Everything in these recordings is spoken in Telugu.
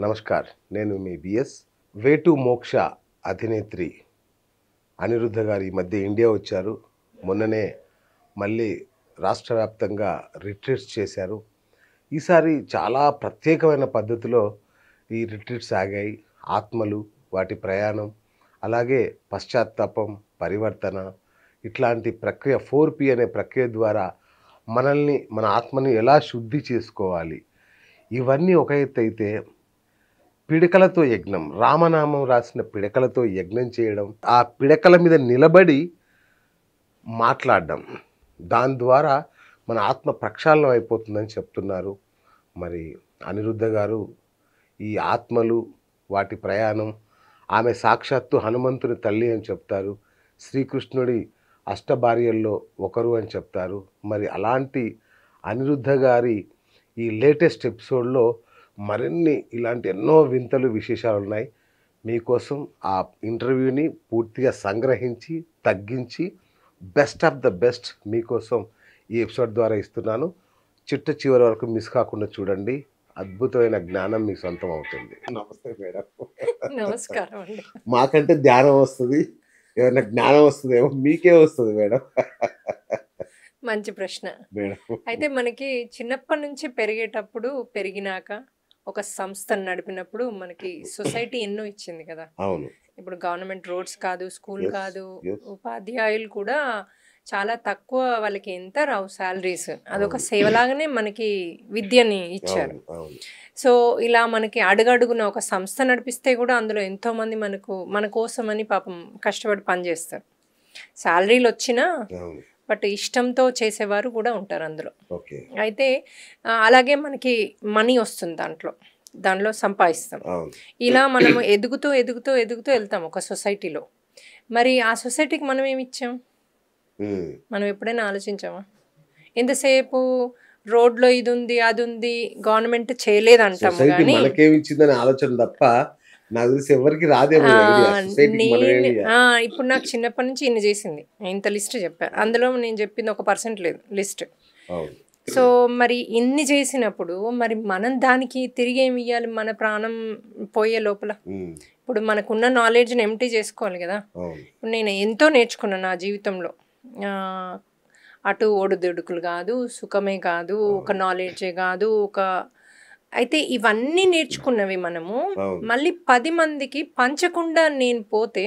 నమస్కార్, నేను మీ బిఎస్. వే టు మోక్ష అధినేత్రి అనిరుద్ధ గారు ఈ మధ్య ఇండియా వచ్చారు. మొన్ననే మళ్ళీ రాష్ట్ర వ్యాప్తంగా రిట్రీట్స్ చేశారు. ఈసారి చాలా ప్రత్యేకమైన పద్ధతిలో ఈ రిట్రీట్స్ సాగాయి. ఆత్మలు, వాటి ప్రయాణం, అలాగే పశ్చాత్తాపం, పరివర్తన, ఇట్లాంటి ప్రక్రియ 4P అనే ప్రక్రియ ద్వారా మనల్ని, మన ఆత్మని ఎలా శుద్ధి చేసుకోవాలి, ఇవన్నీ ఒక ఎత్తు అయితే, పిడకలతో యజ్ఞం, రామనామం రాసిన పిడకలతో యజ్ఞం చేయడం, ఆ పిడకల మీద నిలబడి మాట్లాడడం, దాని ద్వారా మన ఆత్మ ప్రక్షాళనం అయిపోతుందని చెప్తున్నారు. మరి అనిరుద్ధ గారు ఈ ఆత్మలు, వాటి ప్రయాణం, ఆమె సాక్షాత్తు హనుమంతుని తల్లి అని చెప్తారు. శ్రీకృష్ణుడి అష్టభార్యల్లో ఒకరు అని చెప్తారు. మరి అలాంటి అనిరుద్ధ గారి ఈ లేటెస్ట్ ఎపిసోడ్లో మరిన్ని ఇలాంటి ఎన్నో వింతలు, విశేషాలు ఉన్నాయి. మీకోసం ఆ ఇంటర్వ్యూని పూర్తిగా సంగ్రహించి, తగ్గించి, బెస్ట్ ఆఫ్ ద బెస్ట్ మీకోసం ఈ ఎపిసోడ్ ద్వారా ఇస్తున్నాను. చిట్ట చివరి వరకు మిస్ కాకుండా చూడండి. అద్భుతమైన జ్ఞానం మీకు సొంతం అవుతుంది. నమస్తే మేడం. నమస్కారం అండి. మాకంటే ధ్యానం వస్తుంది, ఏమైనా జ్ఞానం వస్తుందేమో, మీకే వస్తుంది మేడం. మంచి ప్రశ్న. మేడం, అయితే మనకి చిన్నప్పటి నుంచి పెరిగినాక ఒక సంస్థను నడిపినప్పుడు మనకి సొసైటీ ఎన్నో ఇచ్చింది కదా. అవును, ఇప్పుడు గవర్నమెంట్ రోడ్స్ కాదు, స్కూల్ Yes, కాదు, yes. ఉపాధ్యాయులు కూడా చాలా తక్కువ, వాళ్ళకి ఎంత రావు శాలరీస్, అదొక సేవలాగానే మనకి విద్యని ఇచ్చారు. అవును, అవును. సో ఇలా మనకి అడుగడుగున ఒక సంస్థ నడిపిస్తే కూడా అందులో ఎంతోమంది మన కోసమని పాపం కష్టపడి పనిచేస్తారు. శాలరీలు వచ్చినా అవును. బట్ ఇష్టంతో చేసేవారు కూడా ఉంటారు అందులో. ఓకే. అయితే అలాగే మనకి మనీ వస్తుంది, దాంట్లో సంపాదిస్తాం. అవును. ఇలా మనము ఎదుగుతూ ఎదుగుతూ ఎదుగుతూ వెళ్తాం ఒక సొసైటీలో. మరి ఆ సొసైటీకి మనం ఏమి ఇచ్చాం? మనం ఎప్పుడైనా ఆలోచించామా? ఎంతసేపు రోడ్లో ఇది ఉంది, అది ఉంది, గవర్నమెంట్ చేయలేదు అంటాము. సొసైటీ కానీ మనకేమి ఇచ్చిందనే ఆలోచన తప్ప నాకు తెలిసి ఎవరికి రాదేమో ఈ ఐడియా. సొసైటీకి మనం ఏమి ఇప్పుడు నాకు చిన్నప్పటి నుంచి ఇన్ని చేసింది, ఇంత లిస్ట్ చెప్పాను. అందులో నేను చెప్పింది 1% లేదు లిస్ట్. అవును. సో మరి ఇన్ని చేసినప్పుడు మరి మనం దానికి తిరిగి ఏమి ఇవ్వాలి? మన ప్రాణం పోయే లోపల ఇప్పుడు మనకున్న నాలెడ్జ్ని ఎంటీ చేసుకోవాలి కదా. అవును. ఇప్పుడు నేను ఎంతో నేర్చుకున్నాను నా జీవితంలో. అటు ఒడిదుడుకులు కాదు, సుఖమే కాదు, ఒక నాలెడ్జే కాదు, అయితే ఇవన్నీ నేర్చుకున్నవి మనము అవును. మళ్ళీ 10 మందికి పంచకుండా నేను పోతే,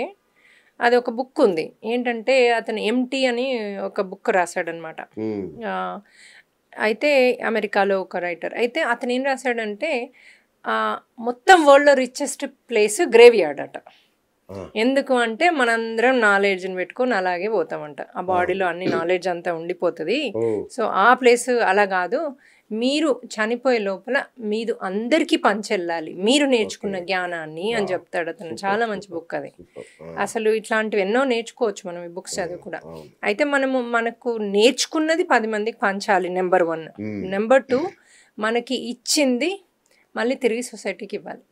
అది ఒక బుక్ ఉంది, ఏంటంటే అతను ఎంటీ అని ఒక బుక్ రాశాడనమాట. అయితే అమెరికాలో ఒక రైటర్. అయితే అతను ఏం రాశాడంటే మొత్తం వరల్డ్లో రిచెస్ట్ ప్లేస్ గ్రేవ్ యార్డ్ అట. ఎందుకు అంటే మనందరం నాలెడ్జ్ని పెట్టుకొని అలాగే పోతామంట, ఆ బాడీలో అన్ని నాలెడ్జ్ అంతా ఉండిపోతుంది. సో ఆ ప్లేస్ అలా కాదు, మీరు చనిపోయే లోపల మీరు అందరికీ పంచెళ్ళాలి మీరు నేర్చుకున్న జ్ఞానాన్ని అని చెప్తాడు అతను. చాలా మంచి బుక్ అది. అసలు ఇట్లాంటివి ఎన్నో నేర్చుకోవచ్చు మనం ఈ బుక్స్ చదివి కూడా. అయితే మనకు నేర్చుకున్నది 10 మందికి పంచాలి, నెంబర్ 1. నెంబర్ 2, మనకి ఇచ్చింది మళ్ళీ తిరిగి సొసైటీకి ఇవ్వాలి.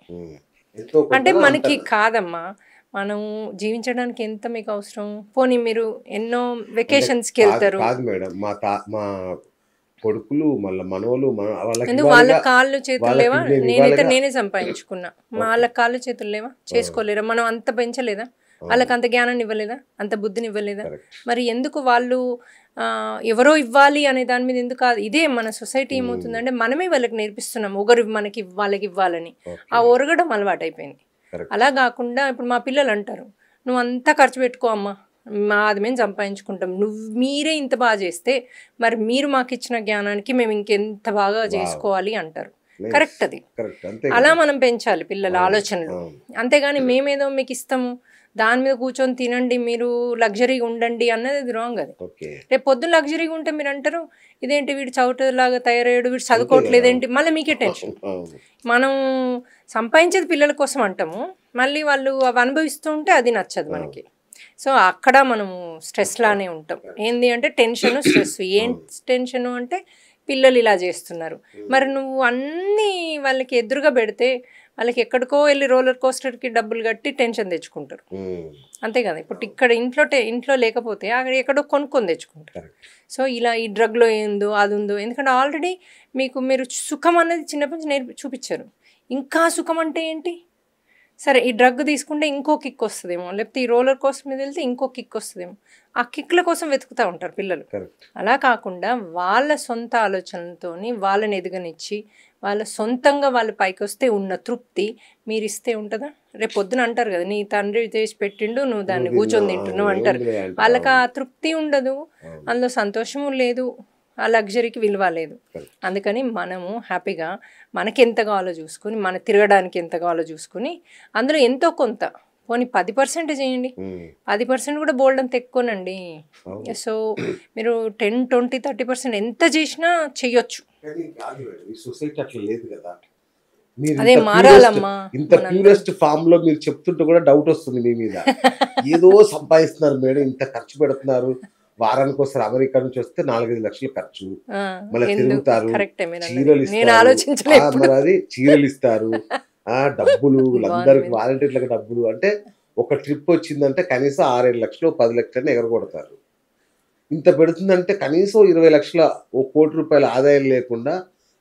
అంటే మనకి కాదమ్మా, మనం జీవించడానికి ఎంత మీకు అవసరం? పోనీ మీరు ఎన్నో వెకేషన్స్కి వెళ్తారు. కాదు మేడం, మా కొడుకులు, మళ్ళీ మనవలు, వాళ్ళ కాళ్ళు చేతులు లేవా? నేనే సంపాదించుకున్నా, వాళ్ళ కాళ్ళు చేతులు లేవా? చేసుకోలేరా? మనం అంత పెంచలేదా? వాళ్ళకి అంత జ్ఞానాన్ని ఇవ్వలేదా? అంత బుద్ధిని ఇవ్వలేదా? మరి ఎందుకు వాళ్ళు ఎవరో ఇవ్వాలి అనే దాని మీద ఎందుకు? ఇదే మన సొసైటీ ఏమవుతుందంటే మనమే వాళ్ళకి నేర్పిస్తున్నాం ఒకరు వాళ్ళకి ఇవ్వాలని. ఆ ఒరగడం అలవాటు అయిపోయింది. అలా కాకుండా ఇప్పుడు మా పిల్లలు అంటారు, నువ్వు అంతా ఖర్చు పెట్టుకో అమ్మా, మాది మేము సంపాదించుకుంటాం, మీరే ఇంత బాగా చేస్తే మరి మీరు మాకు ఇచ్చిన జ్ఞానానికి మేము ఇంకెంత బాగా చేసుకోవాలి అంటారు. కరెక్ట్ అది. అలా మనం పెంచాలి పిల్లల ఆలోచనలు. అంతేగాని మేమేదో మీకు ఇస్తాము, దాని మీద కూర్చొని తినండి, మీరు లగ్జరీగా ఉండండి అన్నది రాంగ్. అది రేపు పొద్దున్న లగ్జరీగా ఉంటే మీరు అంటారు, ఇదేంటి వీడు చౌటలాగా తయారయ్యాడు, వీడు చదువుకోవట్లేదేంటి, మళ్ళీ మీకే టెన్షన్. మనం సంపాదించేది పిల్లల కోసం అంటాము, మళ్ళీ వాళ్ళు అవి అనుభవిస్తూ ఉంటే అది నచ్చదు మనకి. సో అక్కడ మనము స్ట్రెస్లానే ఉంటాం. ఏంది అంటే టెన్షన్, స్ట్రెస్. ఏం టెన్షను అంటే పిల్లలు ఇలా చేస్తున్నారు, మరి నువ్వు అన్నీ వాళ్ళకి ఎదురుగా పెడితే వాళ్ళకి ఎక్కడికో వెళ్ళి రోలర్ కోస్టర్కి డబ్బులు కట్టి టెన్షన్ తెచ్చుకుంటారు. అంతే కదా. ఇప్పుడు ఇక్కడ ఇంట్లో లేకపోతే అక్కడ ఎక్కడో కొనుక్కొని తెచ్చుకుంటారు. సో ఇలా ఈ డ్రగ్లో ఏందో అది ఉందో, ఎందుకంటే ఆల్రెడీ మీరు సుఖం అనేది చిన్నప్పటి నుంచి చూపించారు. ఇంకా సుఖం అంటే ఏంటి? సరే ఈ డ్రగ్ తీసుకుంటే ఇంకో కిక్ వస్తుందేమో, లేకపోతే ఈ రోలర్ కోస్టర్ మీద వెళ్తే ఇంకో కిక్ వస్తుందేమో, ఆ కిక్ల కోసం వెతుకుతూ ఉంటారు పిల్లలు. అలా కాకుండా వాళ్ళ సొంత ఆలోచనలతోని వాళ్ళని ఎదగనిచ్చి వాళ్ళ సొంతంగా వాళ్ళు పైకి వస్తే ఉన్న తృప్తి మీరు ఇస్తే ఉంటుందా? రేపు పొద్దున అంటారు కదా, నీ తండ్రి చేసి పెట్టిండు నువ్వు దాన్ని కూర్చొని తింటున్నావు అంటారు. వాళ్ళకి ఆ తృప్తి ఉండదు, అందులో సంతోషము లేదు, ఆ లగ్జరీకి విలువ లేదు. అందుకని మనము హ్యాపీగా మనకి ఎంత కావాలో చూసుకొని, మన తిరగడానికి ఎంత కావాలో చూసుకొని, అందులో ఎంతో కొంత పోనీ 10% చేయండి. 10% కూడా బోల్డ్ అంత ఎక్కువనండి. సో మీరు 10, 20, 30% ఎంత చేసినా చెయ్యొచ్చు. సొసైటీ అట్లా లేదు కదా. అదే మారాలమ్మా. ఇంత ప్యూరెస్ట్ ఫామ్ లో మీరు చెప్తుంటే కూడా డౌట్ వస్తుంది మీ మీద. ఏదో సంపాదిస్తున్నారు మేడం, ఇంత ఖర్చు పెడుతున్నారు, వారానికి ఒకసారి అమెరికా నుంచి వస్తే 4-5 లక్షలు ఖర్చు, మళ్ళీ తిరుగుతారు, చీరలు ఇస్తారు, మరి అది చీరలు ఇస్తారు, డబ్బులు అందరికి వాలంటీర్లకు డబ్బులు, అంటే ఒక ట్రిప్ వచ్చిందంటే కనీసం 6-7 లక్షలు 10 లక్షలని ఎగరగొడతారు. ఇంత పెడుతుందంటే కనీసం 20 లక్షల, 1 కోటి రూపాయల ఆదాయం లేకుండా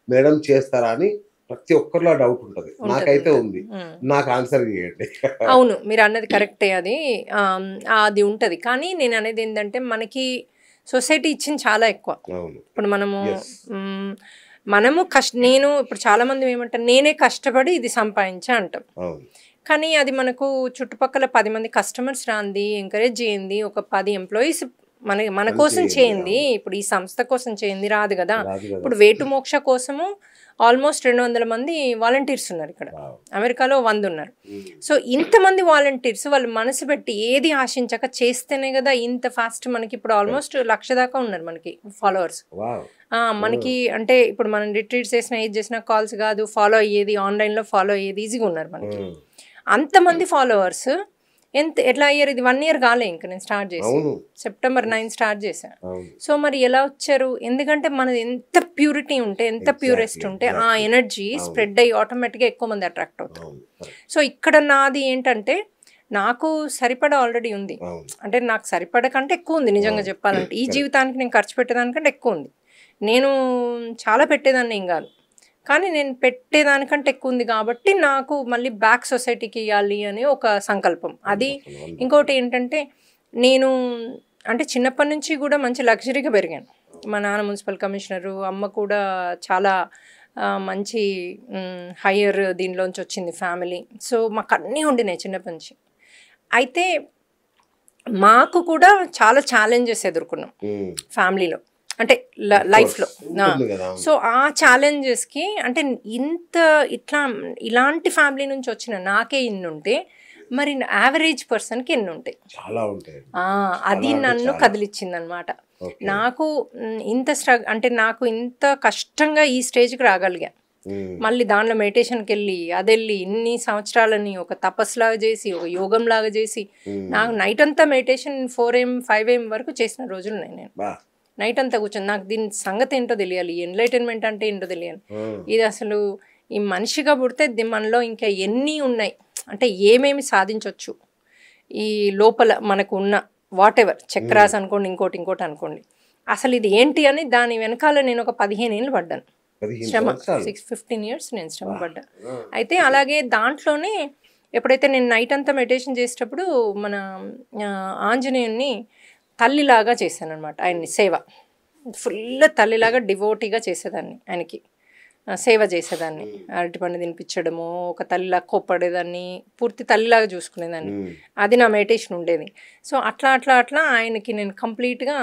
మేడం చేస్తారా అని ప్రతి ఒక్కరిలో డౌట్ ఉంటుంది. నాకైతే ఉంది, నాకు ఆన్సర్ చేయండి. అవును, మీరు అన్నది కరెక్టే. అది ఉంటుంది. కానీ నేను అనేది ఏంటంటే మనకి సొసైటీ ఇచ్చింది చాలా ఎక్కువ. ఇప్పుడు మనము నేను ఇప్పుడు చాలా మంది ఏమంటారు, నేనే కష్టపడి ఇది సంపాదించా అంటాం. కానీ అది మనకు చుట్టుపక్కల 10 మంది కస్టమర్స్ రాంది, ఎంకరేజ్ చేయండి, ఒక 10 ఎంప్లాయీస్ మన కోసం చేయండి, ఇప్పుడు ఈ సంస్థ కోసం చేయండి రాదు కదా. ఇప్పుడు వే టు మోక్ష కోసము ఆల్మోస్ట్ 200 మంది వాలంటీర్స్ ఉన్నారు ఇక్కడ, అమెరికాలో 100 ఉన్నారు. సో ఇంతమంది వాలంటీర్స్ వాళ్ళు మనసు పెట్టి ఏది ఆశించక చేస్తేనే కదా ఇంత ఫాస్ట్ మనకి ఇప్పుడు ఆల్మోస్ట్ 1,00,000 దాకా ఉన్నారు మనకి ఫాలోవర్స్. మనకి అంటే ఇప్పుడు మనం రిట్రీట్ చేసినా ఏది చేసినా కాల్స్ కాదు, ఫాలో అయ్యేది ఆన్లైన్లో ఫాలో అయ్యేది ఈజీగా ఉన్నారు మనకి. అంతమంది ఫాలోవర్స్ ఎట్లా అయ్యారు? ఇది 1 year కాలే ఇంకా నేను స్టార్ట్ చేశాను, September 9 స్టార్ట్ చేశాను. సో మరి ఎలా వచ్చారు? ఎందుకంటే మనది ఎంత ప్యూరిటీ ఉంటే, ఎంత ప్యూరెస్ట్ ఉంటే ఆ ఎనర్జీ స్ప్రెడ్ అయ్యి ఆటోమేటిక్గా ఎక్కువ మంది అట్రాక్ట్ అవుతారు. సో ఇక్కడ నాది ఏంటంటే నాకు సరిపడా ఆల్రెడీ ఉంది, అంటే నాకు సరిపడకంటే ఎక్కువ ఉంది నిజంగా చెప్పాలంటే. ఈ జీవితానికి నేను ఖర్చు పెట్టేదానికంటే ఎక్కువ ఉంది. నేను చాలా పెట్టేదాన్ని ఏం కాదు, కానీ నేను పెట్టేదానికంటే ఎక్కువ ఉంది కాబట్టి నాకు మళ్ళీ బ్యాక్ సొసైటీకి ఇవ్వాలి అనే ఒక సంకల్పం అది. ఇంకోటి ఏంటంటే నేను అంటే చిన్నప్పటి నుంచి కూడా మంచి లగ్జరీగా పెరిగాను. మా నాన్న మున్సిపల్ కమిషనరు, అమ్మ కూడా చాలా మంచి హయ్యర్ దీనిలోంచి వచ్చింది ఫ్యామిలీ. సో మాకు అన్నీ ఉండినాయి చిన్నప్పటి నుంచి. అయితే మాకు కూడా చాలా ఛాలెంజెస్ ఎదుర్కొన్నాం ఫ్యామిలీలో, అంటే లైఫ్లో. సో ఆ ఛాలెంజెస్కి అంటే ఇలాంటి ఫ్యామిలీ నుంచి వచ్చిన నాకే ఇన్ని ఉంటే మరి యావరేజ్ పర్సన్కి ఎన్ని ఉంటాయి? చాలా ఉంటాయి. అది నన్ను కదిలిచ్చింది అనమాట. నాకు అంటే నాకు ఇంత కష్టంగా ఈ స్టేజ్కి రాగలిగా, మళ్ళీ దానిలో మెడిటేషన్కి వెళ్ళి అదెళ్ళి ఇన్ని సంవత్సరాలని ఒక తపస్సులాగా చేసి, ఒక యోగం లాగా చేసి, నాకు నైట్ అంతా మెడిటేషన్ 4 AM 5 AM వరకు చేసిన రోజులు నేను నైట్ అంతా కూర్చొని. నాకు దీని సంగతి ఏంటో తెలియాలి, ఎన్లైటన్మెంట్ అంటే ఏంటో తెలియాలి. ఇది అసలు ఈ మనిషిగా పుడితే మనలో ఇంకా ఎన్ని ఉన్నాయి, అంటే ఏమేమి సాధించవచ్చు ఈ లోపల మనకు ఉన్న వాట్ ఎవర్ చక్రాస్ అనుకోండి, ఇంకోటి అనుకోండి, అసలు ఇది ఏంటి అని దాని వెనకాల నేను ఒక 15 ఏళ్ళు పడ్డాను శ్రమ. 15 years నేను శ్రమ పడ్డా. అయితే అలాగే దాంట్లోనే ఎప్పుడైతే నేను నైట్ అంతా మెడిటేషన్ చేసేటప్పుడు మన ఆంజనేయుని తల్లిలాగా చేశాను అనమాట. ఆయన్ని సేవ ఫుల్ తల్లిలాగా డివోటీగా చేసేదాన్ని, ఆయనకి సేవ చేసేదాన్ని. అరటిపండు తినిపించడము, ఒక తల్లిలాగా కోప్పడేదాన్ని, పూర్తి తల్లిలాగా చూసుకునేదాన్ని. అది నా మెడిటేషన్ ఉండేది. సో అట్లా ఆయనకి నేను కంప్లీట్గా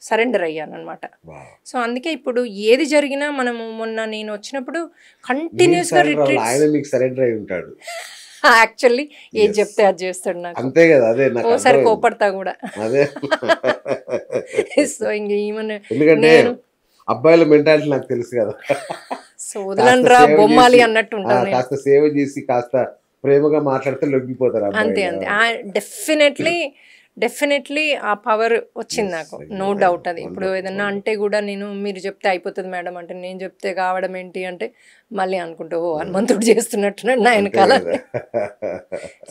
సరెండర్ అయ్యాను అనమాట. సో అందుకే ఇప్పుడు ఏది జరిగినా మనము మొన్న నేను వచ్చినప్పుడు కంటిన్యూస్గా రిట్రీట్ యాక్చువల్లీ ఏది చెప్తే అది చేస్తాడు నాకు. అంతే కదా, అదే ఓసారి కోపడతా కూడా. అదే సో ఇంక ఎందుకంటే అబ్బాయిల మెంటాలిటీ నాకు తెలుసు కదా. సో వదలనరా బొమ్మాలి అన్నట్టు ఉంటాను. కాస్త సేవ చేసి కాస్త ప్రేమగా మాట్లాడితే లొంగిపోతారు. అంతే. డెఫినెట్లీ డెఫినెట్లీ ఆ పవర్ వచ్చింది నాకు, నో డౌట్. అది ఇప్పుడు ఏదన్నా అంటే కూడా నేను మీరు చెప్తే అయిపోతుంది మేడం అంటే, నేను చెప్తే కావడం ఏంటి అంటే మళ్ళీ అనుకుంటూ ఓ హనుమంతుడు చేస్తున్నట్టున్నాడు నా వెనకాల.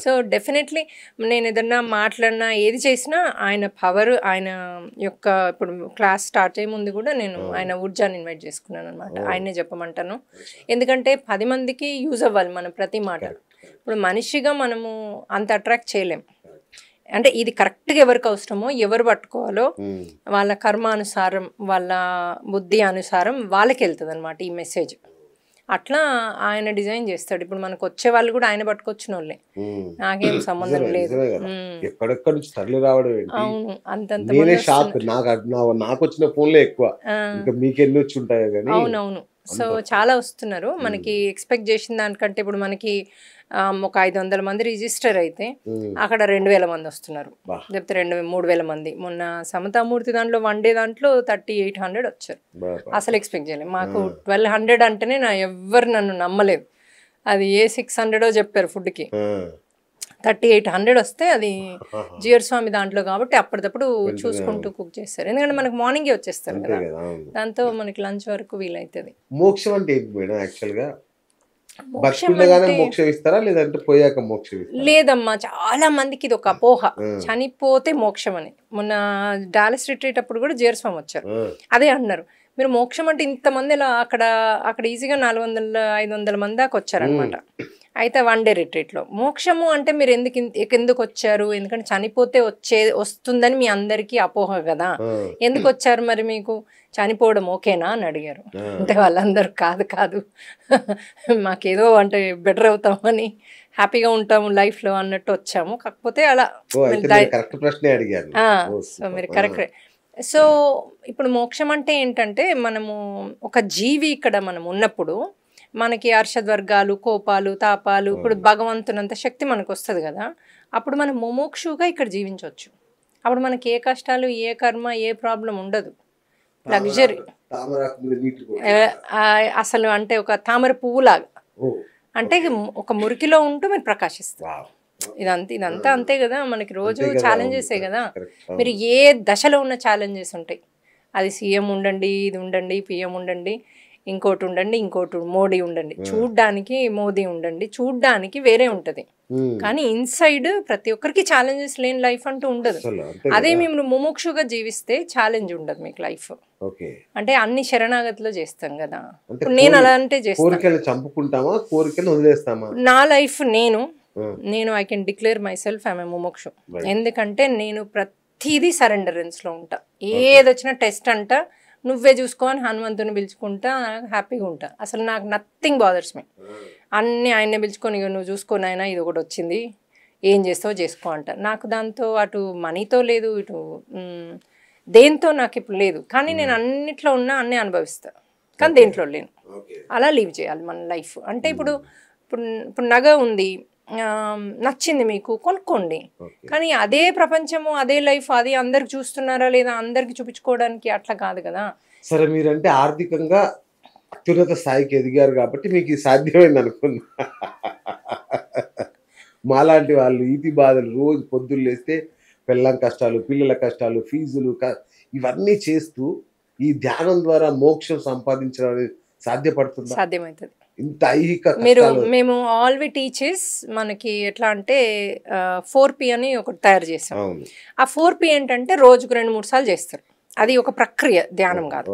సో డెఫినెట్లీ నేను ఏదన్నా మాట్లాడినా ఏది చేసినా ఆయన పవర్, ఆయన యొక్క ఇప్పుడు క్లాస్ స్టార్ట్ అయ్యే ముందు కూడా నేను ఆయన ఊర్జాన్ని ఇన్వైట్ చేసుకున్నాను అనమాట. ఆయనే చెప్పమంటాను, ఎందుకంటే 10 మందికి యూజ్ అవ్వాలి మన ప్రతి మాట. ఇప్పుడు మనిషిగా మనము అంత అట్రాక్ట్ చేయలేం. అంటే ఇది కరెక్ట్గా ఎవరికి అవసరమో, ఎవరు పట్టుకోవాలో వాళ్ళ కర్మానుసారం, వాళ్ళ బుద్ధి అనుసారం వాళ్ళకి వెళ్తుంది అనమాట ఈ మెసేజ్. అట్లా ఆయన డిజైన్ చేస్తాడు. ఇప్పుడు మనకు వచ్చే వాళ్ళు కూడా ఆయన పట్టుకొచ్చిన వాళ్ళే, నాకేం సంబంధం లేదు. ఎక్కడెక్కడ నుంచి తరలి రావడం ఏంటి? అవును, అంతంత నేనే షాక్. నాకు వచ్చిన ఫోన్లే ఎక్కువ, ఇంకా మీకు ఎన్ని వచ్చి ఉంటాయో కానీ. అవునవును. సో చాలా వస్తున్నారు. మనకి ఎక్స్పెక్ట్ చేసిన దానికంటే ఇప్పుడు మనకి ఒక 500 మంది రిజిస్టర్ అయితే అక్కడ 2000 మంది వస్తున్నారు, లేకపోతే 3000 మంది. మొన్న సమతామూర్తి దాంట్లో వన్ డే దాంట్లో 3800 వచ్చారు. అసలు ఎక్స్పెక్ట్ చేయలేదు. మాకు 1200 అంటేనే ఎవ్వరు నన్ను నమ్మలేదు. అది ఏ 600 చెప్పారు ఫుడ్కి, 3800 వస్తే అది జియర్ స్వామి దాంట్లో కాబట్టి అప్పటికప్పుడు చూసుకుంటూ కుక్ చేస్తారు. ఎందుకంటే మనకు మార్నింగే వచ్చేస్తారు కదా, దాంతో మనకి లంచ్ వరకు వీలవుతుంది. మోక్షం అంటే ఏంటి మేడం యాక్చువల్గా? బతుకుండగానే మోక్షం ఇస్తారా లేదంటే పోయాక మోక్షం ఇస్తారా? లేదమ్మా, చాలా మందికి ఇది ఒక అపోహ, చనిపోతే మోక్షం అని. మొన్న డాలస్ రిట్రీట్ అప్పుడు కూడా జియర్ స్వామి వచ్చారు, అదే అన్నారు, మీరు మోక్షం అంటే ఇంతమంది ఇలా అక్కడ ఈజీగా 400-500 మంది దాకా వచ్చారనమాట. అయితే వన్ డే రిట్రీట్లో మోక్షము అంటే మీరు ఎందుకు వచ్చారు? ఎందుకంటే చనిపోతే వస్తుందని మీ అందరికీ అపోహ కదా, ఎందుకు వచ్చారు మరి? మీకు చనిపోవడం ఓకేనా అని అడిగారు. అంటే వాళ్ళందరూ కాదు మాకేదో అంటే బెటర్ అవుతామని, హ్యాపీగా ఉంటాము లైఫ్లో అన్నట్టు వచ్చాము. కాకపోతే అలా సో మీరు కరెక్ట్. సో ఇప్పుడు మోక్షం అంటే ఏంటంటే, మనము ఒక జీవి ఇక్కడ మనం ఉన్నప్పుడు మనకి అర్షద్వర్గాలు, కోపాలు, తాపాలు, ఇప్పుడు భగవంతునంత శక్తి మనకు వస్తుంది కదా, అప్పుడు మనం ముముక్షుగా ఇక్కడ జీవించవచ్చు. అప్పుడు మనకి ఏ కష్టాలు, ఏ కర్మ, ఏ ప్రాబ్లం ఉండదు. లగ్జరీ అసలు అంటే ఒక తామర పువ్వులాగా, అంటే ఒక మురికిలో ఉంటూ మీరు ప్రకాశిస్తారు. ఇదంతా అంతే కదా, మనకి రోజు ఛాలెంజెసే కదా. మీరు ఏ దశలో ఉన్న ఛాలెంజెస్ ఉంటాయి, అది సీఎం ఉండండి, ఇది ఉండండి, పిఎం ఉండండి, ఇంకోటి ఉండండి, ఇంకోటి మోడీ ఉండండి, చూడ్డానికి మోదీ ఉండండి, చూడ్డానికి వేరే ఉంటుంది. కానీ ఇన్సైడ్ ప్రతి ఒక్కరికి ఛాలెంజెస్ లేని లైఫ్ అంటూ ఉండదు. అదే మేము ముముక్షుగా జీవిస్తే ఛాలెంజ్ ఉండదు మీకు లైఫ్. అంటే అన్ని శరణాగతిలో చేస్తాం కదా. నేను అలా అంటే చేస్తాను. నా లైఫ్ నేను I can declare myself I'm a ముముక్షు. ఎందుకంటే నేను ప్రతిదీ సరెండరెన్స్ లో ఉంటా. ఏదొచ్చినా టెస్ట్ అంట, నువ్వే చూసుకో అని హనుమంతుని పిలుచుకుంటా, హ్యాపీగా ఉంటా. అసలు నాకు నథింగ్ బాదర్స్ మీ. అన్నీ ఆయన్నే పిలుచుకొని, నువ్వు చూసుకొని అయినా ఇది ఒకటి వచ్చింది, ఏం చేస్తావో చేసుకో అంట. నాకు దాంతో అటు మనీతో లేదు, ఇటు దేంతో నాకు ఇప్పుడు లేదు. కానీ నేను అన్నిట్లో ఉన్నా అన్నీ అనుభవిస్తా, కానీ దేంట్లో లేను. అలా లీవ్ చేయాలి మన లైఫ్. అంటే ఇప్పుడు నగ ఉంది, నచ్చింది మీకు, కొనుక్కోండి. కానీ అదే ప్రపంచము, అదే లైఫ్, అది అందరికి చూస్తున్నారా లేదా, అందరికి చూపించుకోవడానికి అట్లా కాదు కదా. సరే, మీరంటే ఆర్థికంగా అత్యున్నత స్థాయికి ఎదిగారు కాబట్టి మీకు ఇది సాధ్యమైంది అనుకున్నా. మాలాంటి వాళ్ళు ఈతి బాధలు, రోజు పొద్దున్న లేస్తే పిల్లల కష్టాలు, పిల్లల కష్టాలు, ఫీజులు, ఇవన్నీ చేస్తూ ఈ ధ్యానం ద్వారా మోక్షం సంపాదించడం అనేది సాధ్యపడుతుంది? సాధ్యమవుతుంది. ఇంత ఐహిక మేము ఆల్ వి టీచర్స్ మనకి ఎట్లా అంటే 4P అని ఒకటి తయారు చేస్తాం. ఆ 4P ఏంటంటే రోజుకు 2-3 సార్లు చేస్తారు. అది ఒక ప్రక్రియ, ధ్యానం కాదు.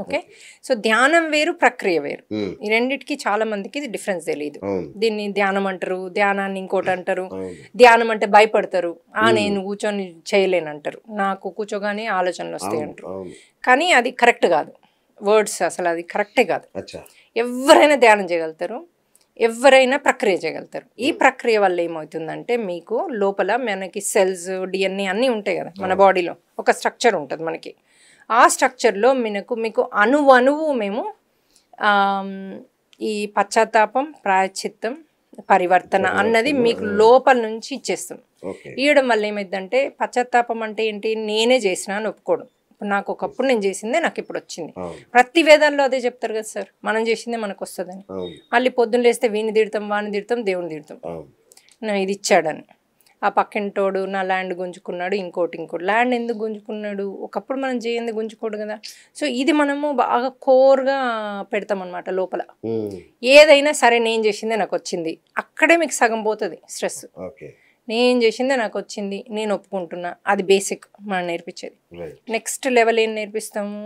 ఓకే, సో ధ్యానం వేరు, ప్రక్రియ వేరు. ఈ రెండిటికి చాలా మందికి ఇది డిఫరెన్స్ తెలియదు. దీన్ని ధ్యానం అంటారు, ధ్యానాన్ని ఇంకోటి అంటారు. ధ్యానం అంటే భయపడతారు, నేను కూర్చొని చేయలేను అంటారు, నాకు కూర్చోగానే ఆలోచనలు వస్తాయి అంటారు. కానీ అది కరెక్ట్ కాదు, వర్డ్స్ అసలు అది కరెక్టే కాదు. ఎవరైనా ధ్యానం చేయగలుగుతారు, ఎవరైనా ప్రక్రియ చేయగలుగుతారు. ఈ ప్రక్రియ వల్ల ఏమవుతుందంటే, మీకు లోపల మనకి సెల్స్, DNA అన్నీ ఉంటాయి కదా మన బాడీలో, ఒక స్ట్రక్చర్ ఉంటుంది మనకి. ఆ స్ట్రక్చర్లో మీకు అణువు మేము ఈ పశ్చాత్తాపం, ప్రాయశ్చిత్తం, పరివర్తన అన్నది మీకు లోపల నుంచి ఇచ్చేస్తాం. ఇవ్వడం వల్ల ఏమైందంటే, పశ్చాత్తాపం అంటే ఏంటి, నేనే చేసినా అని ఒప్పుకోవడం. నాకు ఒకప్పుడు నేను చేసిందే నాకు ఇప్పుడు వచ్చింది. ప్రతి వేదాల్లో అదే చెప్తారు కదా సార్, మనం చేసిందే మనకు వస్తుందని. మళ్ళీ పొద్దున్న లేస్తే వీని తిడతాం, వాని తిడతాం, దేవుని తిడతాం, ఇది ఇచ్చాడని. ఆ పక్కింటోడు నా ల్యాండ్ గుంజుకున్నాడు, ఇంకోటి ల్యాండ్ ఎందుకు గుంజుకున్నాడు, ఒకప్పుడు మనం చేయంది గుంజుకోడు కదా. సో ఇది మనము బాగా కోర్గా పెడతామన్నమాట లోపల. ఏదైనా సరే నేను చేసిందే నాకు వచ్చింది, అక్కడే మీకు సగం పోతుంది స్ట్రెస్. నేను చేసిందే నాకు వచ్చింది, నేను ఒప్పుకుంటున్నా, అది బేసిక్ మనం నేర్పించేది. నెక్స్ట్ లెవెల్ ఏం నేర్పిస్తాము,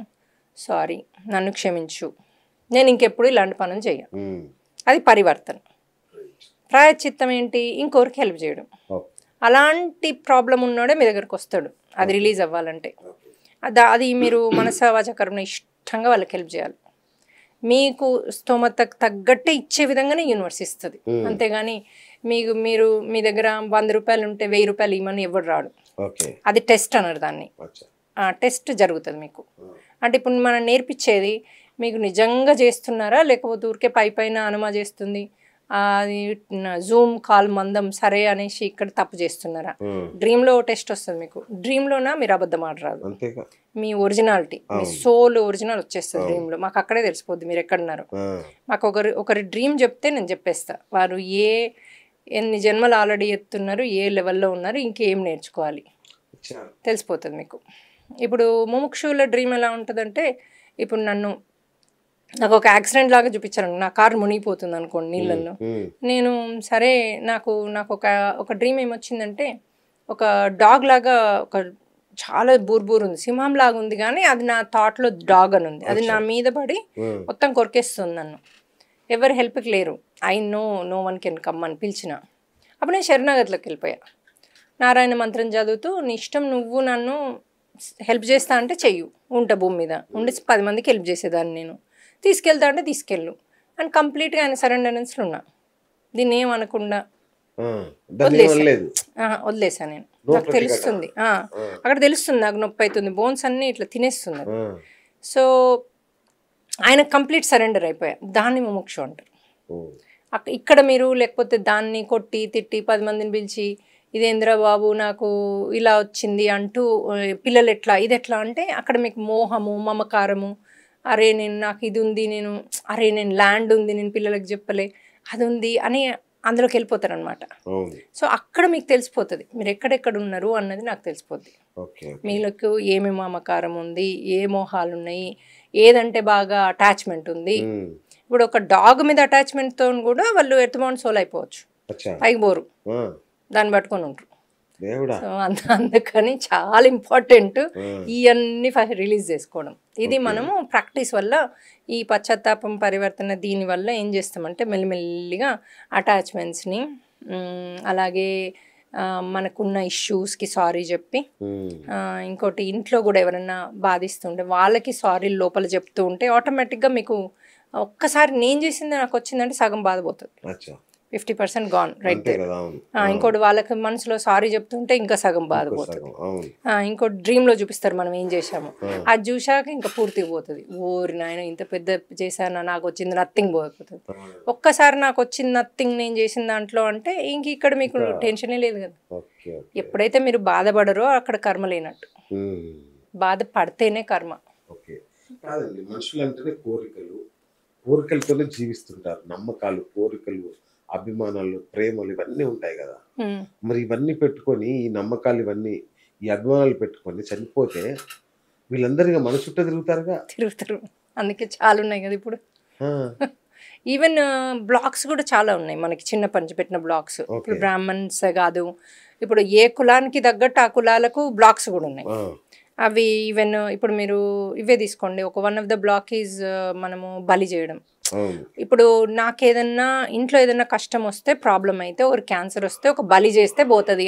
సారీ నన్ను క్షమించు, నేను ఇంకెప్పుడు ఇలాంటి పనులు చేయను, అది పరివర్తన. ప్రాయశ్చిత్తం ఏంటి, ఇంకొకరికి హెల్ప్ చేయడం. అలాంటి ప్రాబ్లం ఉన్నాడే మీ దగ్గరకు వస్తాడు, అది రిలీజ్ అవ్వాలంటే. అది మీరు మనసా వాచా కర్మణ ఇష్టంగా వాళ్ళకి హెల్ప్ చేయాలి. మీకు స్తోమతకు తగ్గట్టే ఇచ్చే విధంగానే యూనివర్స్ ఇస్తుంది, అంతేగాని మీరు మీ దగ్గర 100 రూపాయలు ఉంటే 1000 రూపాయలు ఇవ్వమని ఎవరు రాడు. అది టెస్ట్ అన్నారు దాన్ని. టెస్ట్ జరుగుతుంది మీకు. అంటే ఇప్పుడు మనం నేర్పించేది మీకు నిజంగా చేస్తున్నారా, లేకపోతే ఊరికే పైన అనుమా చేస్తుంది, అది జూమ్ కాల్ మందం సరే అనేసి ఇక్కడ తప్పు చేస్తున్నారా. డ్రీమ్లో టెస్ట్ వస్తుంది మీకు. డ్రీమ్లోనా మీరు అబద్ధం ఆడరాదు, మీ ఒరిజినాలిటీ, మీ సోల్ ఒరిజినల్ వచ్చేస్తుంది డ్రీమ్లో. మాకు అక్కడే తెలిసిపోద్ది మీరు ఎక్కడున్నారు. మాకు ఒకరి డ్రీమ్ చెప్తే నేను చెప్పేస్తా, వారు ఎన్ని జన్మలు ఆల్రెడీ ఎత్తున్నారు, ఏ లెవెల్లో ఉన్నారు, ఇంకేం నేర్చుకోవాలి తెలిసిపోతుంది మీకు. ఇప్పుడు ముముక్షుల డ్రీమ్ ఎలా ఉంటుందంటే, ఇప్పుడు నాకు ఒక యాక్సిడెంట్ లాగా చూపించాను, నా కారు మునిగిపోతుంది అనుకోండి నీళ్ళల్లో. నేను సరే నాకు ఒక డ్రీమ్ ఏమొచ్చిందంటే, ఒక డాగ్ లాగా ఒక చాలా బూర్బూర్ ఉంది, సింహం లాగా ఉంది, కానీ అది నా థాట్లో డాగ్ అని ఉంది. అది నా మీద పడి మొత్తం కొరికేస్తుంది నన్ను. ఎవరు హెల్ప్కి లేరు. నో వన్ కెన్ కమ్ అని పిలిచిన. అప్పుడు నేను శరణాగతిలోకి వెళ్ళిపోయా. నారాయణ మంత్రం చదువుతూ, నీ ఇష్టం, నువ్వు నన్ను హెల్ప్ చేస్తా అంటే చెయ్యు, ఉంటా భూమి మీద ఉండి 10 మందికి హెల్ప్ చేసేదాన్ని, నేను తీసుకెళ్తా అంటే తీసుకెళ్ళు అని కంప్లీట్గా ఆయన సరెండరెన్స్లో ఉన్నా. దీన్ని ఏమనకుండా వదిలేసా నేను. నాకు తెలుస్తుంది, అక్కడ తెలుస్తుంది నాకు నొప్పి అవుతుంది, బోన్స్ అన్నీ ఇట్లా తినేస్తుంది. సో ఆయన కంప్లీట్ సరెండర్ అయిపోయా. దాన్ని ముముక్షు అంటారు. ఇక్కడ మీరు లేకపోతే దాన్ని కొట్టి తిట్టి 10 మందిని పిలిచి ఇదేంద్రా బాబు నాకు ఇలా వచ్చింది అంటూ పిల్లలు ఎట్లా ఇది ఎట్లా అంటే, అక్కడ మీకు మోహము మమకారము, అరే నాకు ఇది ఉంది, నేను ల్యాండ్ ఉంది, నేను పిల్లలకు చెప్పలే, అది ఉంది అని అందులోకి వెళ్ళిపోతారనమాట. సో అక్కడ మీకు తెలిసిపోతుంది మీరు ఎక్కడెక్కడ ఉన్నారు అన్నది నాకు తెలిసిపోద్ది. మీలకు ఏమేమి మమకారం ఉంది, ఏ మోహాలు ఉన్నాయి, ఏదంటే బాగా అటాచ్మెంట్ ఉంది. ఇప్పుడు ఒక డాగ్ మీద అటాచ్మెంట్తో కూడా వాళ్ళు ఎర్త్బౌండ్ సోల్ అయిపోవచ్చు, పైకి బోరు, దాన్ని పట్టుకొని ఉంటారు. సో అందుకని చాలా ఇంపార్టెంట్ ఇవన్నీ రిలీజ్ చేసుకోవడం. ఇది మనము ప్రాక్టీస్ వల్ల, ఈ పశ్చాత్తాపం పరివర్తన దీనివల్ల ఏం చేస్తామంటే మెల్లిమెల్లిగా అటాచ్మెంట్స్ని, అలాగే మనకున్న ఇష్యూస్కి సారీ చెప్పి, ఇంకోటి ఇంట్లో కూడా ఎవరైనా బాధిస్తుంటే వాళ్ళకి సారీ లోపల చెప్తూ ఉంటే ఆటోమేటిక్గా మీకు ఒక్కసారి నేను చేసింది నాకు వచ్చిందంటే సగం బాధపోతుంది, 50% గాన్ రైట్ దే. ఇంకోటి వాళ్ళకి మనసులో సారీ చెప్తుంటే ఇంకా సగం బాధపోతుంది. ఇంకోటి డ్రీమ్లో చూపిస్తారు మనం ఏం చేసాము, అది చూశాక ఇంకా పూర్తిగా పోతుంది. ఓరి నాయన ఇంత పెద్ద చేశాను, నాకు వచ్చింది నథింగ్ పోతుంది. ఒక్కసారి నాకు వచ్చింది నథింగ్ నేను చేసిన దాంట్లో అంటే ఇంక ఇక్కడ మీకు టెన్షనే లేదు కదా. ఎప్పుడైతే మీరు బాధపడరో అక్కడ కర్మ లేనట్టు, బాధపడితేనే కర్మ. కోరికలతోనే జీవిస్తుంటారు, నమ్మకాలు, కోరికలు, అభిమానాలు, ప్రేమలు ఇవన్నీ ఉంటాయి కదా. మరి ఇవన్నీ పెట్టుకొని, ఈ నమ్మకాలు ఇవన్నీ, ఈ అభిమానాలు పెట్టుకొని చనిపోతే వీళ్ళందరిగా మన చుట్టూ తిరుగుతారు. అందుకే చాలా ఉన్నాయి కదా ఇప్పుడు. ఈవెన్ బ్లాక్స్ కూడా చాలా ఉన్నాయి మనకి, చిన్న పంచిపెట్టిన బ్లాక్స్. ఇప్పుడు బ్రాహ్మణ్స్ కాదు, ఇప్పుడు ఏ కులానికి తగ్గట్టు ఆ కులాలకు బ్లాక్స్ కూడా ఉన్నాయి. అవి ఈవెన్ ఇప్పుడు మీరు ఇవే తీసుకోండి, ఒక one of the block is మనము బలి చేయడం. ఇప్పుడు నాకేదన్నా ఇంట్లో ఏదన్నా కష్టం వస్తే, ప్రాబ్లం అయితే, ఒక క్యాన్సర్ వస్తే ఒక బలి చేస్తే పోతుంది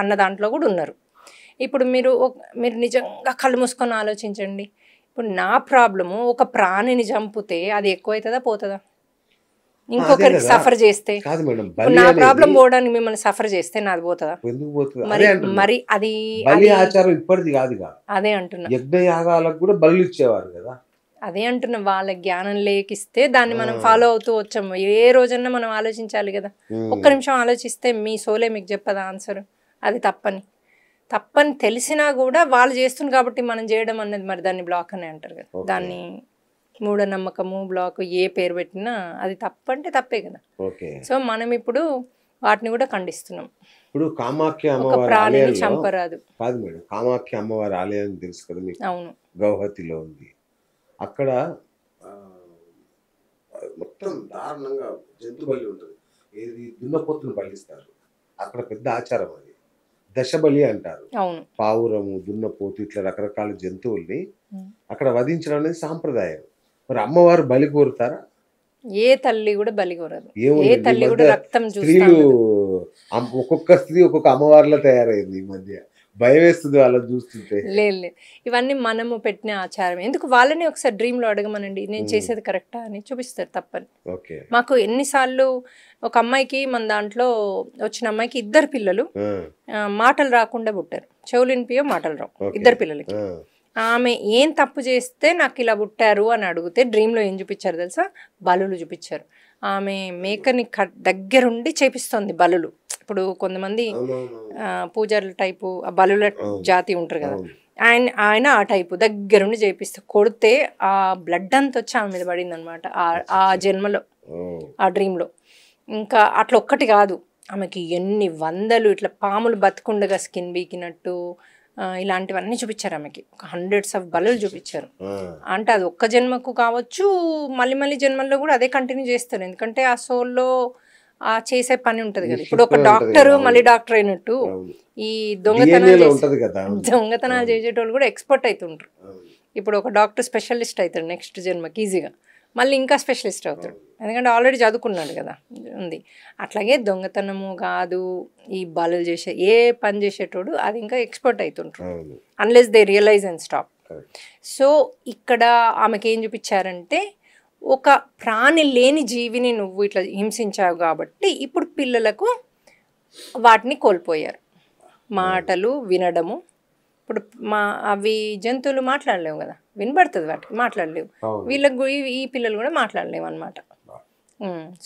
అన్న దాంట్లో కూడా ఉన్నారు. ఇప్పుడు మీరు నిజంగా కళ్ళు మూసుకొని ఆలోచించండి. ఇప్పుడు నా ప్రాబ్లము ఒక ప్రాణిని చంపితే అది ఎక్కువ అవుతుందా పోతుందా? ఇంకొకరికి సఫర్ చేస్తే, నా ప్రాబ్లం పోవడానికి మిమ్మల్ని సఫర్ చేస్తే నాది పోతుందా? మరి అది ఆచారం ఇప్పటిది కాదుగా. అదే అంటున్నా, యజ్ఞయాగాలకు కూడా బలి ఇచ్చేవారు కదా. అదే అంటున్నా, వాళ్ళ జ్ఞానం లేకిస్తే దాన్ని మనం ఫాలో అవుతూ వచ్చాము. ఏ రోజన్నా మనం ఆలోచించాలి కదా. ఒక్క నిమిషం ఆలోచిస్తే మీ సోలే మీకు చెప్పదా ఆన్సర్. అది తప్పని తెలిసినా కూడా వాళ్ళు చేస్తుంది కాబట్టి మనం చేయడం అన్నది, మరి దాన్ని బ్లాక్ అని అంటారు కదా. దాన్ని మూఢనమ్మకము, బ్లాక్, ఏ పేరు పెట్టినా అది తప్పంటే తప్పే కదా. సో మనం ఇప్పుడు వాటిని కూడా ఖండిస్తున్నాం. ఇప్పుడు కామాఖ్య ఒక అమ్మవారి ప్రాణిని ఆలయంలో చంపరాదు. కాదు మేడం, కామాఖ్య అమ్మవారి ఆలయం తెలుసు కదా మీకు, అవును. గౌహతిలో ఉంది. అక్కడ ఆ, మొత్తం దారుణంగా జంతు బలి ఉంటుంది. ఏది దున్నపోతును బలిస్తారు. అక్కడ పెద్ద ఆచారం అది, దశబలి అంటారు. అవును. పావురము, దున్నపోతు ఇట్లా రకరకాల జంతువుల్ని ఉమ్. అక్కడ వధించడం అనేది సాంప్రదాయం. మరి అమ్మవారు బలి కోరుతారా? ఏ తల్లి కూడా బలి కోరదు. ఏ ఏముంది ఈ తల్లి కూడా మధ్య రక్తం స్త్రీలు, చూస్తా ఒక్కొక్క స్త్రీ ఒక్కొక్క అమ్మవారిలా తయారైంది ఈ మధ్య. భయం వేస్తుంది వాళ్ళని చూస్తుంటే. లేదు లేదు, ఇవన్నీ మనము పెట్టిన ఆచారం. ఎందుకు వాళ్ళని ఒకసారి డ్రీమ్లో అడగమనండి, నేను చేసేది కరెక్టా అని చూపిస్తారు. తప్పని. ఓకే. మాకు ఎన్నిసార్లు ఒక అమ్మాయికి, మన దాంట్లో వచ్చిన అమ్మాయికి 2 పిల్లలు మాటలు రాకుండా పుట్టారు. చెవులు వినిపియో, మాటలు రావు, 2 పిల్లలకి. ఆమె ఏం తప్పు చేస్తే నాకు ఇలా పుట్టారు అని అడిగితే డ్రీమ్లో ఏం చూపించారు తెలుసా? బలులు చూపించారు. ఆమె మేకని దగ్గరుండి చేపిస్తోంది బలులు. ఇప్పుడు కొంతమంది పూజారుల టైపు ఆ బలుల జాతి ఉంటారు కదా, ఆయన ఆ టైపు దగ్గరుండి చేపిస్తే కొడితే ఆ బ్లడ్ అంతా వచ్చి ఆమె మీద పడింది అనమాట ఆ జన్మలో, ఆ డ్రీమ్లో. ఇంకా అట్లా ఒక్కటి కాదు, ఆమెకి ఎన్ని వందలు ఇట్లా పాములు బతుకుండగా స్కిన్ బీకినట్టు ఇలాంటివన్నీ చూపించారు. ఆమెకి 100s ఆఫ్ బలులు చూపించారు. అంటే అది ఒక్క జన్మకు కావచ్చు, మళ్ళీ జన్మల్లో కూడా అదే కంటిన్యూ చేస్తారు. ఎందుకంటే ఆ సోల్లో ఆ చేసే పని ఉంటది కదా. ఇప్పుడు ఒక డాక్టర్ మళ్ళీ డాక్టర్ అయినట్టు ఈ దొంగతనాలు చేసేటోళ్ళు కూడా ఎక్స్పర్ట్ అవుతుంటారు. ఇప్పుడు ఒక డాక్టర్ స్పెషలిస్ట్ అవుతాడు నెక్స్ట్ జన్మకి ఈజీగా, మళ్ళీ ఇంకా స్పెషలిస్ట్ అవుతాడు, ఎందుకంటే ఆల్రెడీ చదువుకున్నాడు కదా ఉంది. అట్లాగే దొంగతనము కాదు, ఈ బలులు చేసే ఏ పని చేసేటోడు అది ఇంకా ఎక్స్పర్ట్ అవుతుంటారు, unless they realise and stop. So ఇక్కడ ఆమెకి ఏం చూపించారంటే, ఒక ప్రాణి లేని జీవిని నువ్వు ఇట్లా హింసించావు కాబట్టి ఇప్పుడు పిల్లలకు వాటిని కోల్పోయారు, మాటలు వినడము. ఇప్పుడు అవి జంతువులు మాట్లాడలేవు కదా, వినబడుతుంది వాటికి, మాట్లాడలేవు. వీళ్ళకు ఈ పిల్లలు కూడా మాట్లాడలేవు అనమాట.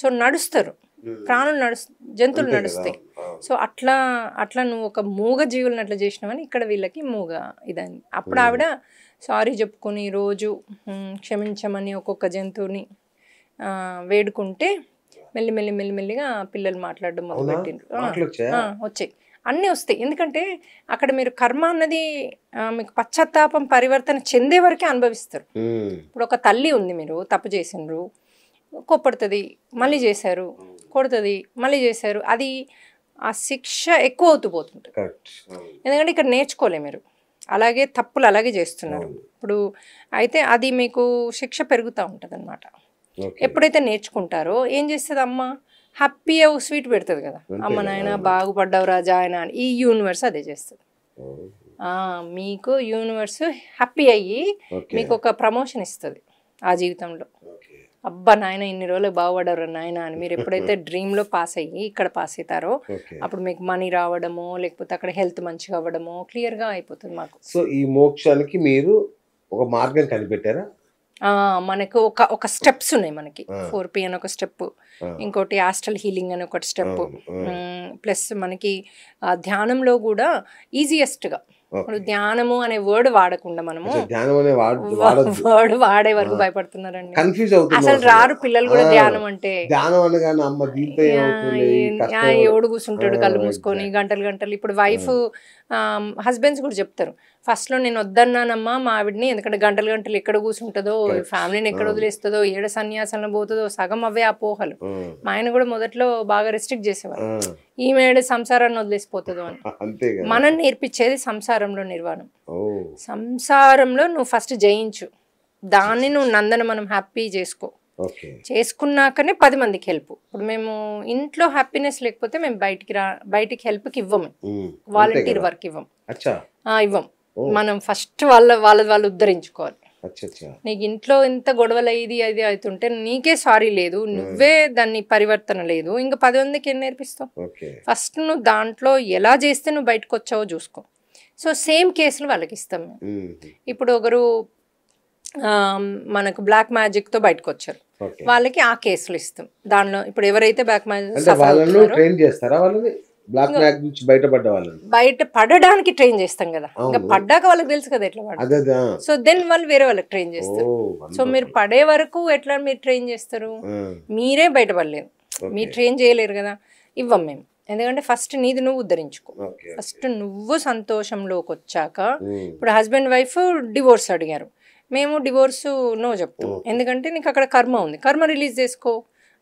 సో నడుస్తారు, ప్రాణులు జంతువులు నడుస్తాయి. సో అట్లా నువ్వు ఒక మూగ జీవులను అట్లా చేసినావని ఇక్కడ వీళ్ళకి మూగ ఇదని. అప్పుడు ఆవిడ సారీ చెప్పుకొని రోజు క్షమించమని ఒక్కొక్క జంతువుని వేడుకుంటే మెల్లిమెల్లిగా పిల్లలు మాట్లాడడం మొదలుపెట్టిండ్రు. వచ్చాయి, అన్నీ వస్తాయి. ఎందుకంటే అక్కడ మీరు కర్మ అన్నది మీకు పశ్చాత్తాపం పరివర్తన చెందే వరకే అనుభవిస్తారు. ఇప్పుడు ఒక తల్లి ఉంది, మీరు తప్పు చేసిండ్రు, కోప్పడుతుంది, మళ్ళీ చేశారు, కొడుతుంది, మళ్ళీ చేశారు, అది ఆ శిక్ష ఎక్కువ అవుతూ పోతుంది. ఎందుకంటే ఇక్కడ నేర్చుకోలే మీరు, అలాగే తప్పులు అలాగే చేస్తున్నారు. ఇప్పుడు అయితే అది మీకు శిక్ష పెరుగుతూ ఉంటుంది అనమాట. ఎప్పుడైతే నేర్చుకుంటారో ఏం చేస్తుంది అమ్మ, హ్యాపీ స్వీట్ పెడుతుంది కదా, అమ్మ నాయన బాగుపడ్డావు రాజా ఆయన అని. ఈ యూనివర్స్ అదే చేస్తుంది. మీకు యూనివర్స్ హ్యాపీ అయ్యి మీకు ఒక ప్రమోషన్ ఇస్తుంది ఆ జీవితంలో. అబ్బా నాయన ఇన్ని రోజులు బాగుపడ్డారు నాయన అని మీరు ఎప్పుడైతే డ్రీమ్లో పాస్ అయ్యి ఇక్కడ పాస్ అవుతారో అప్పుడు మీకు మనీ రావడమో లేకపోతే అక్కడ హెల్త్ మంచిగా అవ్వడమో క్లియర్గా అయిపోతుంది మాకు. సో ఈ మోక్షానికి మీరు ఒక మార్గం కనిపెట్టారా? మనకు ఒక స్టెప్స్ ఉన్నాయి. మనకి 4P అని ఒక స్టెప్, ఇంకోటి ఆస్ట్రల్ హీలింగ్ అని ఒకటి స్టెప్, ప్లస్ మనకి ధ్యానంలో కూడా ఈజియెస్ట్గా, ఇప్పుడు ధ్యానము అనే వర్డ్ వాడకుండా మనము వర్డ్ వాడే వరకు భయపడుతున్నారండి, అసలు రారు పిల్లలు కూడా ధ్యానం అంటే. ఎవడు కూర్చుంటాడు కళ్ళు మూసుకొని గంటలు. ఇప్పుడు వైఫ్ హస్బెండ్స్ కూడా చెప్తారు, ఫస్ట్లో నేను వద్దన్నానమ్మా మా ఆవిడ్ని, ఎందుకంటే గంటలు ఎక్కడ కూర్చుంటుందో, ఫ్యామిలీని ఎక్కడ వదిలేస్తుందో, ఏడ సన్యాసంలో పోతుందో, సగం అవే అపోహలు. మా ఆయన కూడా మొదట్లో బాగా రెస్ట్రిక్ట్ చేసేవారు, ఈమె సంసారాన్ని వదిలేసిపోతుందో అని. మనం నేర్పించేది సంసారంలో నిర్వాణం. సంసారంలో నువ్వు ఫస్ట్ జయించు, దాన్ని నువ్వు మనం హ్యాపీ చేసుకో, చేసుకున్నాకనే 10 మందికి హెల్ప్. ఇప్పుడు మేము ఇంట్లో హ్యాపీనెస్ లేకపోతే మేము బయటికి హెల్ప్కి ఇవ్వము, వాలంటీర్ వర్క్ ఇవ్వం. మనం ఫస్ట్ వాళ్ళు ఉద్ధరించుకోవాలి. నీకు ఇంట్లో ఎంత గొడవలు ఇది అవుతుంటే నీకే సారీ లేదు, నువ్వే దాన్ని పరివర్తన లేదు, ఇంకా 10 మందికి ఏం నేర్పిస్తావు? ఫస్ట్ నువ్వు దాంట్లో ఎలా చేస్తే నువ్వు బయటకు వచ్చావో చూసుకో. సో సేమ్ కేసులు వాళ్ళకి ఇస్తాం మేము. ఇప్పుడు ఒకరు మనకు బ్లాక్ మ్యాజిక్ తో బయటకు వచ్చారు, వాళ్ళకి ఆ కేసులు ఇస్తాం. దానిలో ఇప్పుడు ఎవరైతే బ్లాక్ మ్యాజిక్ బయట పడడానికి ట్రైన్ చేస్తాం కదా, ఇంకా పడ్డాక వాళ్ళకి తెలుసు కదా ఎట్లా పడాలి. సో దెన్ వాళ్ళు వేరే వాళ్ళకి ట్రైన్ చేస్తారు. సో మీరు పడే వరకు ఎట్లా మీరు ట్రైన్ చేస్తారు? మీరే బయటపడలేరు, మీరు ట్రైన్ చేయలేరు కదా. ఇవ్వం మేము. ఎందుకంటే ఫస్ట్ నీది నువ్వు ఉద్ధరించుకో. ఓకే. ఫస్ట్ నువ్వు సంతోషంలోకి వచ్చాక, ఇప్పుడు హస్బెండ్ వైఫ్ డివోర్స్ అడిగారు, మేము డివోర్స్ నో చెప్తాం. ఎందుకంటే నీకు అక్కడ కర్మ ఉంది, కర్మ రిలీజ్ చేసుకో,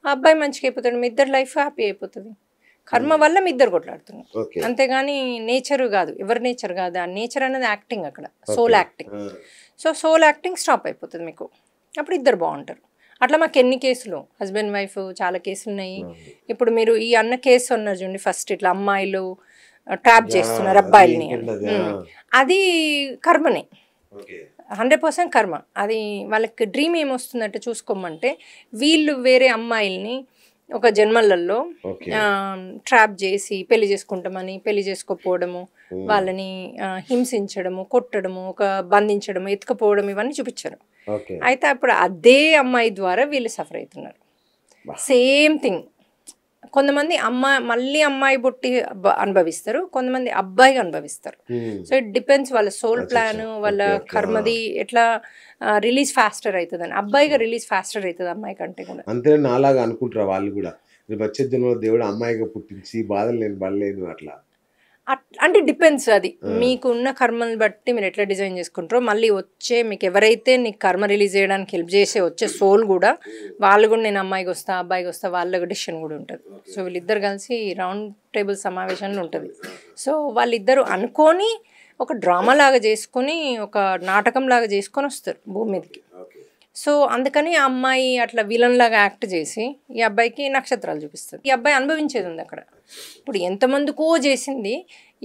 ఆ అబ్బాయి మంచిగా అయిపోతాడు, మీ ఇద్దరు లైఫ్ హ్యాపీ అయిపోతుంది. కర్మ వల్ల మీ ఇద్దరు కొట్లాడుతున్నారు, అంతేగాని నేచర్ కాదు, ఎవరి నేచర్ కాదు. ఆ నేచర్ అనేది యాక్టింగ్, అక్కడ soul acting. So soul acting stop అయిపోతుంది మీకు, అప్పుడు ఇద్దరు బాగుంటారు. అట్లా మాకు ఎన్ని కేసులు, హస్బెండ్ వైఫ్ చాలా కేసులు ఉన్నాయి. ఇప్పుడు మీరు ఈ అన్న కేసు ఉన్నారు చూడండి, ఫస్ట్ ఇట్లా అమ్మాయిలు ట్రాప్ చేస్తున్నారు అబ్బాయిల్ని, అది కర్మనే, 100% కర్మ. అది వాళ్ళకి డ్రీమ్ ఏమొస్తుందంటే చూసుకోమంటే, వీళ్ళు వేరే అమ్మాయిల్ని ఒక జన్మలలో ట్రాప్ చేసి పెళ్లి చేసుకుంటామని పెళ్లి చేసుకోపోవడము, వాళ్ళని హింసించడము, కొట్టడము, ఒక బంధించడము, ఎత్తుకపోవడం, ఇవన్నీ చూపించారు. అయితే అప్పుడు అదే అమ్మాయి ద్వారా వీళ్ళు సఫర్ అవుతున్నారు. Same thing. కొంతమంది మళ్ళీ అమ్మాయి బుట్టి అనుభవిస్తారు, కొంతమంది అబ్బాయిగా అనుభవిస్తారు. సో ఇట్ డిపెండ్స్ వాళ్ళ సోల్ ప్లాన్, వాళ్ళ కర్మది ఎట్లా రిలీజ్ ఫాస్టర్ అవుతుంది అని. అబ్బాయిగా రిలీజ్ ఫాస్టర్ అవుతుంది అమ్మాయి కంటే కూడా. అంతే నాలాగా అనుకుంటారా వాళ్ళు కూడా, వచ్చే జన్మలో దేవుడు అమ్మాయిగా పుట్టించి బాధలు నేను పడలేదు అట్లా? అంటే డిపెండ్స్, అది మీకున్న కర్మని బట్టి మీరు ఎట్లా డిజైన్ చేసుకుంటారో. మళ్ళీ వచ్చే మీకు ఎవరైతే నీకు కర్మ రిలీజ్ చేయడానికి హెల్ప్ చేసే వచ్చే సోల్ కూడా, వాళ్ళు కూడా నేను అమ్మాయికి వస్తా అబ్బాయికి వస్తా, వాళ్ళ డిసిషన్ కూడా ఉంటుంది. సో వీళ్ళిద్దరు కలిసి రౌండ్ టేబుల్ సమావేశంలో ఉంటుంది. సో వాళ్ళిద్దరు అనుకొని ఒక డ్రామా లాగా చేసుకొని, ఒక నాటకం లాగా చేసుకొని వస్తారు భూమి మీదకి. సో అందుకని ఆ అమ్మాయి అట్లా విలన్ లాగా యాక్ట్ చేసి ఈ అబ్బాయికి నక్షత్రాలు చూపిస్తుంది. ఈ అబ్బాయి అనుభవించేది ఉంది అక్కడ. ఇప్పుడు ఎంతమందికో చేసింది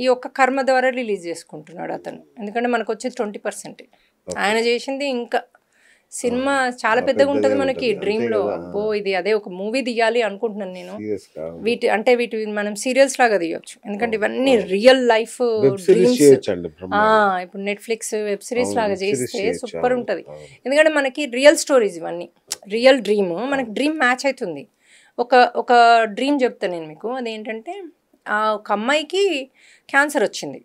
ఈ ఒక్క కర్మ ద్వారా రిలీజ్ చేసుకుంటున్నాడు అతను. ఎందుకంటే మనకు వచ్చేది 20%, ఆయన చేసింది ఇంకా సినిమా చాలా పెద్దగా ఉంటుంది మనకి డ్రీమ్లో. అబ్బో ఇది అదే ఒక మూవీ తీయాలి అనుకుంటున్నాను నేను. వీటి మనం సీరియల్స్ లాగా తీయొచ్చు, ఎందుకంటే ఇవన్నీ రియల్ లైఫ్ డ్రీమ్స్. ఇప్పుడు నెట్ఫ్లిక్స్ వెబ్ సిరీస్ లాగా చేస్తే సూపర్ ఉంటుంది. ఎందుకంటే మనకి రియల్ స్టోరీస్ ఇవన్నీ, రియల్ డ్రీమ్, మనకి డ్రీమ్ మ్యాచ్ అవుతుంది. ఒక డ్రీమ్ చెప్తాను నేను మీకు. అదేంటంటే ఒక అమ్మాయికి క్యాన్సర్ వచ్చింది.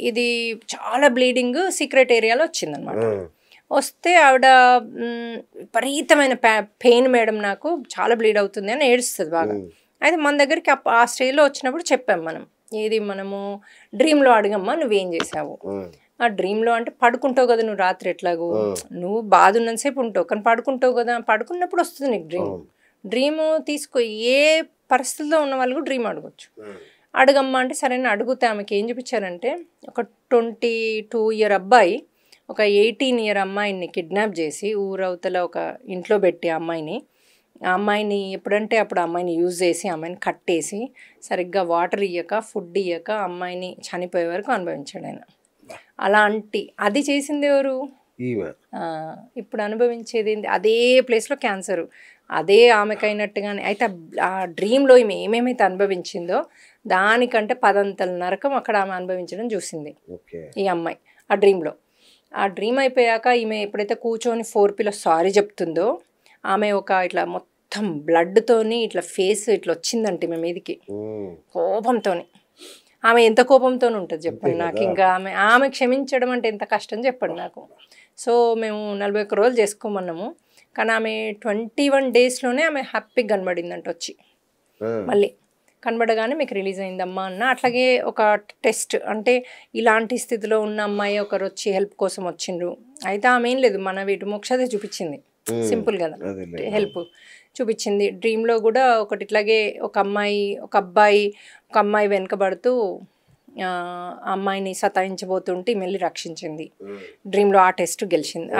ఇది చాలా బ్లీడింగ్ సీక్రెట్ ఏరియాలో వచ్చిందనమాట. వస్తే ఆవిడ విపరీతమైన పెయిన్, మేడం నాకు చాలా బ్లీడ్ అవుతుంది అని ఏడుస్తుంది బాగా. అయితే మన దగ్గరికి ఆ స్టేజ్లో వచ్చినప్పుడు చెప్పాం మనం, ఏది మనము డ్రీమ్లో అడగమ్మా నువ్వేం చేసావు. ఆ డ్రీమ్లో అంటే పడుకుంటావు కదా నువ్వు రాత్రి, ఎట్లాగో నువ్వు బాధ ఉన్నంతసేపు ఉంటావు, కానీ పడుకుంటావు కదా, పడుకున్నప్పుడు వస్తుంది నీకు డ్రీమ్ తీసుకో. ఏ పరిస్థితుల్లో ఉన్న వాళ్ళు కూడా డ్రీమ్ అడగచ్చు. అడగమ్మా అంటే సరైన అడుగుతే ఆమెకి ఏం చూపించారంటే, ఒక 22 ఇయర్ అబ్బాయి ఒక 18 ఇయర్ అమ్మాయిని కిడ్నాప్ చేసి ఊరవతల ఒక ఇంట్లో పెట్టి ఆ అమ్మాయిని ఎప్పుడంటే అప్పుడు అమ్మాయిని యూజ్ చేసి అమ్మాయిని కట్టేసి సరిగ్గా వాటర్ ఇయ్యక ఫుడ్ ఇయ్యక అమ్మాయిని చనిపోయే వరకు అనుభవించాడు ఆయన. అలాంటి అది చేసింది ఎవరు? ఇప్పుడు అనుభవించేది అదే ప్లేస్లో క్యాన్సర్, అదే ఆమెకైనట్టుగానే. అయితే ఆ డ్రీమ్లో ఈమె ఏమేమైతే అనుభవించిందో దానికంటే 10 అంతల నరకం అక్కడ ఆమె అనుభవించడం చూసింది ఈ అమ్మాయి ఆ డ్రీమ్లో. ఆ డ్రీమ్ అయిపోయాక ఈమె ఎప్పుడైతే కూర్చొని 4 పిల్లలు సారీ చెప్తుందో, ఆమె ఒక ఇట్లా మొత్తం బ్లడ్తోని ఇట్లా ఫేస్ ఇట్లా వచ్చిందంటే ఈమె మీదికి కోపంతో. ఆమె ఎంత కోపంతో ఉంటుంది చెప్పండి నాకు. ఇంకా ఆమె క్షమించడం అంటే ఎంత కష్టం చెప్పండి నాకు. సో మేము 41 రోజులు చేసుకోమన్నాము, కానీ ఆమె 21 డేస్లోనే ఆమె హ్యాపీగా కనబడిందంట వచ్చి. మళ్ళీ కనబడగానే మీకు రిలీజ్ అయిందమ్మా అన్న. అట్లాగే ఒక టెస్ట్, అంటే ఇలాంటి స్థితిలో ఉన్న అమ్మాయి ఒకరు వచ్చి హెల్ప్ కోసం వచ్చిండ్రు. అయితే ఆమె ఏం లేదు, మన వీటి మోక్షదే చూపించింది, సింపుల్ కదా హెల్ప్ చూపించింది. డ్రీమ్లో కూడా ఒకటి ఇట్లాగే ఒక అమ్మాయి వెనకబడుతూ అమ్మాయిని సతాయించబోతుంటే మళ్ళీ రక్షించింది. డ్రీమ్లో ఆ టెస్ట్ గెలిచింది.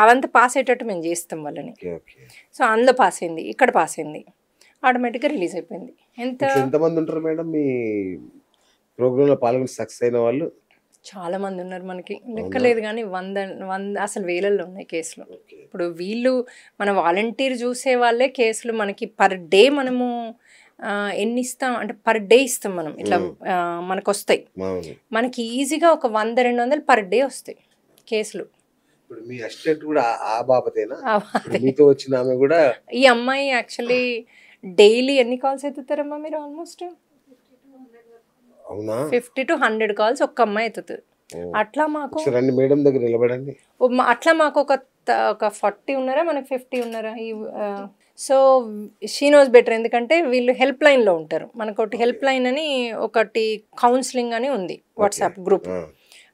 అవంతా పాస్ అయ్యేటట్టు మేము చేస్తాం వాళ్ళని. సో అందులో పాస్ అయింది, ఇక్కడ పాస్ అయింది, ఆటోమేటిక్గా రిలీజ్ అయిపోయింది. ఎంతమంది ఉంటారు మేడం మీ ప్రోగ్రాంలో పాల్గొని సక్సెస్ అయిన వాళ్ళు? చాలా మంది ఉన్నారు, మనకి లెక్కలేదు కానీ 100 అసలు వేలల్లో ఉన్నాయి కేసులు. ఇప్పుడు వీళ్ళు మన వాలంటీర్ చూసే వాళ్ళే కేసులు మనకి పర్ డే మనము ఎన్ని ఇస్తాం అంటే పర్ డే ఇస్తాం మనం. ఇట్లా మనకు వస్తాయి, మనకి ఈజీగా ఒక 100-200 పర్ డే వస్తాయి కేసులు. మీ అసిస్టెంట్ కూడా ఆ బాబతేనా? మీతో వచ్చిన ఆమె కూడా? ఈ అమ్మాయి యాక్చువల్లీ డైలీ ఎన్ని కాల్స్ ఎత్తుతారమ్మా మీరు? ఆల్మోస్ట్ 50 to 100 కాల్స్ ఒక్క అమ్మాయి ఎత్తుతుంది. అట్లా మాకు మేడం దగ్గర నిలబడండి. అట్లా మాకు ఒక 40 ఉన్నారా, మనకి 50 ఉన్నారా? సో షీ నోస్ బెటర్, ఎందుకంటే వీళ్ళు హెల్ప్ లైన్లో ఉంటారు. మనకు ఒకటి హెల్ప్ లైన్ అని ఒకటి కౌన్సిలింగ్ అని ఉంది వాట్సాప్ గ్రూప్.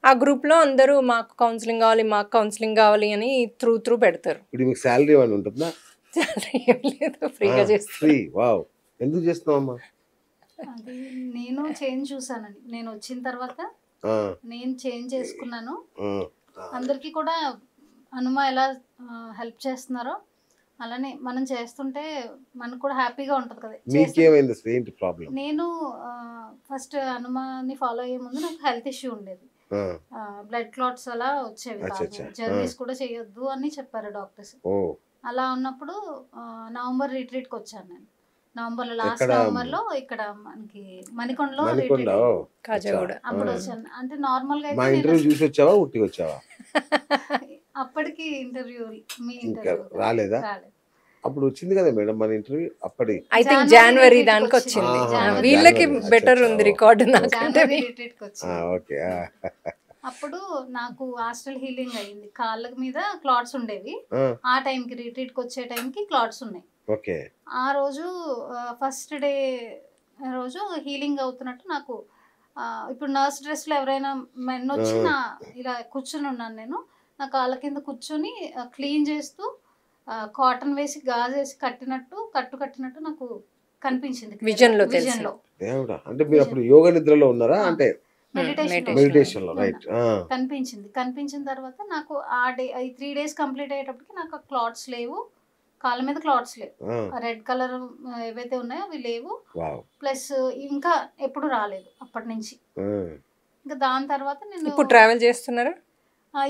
ఆ గ్రూప్లో అందరూ మాకు కౌన్సిలింగ్ కావాలి, మాకు కౌన్సిలింగ్ కావాలి అని త్రూ పెడతారు. ఇప్పుడు మీకు శాలరీ ఏమైనా ఉంటుందా? శాలరీ ఏం లేదు, ఫ్రీగా చేస్తారు. ఫ్రీ. వావ్. ఎందుకు చేస్తున్నావమ్మా? అది నేను చేంజ్ చూసానండి. నేను వచ్చిన తర్వాత నేను చేంజ్ చేసుకున్నాను. అందరికీ కూడా హనుమ ఎలా హెల్ప్ చేస్తున్నారో అలానే మనం చేస్తుంటే మనకు కూడా హ్యాపీగా ఉంటుంది కదా. మీకేమైంది? ఏంటి ప్రాబ్లం? నేను ఫస్ట్ హనుమాని ఫాలో అయ్యే ముందు నాకు హెల్త్ ఇష్యూ ఉండేది. బ్లడ్ క్లాట్స్ అలా వచ్చేవి, జర్నీస్ కూడా చేయొద్దు అని చెప్పారు డాక్టర్స్. అలా ఉన్నప్పుడు నవంబర్ రిట్రీట్కి వచ్చాను నేను. నవంబర్లో, లాస్ట్ నవంబర్లో ఇక్కడ మనకి మణికొండలో రిట్రీట్ అప్పుడు వచ్చాను. అంటే నార్మల్ గా చూసి వచ్చావా, ఉట్టి వచ్చావా? అప్పటికి ఇంటర్వ్యూ మీ రాలేదా? అప్పుడు వచ్చింది కదా మేడం మన ఇంటర్వ్యూ. అప్పటి ఐ థింక్ జనవరి దానికి వచ్చింది. వీళ్ళకి బెటర్ ఉంది రికార్డు నాకంటే. ఓకే. అప్పుడు నాకు హాస్టల్ హీలింగ్ అయ్యింది. కాళ్ళ మీద క్లాట్స్ ఉండేవి. ఆ టైంకి రిట్రీట్కి వచ్చే టైంకి క్లాట్స్ ఉన్నాయి. ఓకే. ఆ రోజు ఫస్ట్ డే రోజు హీలింగ్ అవుతున్నట్టు నాకు ఇప్పుడు నర్స్ డ్రెస్లో ఎవరైనా మెన్ వచ్చి నా ఇలా కూర్చొని ఉన్నాను. నేను నా కాళ్ళ కింద కూర్చొని క్లీన్ చేస్తూ కాటన్ వేసి గాజు వేసి కట్టినట్టు నాకు కనిపించింది విజన్లో. దేవుడా, అంటే మీరు అప్పుడు యోగ నిద్రలో ఉన్నారా? అంటే మెడిటేషన్ లో. రైట్. కనిపించిన తర్వాత నాకు ఆ డే 3 days కంప్లీట్ అయ్యేటప్పటికి నాకు క్లాట్స్ లేవు, కాళ్ళ మీద క్లాట్స్ లేవు. రెడ్ కలర్ ఏవైతే ఉన్నాయో అవి లేవు. ప్లస్ ఇంకా ఎప్పుడు రాలేదు అప్పటి నుంచి. ఇంకా దాని తర్వాత నేను ఇప్పుడు ట్రావెల్ చేస్తున్నారా?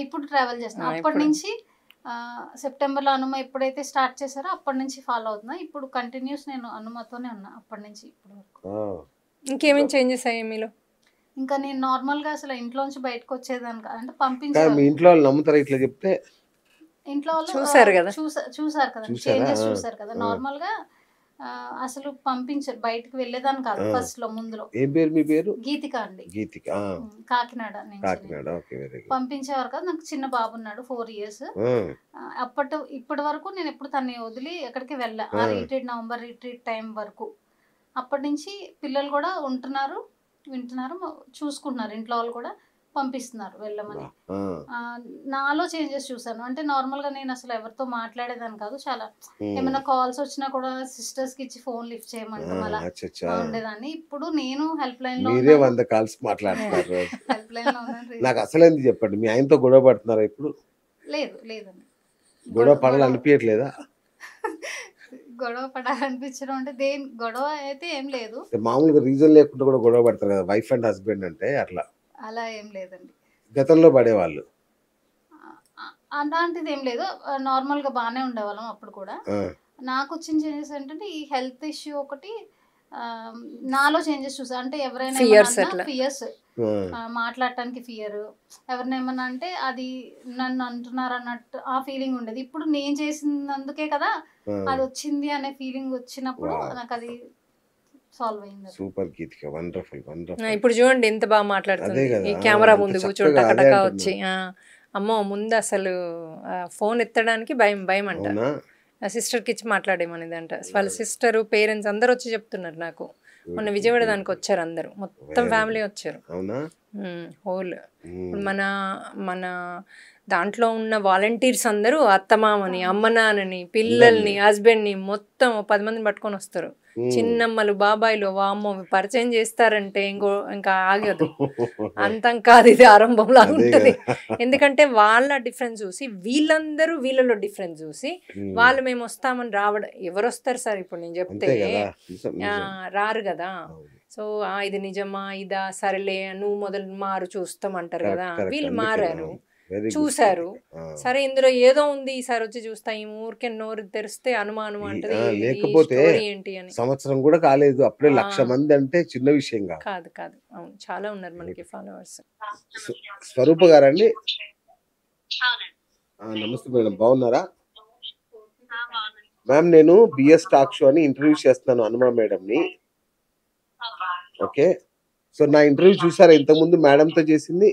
ఇప్పుడు ట్రావెల్ చేస్తున్నాను. అప్పటి నుంచి సెప్టెంబర్లో హనుమ ఎప్పుడైతే స్టార్ట్ చేశారో అప్పటి నుంచి ఫాలో అవుతున్నా. ఇప్పుడు కంటిన్యూస్ నేను హనుమతోనే ఉన్నా అప్పటి నుంచి ఇప్పటి వరకు. ఇంకేమేమి చేంజెస్ అయ్యాయి మీలో? ఇంకా నేను నార్మల్ గా అసలు ఇంట్లోంచి బయటకు వచ్చేదాన్ని అంటే పంపించారు. మీ ఇంట్లో వాళ్ళు నమ్ముతారా ఇట్లా చెప్తే? ఇంట్లో వాళ్ళు చూసారు కదా, చేంజెస్ చూసారు కదా. నార్మల్ గా అసలు పంపించారు, బయటకు వెళ్ళేదాన్ని కాదు ఫస్ట్ లో. ముందులో ఏం పేరు మీ పేరు? గీతిక అండి. గీతిక. కాకినాడ నుంచి పంపించేవారు కదా. నాకు చిన్న బాబు ఉన్నాడు, 4 years. ఇప్పటి వరకు నేను ఎప్పుడు తన్ని వదిలి ఎక్కడికి వెళ్ళా. ఆ రిట్రీట్, నవంబర్ రిట్రీట్ టైం వరకు. అప్పటి నుంచి పిల్లలు కూడా ఉంటున్నారు, వింటున్నారు, చూసుకుంటున్నారు. ఇంట్లో వాళ్ళు కూడా పంపిస్తున్నారు వెళ్ళమని. నాలో చేంజెస్ చూసాను. అంటే నార్మల్ గా నేను అసలు ఎవరితో మాట్లాడేదాన్ని కాదు. చాలా ఏమైనా కాల్స్ వచ్చినా కూడా సిస్టర్స్ కి ఇచ్చి ఫోన్ లిఫ్ట్ చేయమంటాం అలా ఉండేదాన్ని. ఇప్పుడు నేను హెల్ప్ లైన్ లో నాకు అసలు ఎందుకు చెప్పండి, మీ ఆయనతో గొడవ పడుతున్నారా ఇప్పుడు? లేదండి, గొడవ పడాలి అనిపించట్లేదా? గొడవ పడాలనిపించడం అంటే దేని గొడవ అయితే ఏం లేదు. మామూలుగా రీజన్ లేకుండా కూడా గొడవ పడతారు కదా వైఫ్ అండ్ హస్బెండ్ అంటే. అలా ఏం లేదండి. గతంలో పడేవాళ్ళు? అలాంటిది ఏం లేదు, నార్మల్ గా బాగానే ఉండేవాళ్ళం అప్పుడు కూడా. నాకు వచ్చిన చేంజెస్ ఏంటంటే ఈ హెల్త్ ఇష్యూ ఒకటి నాలో చేంజెస్ చూసా. అంటే ఎవరైనా ఫియర్స్, మాట్లాడటానికి ఫియర్, ఎవరిని ఏమన్నా అంటే అది నన్ను అంటున్నారు అన్నట్టు ఆ ఫీలింగ్ ఉండేది. ఇప్పుడు నేను చేసినందుకే కదా అది వచ్చింది అనే ఫీలింగ్ వచ్చినప్పుడు నాకు అది సాల్వ్ అయింది. సూపర్ గీతిక, వండర్ఫుల్ వండర్ఫుల్. ఇప్పుడు చూడండి ఎంత బాగా మాట్లాడుతుంది ఈ కెమెరా ముందు కూర్చొని టకటక వచ్చి. అమ్మో, ముందు అసలు ఫోన్ ఎత్తడానికి భయం అంట. సిస్టర్కి ఇచ్చి మాట్లాడేమనేది అంట. వాళ్ళ సిస్టర్, పేరెంట్స్ అందరు వచ్చి చెప్తున్నారు నాకు. మొన్న విజయవాడ దానికి వచ్చారు అందరు, మొత్తం ఫ్యామిలీ వచ్చారు, హోల్. మన దాంట్లో ఉన్న వాలంటీర్స్ అందరూ అత్తమామని, అమ్మ నాన్నని, పిల్లల్ని, హస్బెండ్ని మొత్తం 10 మందిని పట్టుకొని వస్తారు. చిన్నమ్మలు, బాబాయిలు, వామ్మో పరిచయం చేస్తారంటే ఇంకా ఆగదు. అంతం కాదు, ఇది ఆరంభంలా ఉంటుంది. ఎందుకంటే వాళ్ళ డిఫరెన్స్ చూసి వీళ్ళందరూ వీళ్ళలో డిఫరెన్స్ చూసి వాళ్ళు మేము వస్తామని రావడం. ఎవరు వస్తారు సార్ ఇప్పుడు నేను చెప్తే? రారు కదా. సో ఇది నిజమా ఇదా, సరేలే నువ్వు మొదలు మారు చూస్తామంటారు కదా. వీళ్ళు మారారు, చూసారు. సరే ఇందులో ఏదో ఉంది, ఈసారి వచ్చి చూస్తా. ఈ ఊరికే నోరు తెరిస్తే అనుమానం అంటది. లేకపోతే ఏంటి అని సంవత్సరం కూడా కాలేదు, అప్పుడే 1,00,000 మంది అంటే చిన్న విషయం కాదు. అవును, చాలా ఉన్నారు మనకి ఫాలోవర్స్. స్వరూప గారండి? నమస్తే మేడం, బాగున్నారా? మ్యామ్, నేను బిఎస్ టాక్ షో అని ఇంటర్వ్యూ చేస్తున్నాను హనుమ మేడం ని. ఓకే, సో నా ఇంటర్వ్యూ చూసారా ఇంతకుముందు మేడంతో చేసింది?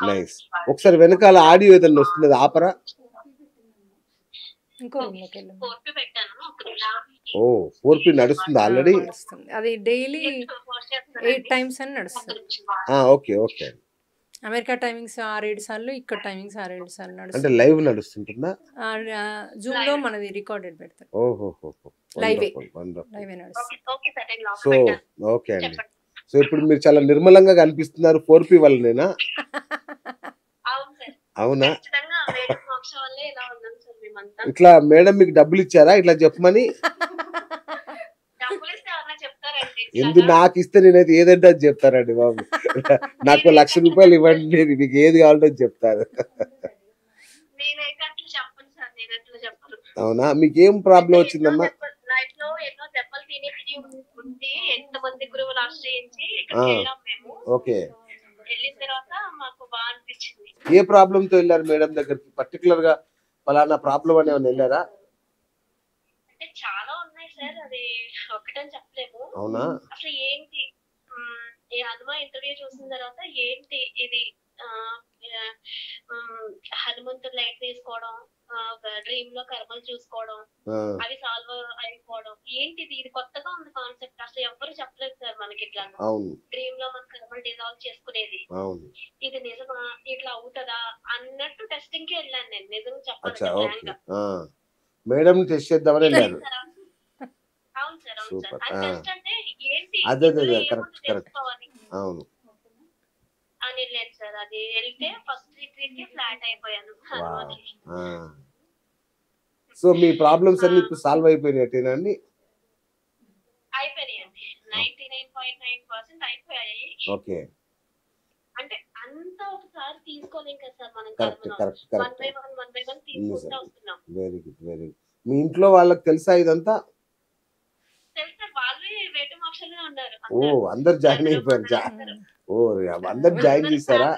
నైస్. ఒకసారి వెనకాల ఆడియో ఏదన్నా వస్తుంది, ఆపరా? ఇంకో రూమ్లోకి వెళ్ళాం. 4P పెట్టాను. ఒక నిమిషం. ఓ 4P నడుస్తుంది ఆల్రెడీ. నడుస్తుంది అది డైలీ 8 టైమ్స్ అని నడుస్తుంది. Okay okay. అమెరికా టైమింగ్స్ 6-7 సార్లు, ఇక్కడ టైమింగ్స్ 6-7 సార్లు అంటే నడుస్తుంది. లైవ్ నడుస్తుంటుందా? జూమ్ లో మనది రికార్డెడ్ పెడతారు. ఓహో లైవే వండర్ఫుల్. లైవే నడుస్తుంది. సో ఓకే అండి. సో ఇప్పుడు మీరు చాలా నిర్మలంగా కనిపిస్తున్నారు 4P వల్లనేనా? అవునా? ఇట్లా మేడం మీకు డబ్బులు ఇచ్చారా ఇట్లా చెప్పమని? ఎందుకు నాకు ఇస్తే నేనైతే ఏదంటే అది చెప్తారండి బాబు. నాకు 1,00,000 రూపాయలు ఇవ్వండి, నేను మీకు ఏది కావాలంటే చెప్తారు. అవునా? మీకు ఏం ప్రాబ్లం వచ్చిందమ్మా? ఓకే. ఏ ప్రాబ్లం తో వెళ్ళారు మేడం దగ్గరికి? పర్టికులర్ గా ఫలానా ప్రాబ్లం అని ఏమైనా వెళ్ళారా? చాలా ఉన్నాయి సార్, అది ఒకటని చెప్పలేము. అవునా? అసలు ఏంటి ఈ హనుమ ఇంటర్వ్యూ చూసిన తర్వాత ఏంటి ఇది హనుమంతుడు లైట్ తీసుకోవడం, డ్రీమ్ లో కర్మలు చూసుకోవడం, అవి సాల్వ్ అయిపోవడం, ఏంటిది ఇది కొత్తగా ఉంది కాన్సెప్ట్. అసలు ఎవ్వరు చెప్పలేదు సార్ మనకి ఇట్లా. డ్రీమ్ లో మన కర్మలు డిజాల్వ్ చేసుకునేది ఇది నిజమా, ఇట్లా అవుతుందా అన్నట్టు టెస్టింగ్ కి వెళ్ళాను నేను. నిజం చెప్పాలి మేడం టెస్ట్ చేద్దామని వెళ్ళారు. అవును సార్, అవును సార్. అది టెస్ట్ అంటే ఏంటి అదే కరెక్ట్. అవును అని వెళ్ళాను సార్. అది వెళ్తే ఫస్ట్ రిట్రీట్ కి ఫ్లాట్ అయిపోయాను. సో మీ ప్రాబ్లమ్స్ అన్ని ఇప్పుడు సాల్వ్ అయిపోయినట్టేనండి? అయిపోయాయండి, 99.9% అయిపోయాయి. ఓకే. అంటే అంత ఒకసారి తీసుకోలేం కదా సార్ మనం. కరెక్ట్. వన్ బై వన్ తీసుకుంటూ వస్తున్నాం. Very good. మీ ఇంట్లో వాళ్ళకి తెలుసా ఇదంతా? తెలుసా, వాళ్ళే వేటు మోక్షంలో ఉన్నారు. ఓ అందరు జాయిన్ అయిపోయారు. అందరు జాయిన్ చేశారా?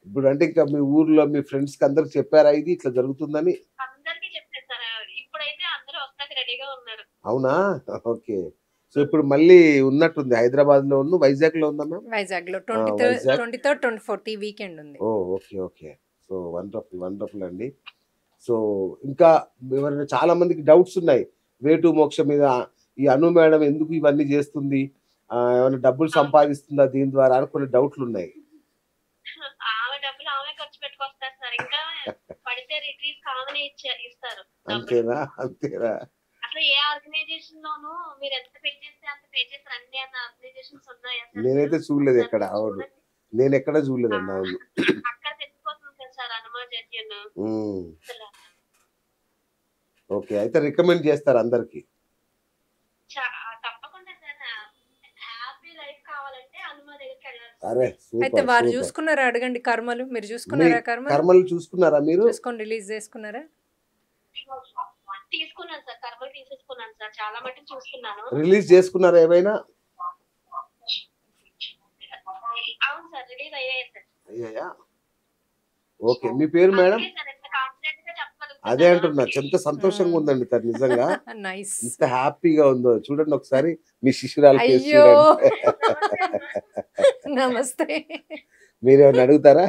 ఇప్పుడు అంటే ఇంకా మీ ఊర్లో మీ ఫ్రెండ్స్ కి అందరికి చెప్పారా ఇది ఇట్లా జరుగుతుందని? అందరికి చెప్పారు సార్. ఇప్పుడైతే అందరూ వస్తాకి రెడీగా ఉన్నారు. అవునా? ఓకే. సో ఇప్పుడు మళ్ళీ ఉన్నట్టుంది హైదరాబాద్ లో ఉన్న, వైజాగ్ లో ఉందమ్మా? వైజాగ్ లో 23rd 24th వీకెండ్ ఉంది. ఓకే. సో వండర్ఫుల్ అండి. సో ఇంకా ఎవరైనా చాలా మందికి డౌట్స్ ఉన్నాయి వే టు మోక్ష మీద. ఈ అను మేడం ఎందుకు ఇవన్నీ చేస్తుంది, ఏమైనా డబ్బులు సంపాదిస్తుందా దీని ద్వారా అని కొన్ని డౌట్లు ఉన్నాయి. ఆమె డబ్బులు ఆమె ఖర్చు పెట్టుకొస్తారు సార్. ఇంకా పడితే రిట్రీట్ కామనే ఇస్తారు. అంతేనా? అసలు ఏ ఆర్గనైజేషన్ లోనూ మీరు ఎంత పే చేస్తే అంత పే చేసి రండి అన్న ఆర్గనైజేషన్స్ ఉన్నాయా? నేనైతే చూడలేదు ఎక్కడ. అవును, నేను ఎక్కడ చూడలేదండి. అవును, అక్కడ తెలిసిపోతుంది కదా సార్ హనుమ జడ్జియన్. ఓకే, అయితే రికమెండ్ చేస్తారు అందరికి? తప్పకుండా సార్. హ్యాపీ లైఫ్ కావాలంటే హనుమ దగ్గరికి వెళ్ళాలి. అరే అయితే వారు చూసుకున్నారా? అడగండి. కర్మలు మీరు చూసుకున్నారా? కర్మలు చూసుకున్నారా మీరు? చూసుకొని రిలీజ్ చేసుకున్నారా? తీసుకున్నాను సార్, కర్మలు తీసేసుకున్నాను సార్. చాలా మటుకు చూసుకున్నాను. రిలీజ్ చేసుకున్నారా ఏమైనా? అవును సార్, రిలీజ్ అయ్యాయి సార్. అయ్యాయా? ఓకే. మీ పేరు మేడం? అదే అంటున్నా, ఎంత సంతోషంగా ఉందండి తను నిజంగా. ఎంత హ్యాపీగా ఉందో చూడండి ఒకసారి మీ శిష్యురాలు ఫేస్ చూడండి. నమస్తే. మీరేమన్నా అడుగుతారా?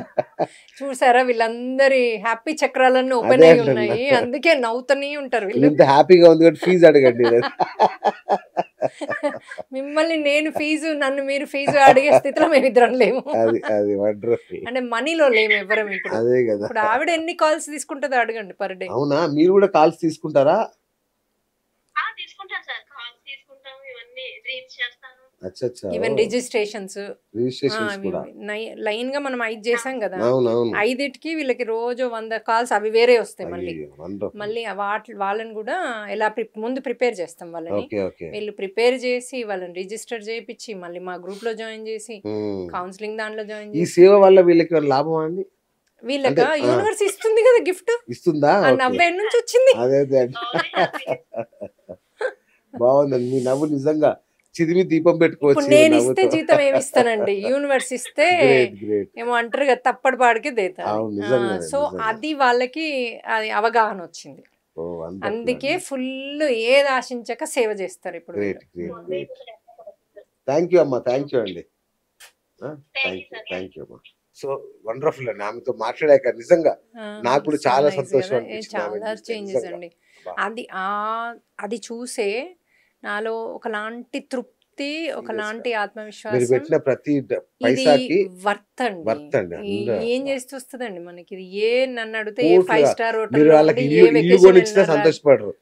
చూసారా వీళ్ళందరి హ్యాపీ చక్రాలన్నీ ఓపెన్ అయి ఉన్నాయి, అందుకే నవ్వుతూనే ఉంటారు వీళ్ళు. ఇంత హ్యాపీగా ఉంది కాబట్టి ఫీజు అడగండి. మిమ్మల్ని నేను ఫీజు, నన్ను మీరు ఫీజు అడిగే స్థితిలో మేము ఇద్దరం లేము. అది వండర్ఫుల్. అంటే మనీలో లేము ఎవరం ఇప్పుడు. అదే కదా. ఇప్పుడు ఆవిడ ఎన్ని కాల్స్ తీసుకుంటుందో అడగండి పర్ డే. అవునా? మీరు కూడా కాల్స్ తీసుకుంటారా? తీసుకుంటాను సార్, కాల్స్ తీసుకుంటాము, ఇవన్నీ రీచ్ చేస్తాను. ఈవెన్ రిజిస్ట్రేషన్స్ కూడా లైన్ గా మనం 5 చేసాం కదా, 5టికి వీళ్ళకి రోజు 100 కాల్స్ అవి వేరే వస్తాయి. మళ్ళీ వాళ్ళని కూడా ఎలా ముందు ప్రిపేర్ చేస్తాం వాళ్ళని. వీళ్ళు ప్రిపేర్ చేసి వాళ్ళని రిజిస్టర్ చేయించి మళ్ళీ మా గ్రూప్ లో జాయిన్ చేసి కౌన్సిలింగ్ దాంట్లో జాయిన్ చేసి. ఈ సేవ వల్ల వీళ్ళకి లాభం అండి? వీళ్ళకి యూనివర్స్ ఇస్తుంది కదా గిఫ్ట్. ఇస్తుందా? నవ్వే నుంచి వచ్చింది. బాగుందండి మీ నవ్వు. నిజంగా చిదిమి దీపం పెట్టుకోవచ్చు. నేను ఇస్తే జీతం ఏమి ఇస్తానండి, యూనివర్స్ ఇస్తే ఏమో అంటారు కదా తప్పటి పాడికి దేతా. సో అది వాళ్ళకి అది అవగాహన వచ్చింది. అందుకే ఫుల్ ఏది ఆశించక సేవ చేస్తారు ఇప్పుడు. థ్యాంక్ యూ అమ్మా. థ్యాంక్ యూ అండి. థ్యాంక్ యూ అమ్మా. సో వండర్ఫుల్ అండి ఆమెతో మాట్లాడాక నిజంగా నాకు కూడా చాలా సంతోషం అనిపించింది చాలా చేంజెస్ అండి. అది చూసే నాలో ఒకలాంటి తృప్తి, ఒకలాంటి మీరు ఆత్మవిశ్వాసం. పెట్టిన ప్రతి ఇది పైసాకి వర్త్ వర్త్ అండి. అండి. ఏం చేస్తూ వస్తుందండి మనకి ఇది? నన్ను అడిగితే ఏ 5 స్టార్ మీరు హోటల్ వాళ్ళకి ఇల్లు కొనిచ్చినా సంతోషపడరు.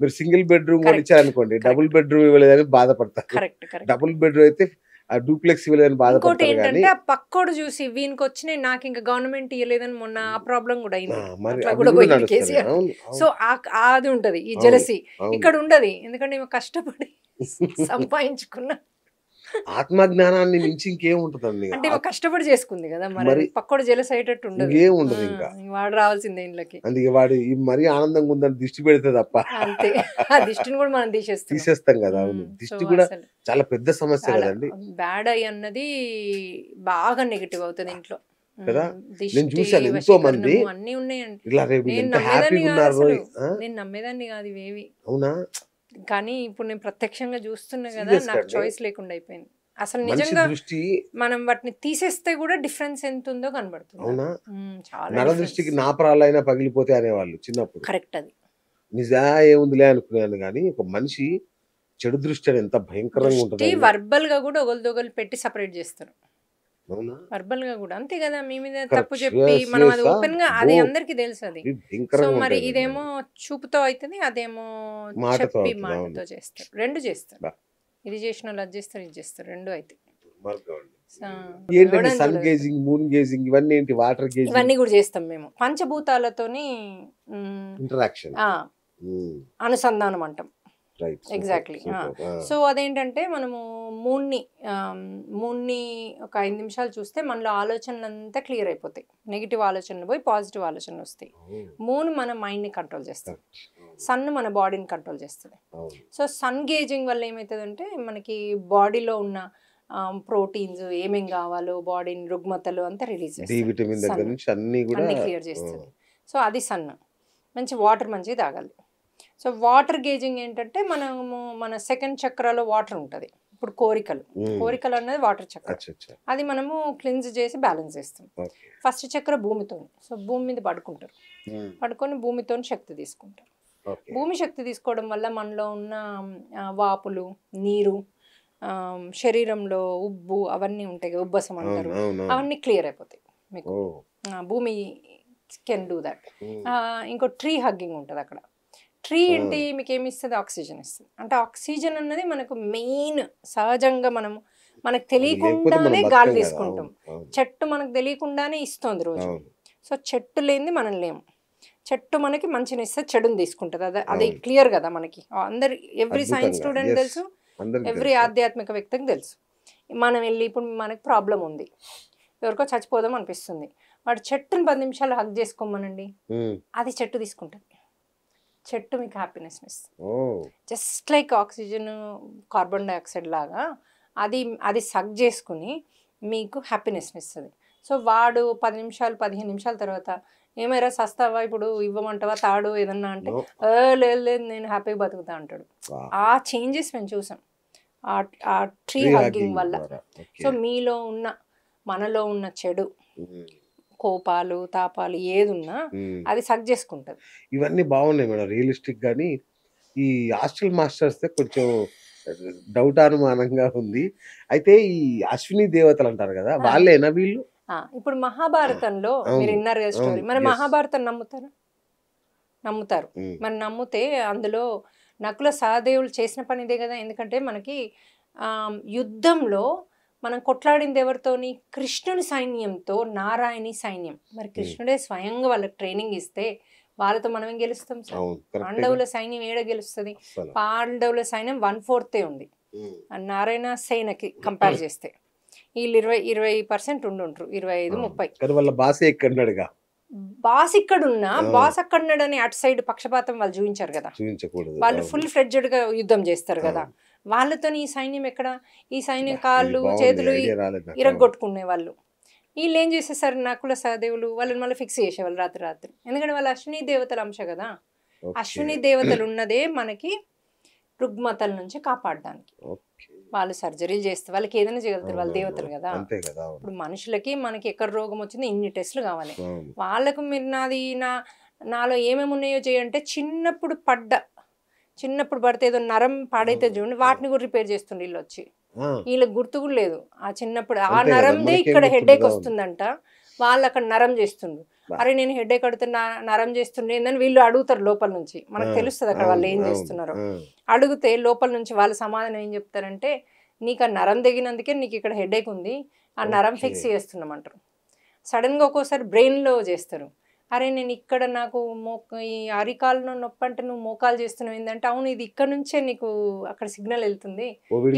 మీరు సింగిల్ బెడ్రూమ్ కొనిచ్చారనుకోండి, డబుల్ బెడ్రూమ్ ఇవ్వలేదని బాధపడతారు. Correct correct. డబుల్ బెడ్రూమ్ అయితే ఆ డూప్లెక్స్ ఇవ్వలేదని ఇంకోటి బాధపడతారు. కానీ ఏంటంటే ఆ పక్కోడు చూసి వీనికి వచ్చినాయి నాకు ఇంకా గవర్నమెంట్ ఇవ్వలేదని మొన్న ఆ ప్రాబ్లం కూడా అయింది. మరి అట్లా అవి కూడా కూడా పోయింది నడుస్తాయి. కేసీఆర్. అవును, సో అవును, అది ఉంటది ఈ అవును, జెలసీ. అవును. ఇక్కడ ఉండదు, ఎందుకంటే ఈమె కష్టపడి సంపాదించుకున్న, ఆత్మజ్ఞానాన్ని మించి ఇంకేం ఉంటదండి. అంటే ఈమె కష్టపడి చేసుకుంది కదా, మరి మరి పక్కోడు జెలస్ అయ్యేటట్టు ఉండదు. ఇంకేం ఉండదు ఇంకా. వాడు రావాల్సిందే ఇంట్లోకి. అందుకే వాడు మరీ ఆనందంగా ఉందని దిష్టి పెడితే తప్ప అంతే, ఆ దిష్టిని కూడా మనం తీసేస్తాం కదా. అవును, దిష్టి కూడా చాలా పెద్ద సమస్య కదండి. బ్యాడ్ ఐ అన్నది బాగా నెగిటివ్ అవుతుంది ఇంట్లో కదా. దిష్టి, నేను చూశాను ఎంతో మంది వశీకరణము అన్నీ ఉన్నాయండి. ఇలా రేపు నేను ఎంత నమ్మేదాన్ని హ్యాపీగా కాదు ఉన్నారు. అసలు. నేను నమ్మేదాన్ని కాదు ఇవేవి. అవునా? కానీ ఇప్పుడు నేను ప్రత్యక్షంగా చూస్తున్నా కదా, Serious నాకు అండి. చాయిస్ లేకుండా అయిపోయింది అసలు. మనిషి నిజంగా దృష్టి. మనం వాటిని తీసేస్తే కూడా డిఫరెన్స్ ఎంత ఉందో కనబడుతుంది. అవునా? చాలా నర దృష్టికి నాపరాలైనా పగిలిపోతే అనేవాళ్ళు చిన్నప్పుడు. కరెక్ట్. అది నిజా ఏముందిలే అనుకున్నాను కానీ ఒక మనిషి చెడు దృష్టి అని ఎంత భయంకరంగా ఉంటుంది. వర్బల్ గా కూడా ఒకరిదొకరు పెట్టి సపరేట్ చేస్తారు. అవునా? వర్బల్ గా కూడా అంతే కదా, మీ మీద Correct. తప్పు చెప్పి Yes, మనం yes, అది ఓపెన్ గా, అది both. అందరికి తెలుసు అది. ఇది సో భయంకరంగా మరి ఉంటుంది. ఇదేమో చూపుతో అవుతుంది, అదేమో మాటతో చెప్పి అవుతుంది. మాటతో అవును. చేస్తారు. రెండు చేస్తారు. బా. ఇది చేసిన వాళ్ళు అది చేస్తారు, ఇది చేస్తారు, రెండు అయితే. మార్గం అండి. సో ఏంటంటే ఎవడని సన్ చూడదు. గేజింగ్, మూన్ గేజింగ్, ఇవన్నీ ఏంటి? వాటర్ గేజింగ్, ఇవన్నీ కూడా చేస్తాం మేము పంచభూతాలతోని ఇంటరాక్షన్, అనుసంధానం అంటాం. రైట్. ఎగ్జాక్ట్లీ. సో అదేంటంటే మనము మూన్ని ఒక 5 నిమిషాలు చూస్తే మనలో ఆలోచనలు అంతా క్లియర్ అయిపోతాయి. నెగిటివ్ ఆలోచనలు పోయి పాజిటివ్ ఆలోచనలు వస్తాయి. మూన్ మన మైండ్ని కంట్రోల్ చేస్తుంది, సన్ మన బాడీని కంట్రోల్ చేస్తుంది. సో సన్ గేజింగ్ వల్ల ఏమవుతుందంటే మనకి బాడీలో ఉన్న ప్రోటీన్స్ ఏమేం కావాలో, బాడీని రుగ్మతలు అంతా రిలీజ్ చేస్తుంది, అన్ని క్లియర్ చేస్తుంది. సో అది సన్. మంచి వాటర్ మంచిగా తాగాలి. సో వాటర్ గేజింగ్ ఏంటంటే మనము మన సెకండ్ చక్రాలో వాటర్ ఉంటుంది. ఇప్పుడు కోరికలు అనేది వాటర్ చక్ర. అది మనము క్లిన్స్ చేసి బ్యాలెన్స్ చేస్తాం. ఫస్ట్ చక్ర భూమితో. సో భూమి మీద పడుకుంటారు, పడుకొని భూమితో శక్తి తీసుకుంటారు. భూమి శక్తి తీసుకోవడం వల్ల మనలో ఉన్న వాపులు, నీరు, శరీరంలో ఉబ్బు అవన్నీ ఉంటాయి, ఉబ్బసం అంటారు, అవన్నీ క్లియర్ అయిపోతాయి మీకు. భూమి కెన్ డూ దట్. ఇంకో ట్రీ హగ్గింగ్ ఉంటుంది అక్కడ. ట్రీ ఏంటి, మీకు ఏమి ఇస్తుంది? ఆక్సిజన్ ఇస్తుంది. అంటే ఆక్సిజన్ అన్నది మనకు మెయిన్. సహజంగా మనకు తెలియకుండానే గాలి తీసుకుంటాం. చెట్టు మనకు తెలియకుండానే ఇస్తుంది రోజు. సో చెట్టు లేనిది మనం లేము. చెట్టు మనకి మంచిని ఇస్తే చెడుని తీసుకుంటుంది. అది క్లియర్ కదా మనకి. అందరు ఎవ్రీ సైన్స్ స్టూడెంట్ తెలుసు, ఎవ్రీ ఆధ్యాత్మిక వ్యక్తికి తెలుసు. మనం వెళ్ళి ఇప్పుడు మనకి ప్రాబ్లం ఉంది, ఎవరికో చచ్చిపోదాం అనిపిస్తుంది, వాడు చెట్టుని 10 నిమిషాలు హగ్ చేసుకోమనండి, అది చెట్టు తీసుకుంటుంది. చెట్టు మీకు హ్యాపీనెస్ ఇస్తుంది. Just like oxygen, carbon dioxide లాగా అది సగ్ చేసుకుని మీకు హ్యాపీనెస్ ఇస్తుంది. సో వాడు 10 నిమిషాలు 15 నిమిషాల తర్వాత ఏమైనా సస్తావా, ఇప్పుడు ఇవ్వమంటావా తాడు ఏదన్నా అంటే, లేదు లేదు నేను హ్యాపీగా బతుకుతా అంటాడు. ఆ చేంజెస్ మేము చూసాం ఆ ట్రీ హగ్గింగ్ వల్ల. సో మనలో ఉన్న చెడు, కోపాలు, తాపాలు ఏది ఉన్నా అది సగ్ చేసుకుంటది. ఇవన్నీ బాగున్నాయి మేడం, రియలిస్టిక్. గానీ ఈ హాస్టల్ మాస్టర్స్ కొంచెం డౌట్, అనుమానంగా ఉంది. అయితే ఈ అశ్విని దేవతలు అంటారు కదా, వాళ్ళేనా వీళ్ళు? ఇప్పుడు మహాభారతంలో మీరు విన్నారు కదా స్టోరీ. మరి మహాభారతం నమ్ముతారు. మరి నమ్మితే అందులో నకుల సహదేవులు చేసిన పని ఇదే కదా. ఎందుకంటే మనకి యుద్ధంలో మనం కొట్లాడింది ఎవరితోని? కృష్ణుని సైన్యంతో, నారాయణి సైన్యం. మరి కృష్ణుడే స్వయంగా వాళ్ళకి ట్రైనింగ్ ఇస్తే వాళ్ళతో మనం ఏం గెలుస్తాం సార్? పాండవుల సైన్యం ఏడ గెలుస్తుంది? పాండవుల సైన్యం 1/4 ఉంది నారాయణ సేనకి కంపేర్ చేస్తే. వీళ్ళు 20% ఉండుంటారు, 25-30. వాళ్ళ బాసే ఎక్కడున్నాడుగా. బాస్ ఇక్కడున్నా బాస్ అక్కడున్నాడని అటు సైడ్ పక్షపాతం వాళ్ళు చూపించారు కదా. వాళ్ళు ఫుల్ ఫ్లెడ్జెడ్ గా యుద్ధం చేస్తారు కదా. వాళ్ళతో ఈ సైన్యం ఎక్కడ? ఈ సైన్యం కాళ్ళు చేతులు ఇరగొట్టుకునే వాళ్ళు. వీళ్ళు ఏం చేసేసారు, నకుల సహదేవులు వాళ్ళని మళ్ళీ ఫిక్స్ చేసేవాళ్ళు రాత్రి. ఎందుకంటే వాళ్ళు అశ్విని దేవతల అంశ కదా. అశ్విని దేవతలు ఉన్నదే మనకి రుగ్మతల నుంచి కాపాడడానికి. ఓకే. వాళ్ళు సర్జరీలు చేస్తే వాళ్ళకి ఏదైనా చేయగలుగుతారు, వాళ్ళు అవునవును. దేవతలు కదా. అంతే కదా. అవును. ఇప్పుడు మనుషులకి మనకి ఎక్కడ రోగం వచ్చింది ఇన్ని టెస్టులు కావాలి. అవును. వాళ్ళకు మీరు నాలో ఏమేమి ఉన్నాయో చేయంటే చిన్నప్పుడు పడితే ఏదో నరం పాడైతే చూడండి, వాటిని కూడా రిపేర్ చేస్తుండే వీళ్ళు వచ్చి. వీళ్ళకి గుర్తు కూడా లేదు ఆ చిన్నప్పుడు ఆ అంతే కదా, నరందే మనకేం ఇక్కడ గుర్తుండదు. హెడేక్ అవును. వస్తుందంట, వాళ్ళు అక్కడ నరం చేస్తుండ్రు. అరే నేను హెడేక్ అడుగుతున్నా, నరం చేస్తుండే ఏందని వీళ్ళు అడుగుతారు లోపల నుంచి. మనకు తెలుస్తుంది అక్కడ వాళ్ళు ఏం చేస్తున్నారో. అడిగితే లోపల నుంచి వాళ్ళ సమాధానం ఏం చెప్తారంటే, నీకు ఆ నరం తెగినందుకే నీకు ఇక్కడ హెడేక్ ఉంది, ఆ నరం ఫిక్స్ చేస్తున్నామంటారు. సడన్గా ఒక్కోసారి బ్రెయిన్లో చేస్తారు. అరే నేను ఇక్కడ నాకు ఈ అరికాల్లో నొప్పి అంటే నువ్వు మోకాలు చేస్తున్నావు ఏంటంటే, అవును ఇది ఇక్కడ నుంచే నీకు అక్కడ సిగ్నల్ వెళ్తుంది,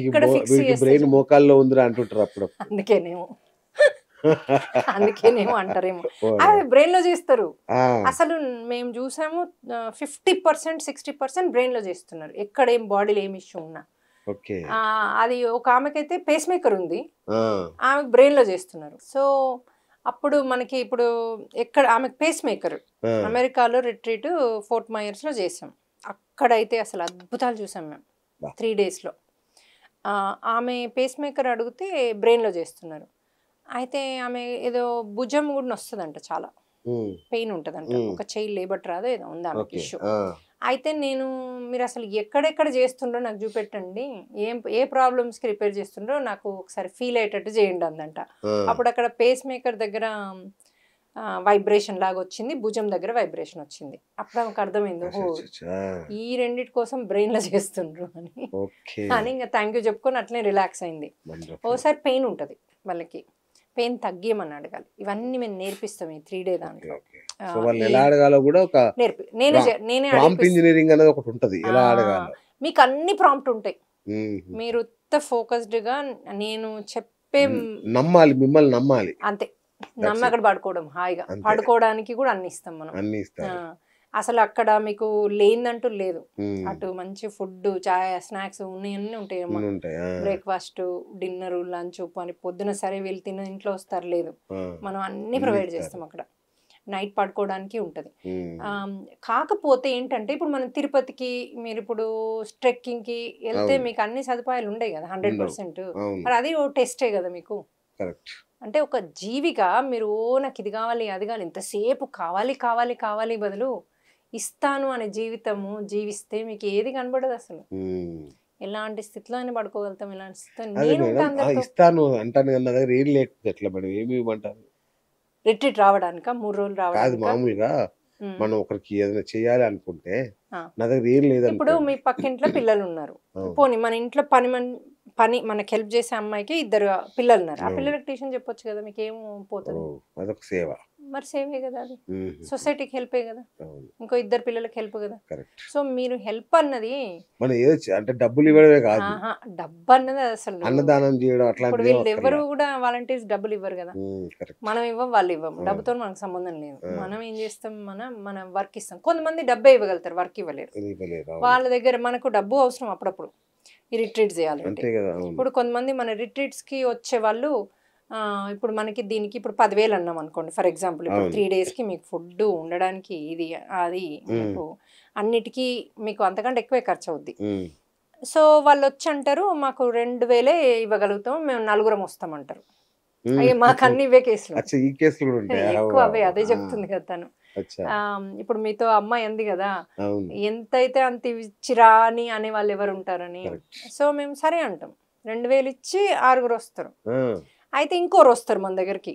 ఇక్కడ ఫిక్స్ బ్రెయిన్ మోకాల్లో ఉందిరా అంటుంటారు అప్పుడు. అందుకేనేమో అంటారేమో. అదే బ్రెయిన్ లో చేస్తారు. అసలు మేము చూసాము 50% 60% బ్రెయిన్ లో చేస్తున్నారు, ఎక్కడ ఏం బాడీలో ఏం ఇష్యూ ఉన్నా. అది ఒక ఆమెకైతే పేస్ మేకర్ ఉంది, ఆమెకు బ్రెయిన్ లో చేస్తున్నారు. సో అప్పుడు మనకి ఇప్పుడు ఎక్కడ ఆమెకు పేస్ మేకర్ అమెరికాలో రిట్రీట్ ఫోర్ట్ మైయర్స్ లో చేసాం. అక్కడైతే అసలు అద్భుతాలు చూసాం మేము 3 days లో. ఆమె పేస్ మేకర్ అడిగితే బ్రెయిన్ లో చేస్తున్నారు. అయితే ఆమె ఏదో భుజం కూడా వస్తుందంట, చాలా పెయిన్ ఉంటుందంట, ఒక చెయ్యి లేబట్ రాదో ఏదో ఉంది ఆమెకి ఇష్యూ. అయితే మీరు అసలు ఎక్కడెక్కడ చేస్తుండ్రో నాకు చూపెట్టండి, ఏ ప్రాబ్లమ్స్కి రిపేర్ చేస్తుండ్రో నాకు ఒకసారి ఫీల్ అయ్యేటట్టు చేయండి అందంట. అప్పుడు అక్కడ పేస్ మేకర్ దగ్గర వైబ్రేషన్ లాగా వచ్చింది, భుజం దగ్గర వైబ్రేషన్ వచ్చింది. అప్పుడు ఆమెకు అర్థమైంది, ఓహో ఈ రెండిటి కోసం బ్రెయిన్ లో చేస్తుండ్రు అని. అని ఇంకా థ్యాంక్ యూ చెప్పుకొని అట్లనే రిలాక్స్ అయింది. ఓసారి పెయిన్ ఉంటుంది వాళ్ళకి, పెయిన్ తగ్గేమని అడగాలి. ఇవన్నీ మేము నేర్పిస్తాం ఈ 3 day దాంట్లో. మీకు అన్ని ప్రాంప్ట్ ఉంటాయి, మీరు ఫోకస్డ్ గా నేను చెప్పే నమ్మాలి, మిమ్మల్ని నమ్మాలి అంతే. నమ్మి అక్కడ పడుకోవడం, హాయిగా పడుకోవడానికి కూడా అన్ని ఇస్తాం మనం. అసలు అక్కడ మీకు లేదంటూ లేదు, అటు మంచి ఫుడ్, చాయ్, స్నాక్స్ ఉన్నాయన్నీ ఉంటాయి. బ్రేక్ఫాస్ట్, డిన్నర్, లంచ్, పని పొద్దున సరే వీళ్ళు తిన్న ఇంట్లో వస్తారు లేదు, మనం అన్ని ప్రొవైడ్ చేస్తాం అక్కడ. నైట్ పడుకోవడానికి ఉంటుంది. కాకపోతే ఏంటంటే ఇప్పుడు మనం తిరుపతికి మీరు ఇప్పుడు ట్రెక్కింగ్కి వెళ్తే మీకు అన్ని సదుపాయాలు ఉండవు కదా 100%. మరి అది ఓ టెస్టే కదా మీకు. అంటే ఒక జీవిగా మీరు నాకు ఇది కావాలి అది కావాలి ఇంతసేపు కావాలి కావాలి కావాలి బదులు ఇస్తాను అనే జీవితము జీవిస్తే మీకు ఏది కనబడదు అసలు. ఎలాంటి స్థితిలో అయినా పడుకోగలుగుతాం, ఇలాంటి స్థితిలో ఇస్తాను అంటాను కదా, నా దగ్గర ఏం లేకపోతే ఎట్లా మేడం, ఏమి ఇవ్వమంటారు? రిట్రీట్ రావడానిక 3 రోజులు రావడానికి? మామూలుగా మనం ఒకరికి ఏదైనా చేయాలి అనుకుంటే నా దగ్గర ఏం లేదు. ఇప్పుడు మీ పక్కింట్లో పిల్లలు ఉన్నారు, పోనీ మన ఇంట్లో పని మనకి హెల్ప్ చేసే అమ్మాయికి 2 పిల్లలు ఉన్నారు, ఆ పిల్లలకి ట్యూషన్ చెప్పొచ్చు కదా, మీకు ఏం పోతుంది? అదొక సేవ. మరి సేవే కదా అది, సొసైటీకి హెల్పే కదా, ఇంకో 2 పిల్లలకి హెల్ప్ కదా. సో మీరు హెల్ప్ అన్నది అంటే డబ్బులు ఇవ్వడమే కాదు, డబ్బు అన్నది అసలు అన్నదానం చేయడం అట్లా. ఇప్పుడు వీళ్ళు ఎవరు కూడా వాలంటీర్స్ డబ్బులు ఇవ్వరు కదా, మనం ఇవ్వం వాళ్ళు ఇవ్వం, డబ్బుతో మనకు సంబంధం లేదు. మనం ఏం చేస్తాం, మన వర్క్ ఇస్తాం. కొంతమంది డబ్బే ఇవ్వగలుగుతారు, వర్క్ ఇవ్వలేరు. వాళ్ళ దగ్గర మనకు డబ్బు అవసరం అప్పుడప్పుడు ఈ రిట్రీట్ చేయాలంటే. ఇప్పుడు కొంతమంది మన రిట్రీట్స్కి వచ్చే వాళ్ళు ఇప్పుడు మనకి దీనికి ఇప్పుడు 10,000 అన్నాం అనుకోండి ఫర్ ఎగ్జాంపుల్. ఇప్పుడు 3 daysకి మీకు ఫుడ్ ఉండడానికి ఇది అది మీకు అన్నిటికీ మీకు అంతకంటే ఎక్కువే ఖర్చు అవుద్ది. సో వాళ్ళు వచ్చి అంటారు మాకు 2,000 ఇవ్వగలుగుతాం, మేము 4 వస్తామంటారు. అయ్యే మాకు అన్ని ఇవే కేసులు ఎక్కువ అవే, అదే చెప్తుంది కదా తను. ఇప్పుడు మీతో అమ్మాయి అంది కదా ఎంతైతే అంత ఇచ్చిరా అని అనే వాళ్ళు ఎవరు ఉంటారని. సో మేము సరే అంటాం, 2,000 ఇచ్చి 6 వస్తారు. అయితే ఇంకోరు వస్తారు మన దగ్గరికి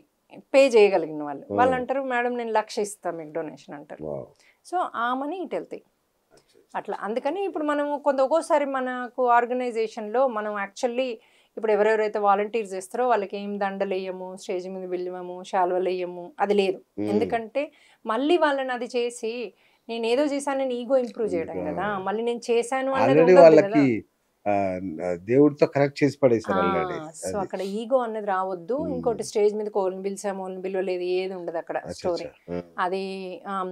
పే చేయగలిగిన వాళ్ళు అంటారు మేడం నేను 1,00,000 ఇస్తాను మీకు డొనేషన్ అంటారు. సో ఆ మనీ ఇటు వెళ్తాయి అట్లా. అందుకని ఇప్పుడు మనము ఒక్కోసారి మనకు ఆర్గనైజేషన్లో మనం యాక్చువల్లీ ఇప్పుడు ఎవరెవరైతే వాలంటీర్స్ చేస్తారో వాళ్ళకి ఏం దండలు వేయము, స్టేజ్ మీద వెళ్ళము, శాలువలు వేయము, అది లేదు. ఎందుకంటే మళ్ళీ వాళ్ళని అది చేసి నేను ఏదో చేశాను నేను ఈగో ఇంప్రూవ్ చేయడం కదా, మళ్ళీ నేను చేశాను అన్నది దేవుడితో కనెక్ట్ చేసి పడేసారు. సో అక్కడ ఈగో అన్నది రావద్దు. ఇంకోటి స్టేజ్ మీద కోళ్ళని పిలిచాము వాళ్ళని పిలవలేదు ఏది ఉండదు అక్కడ స్టోరీ. అది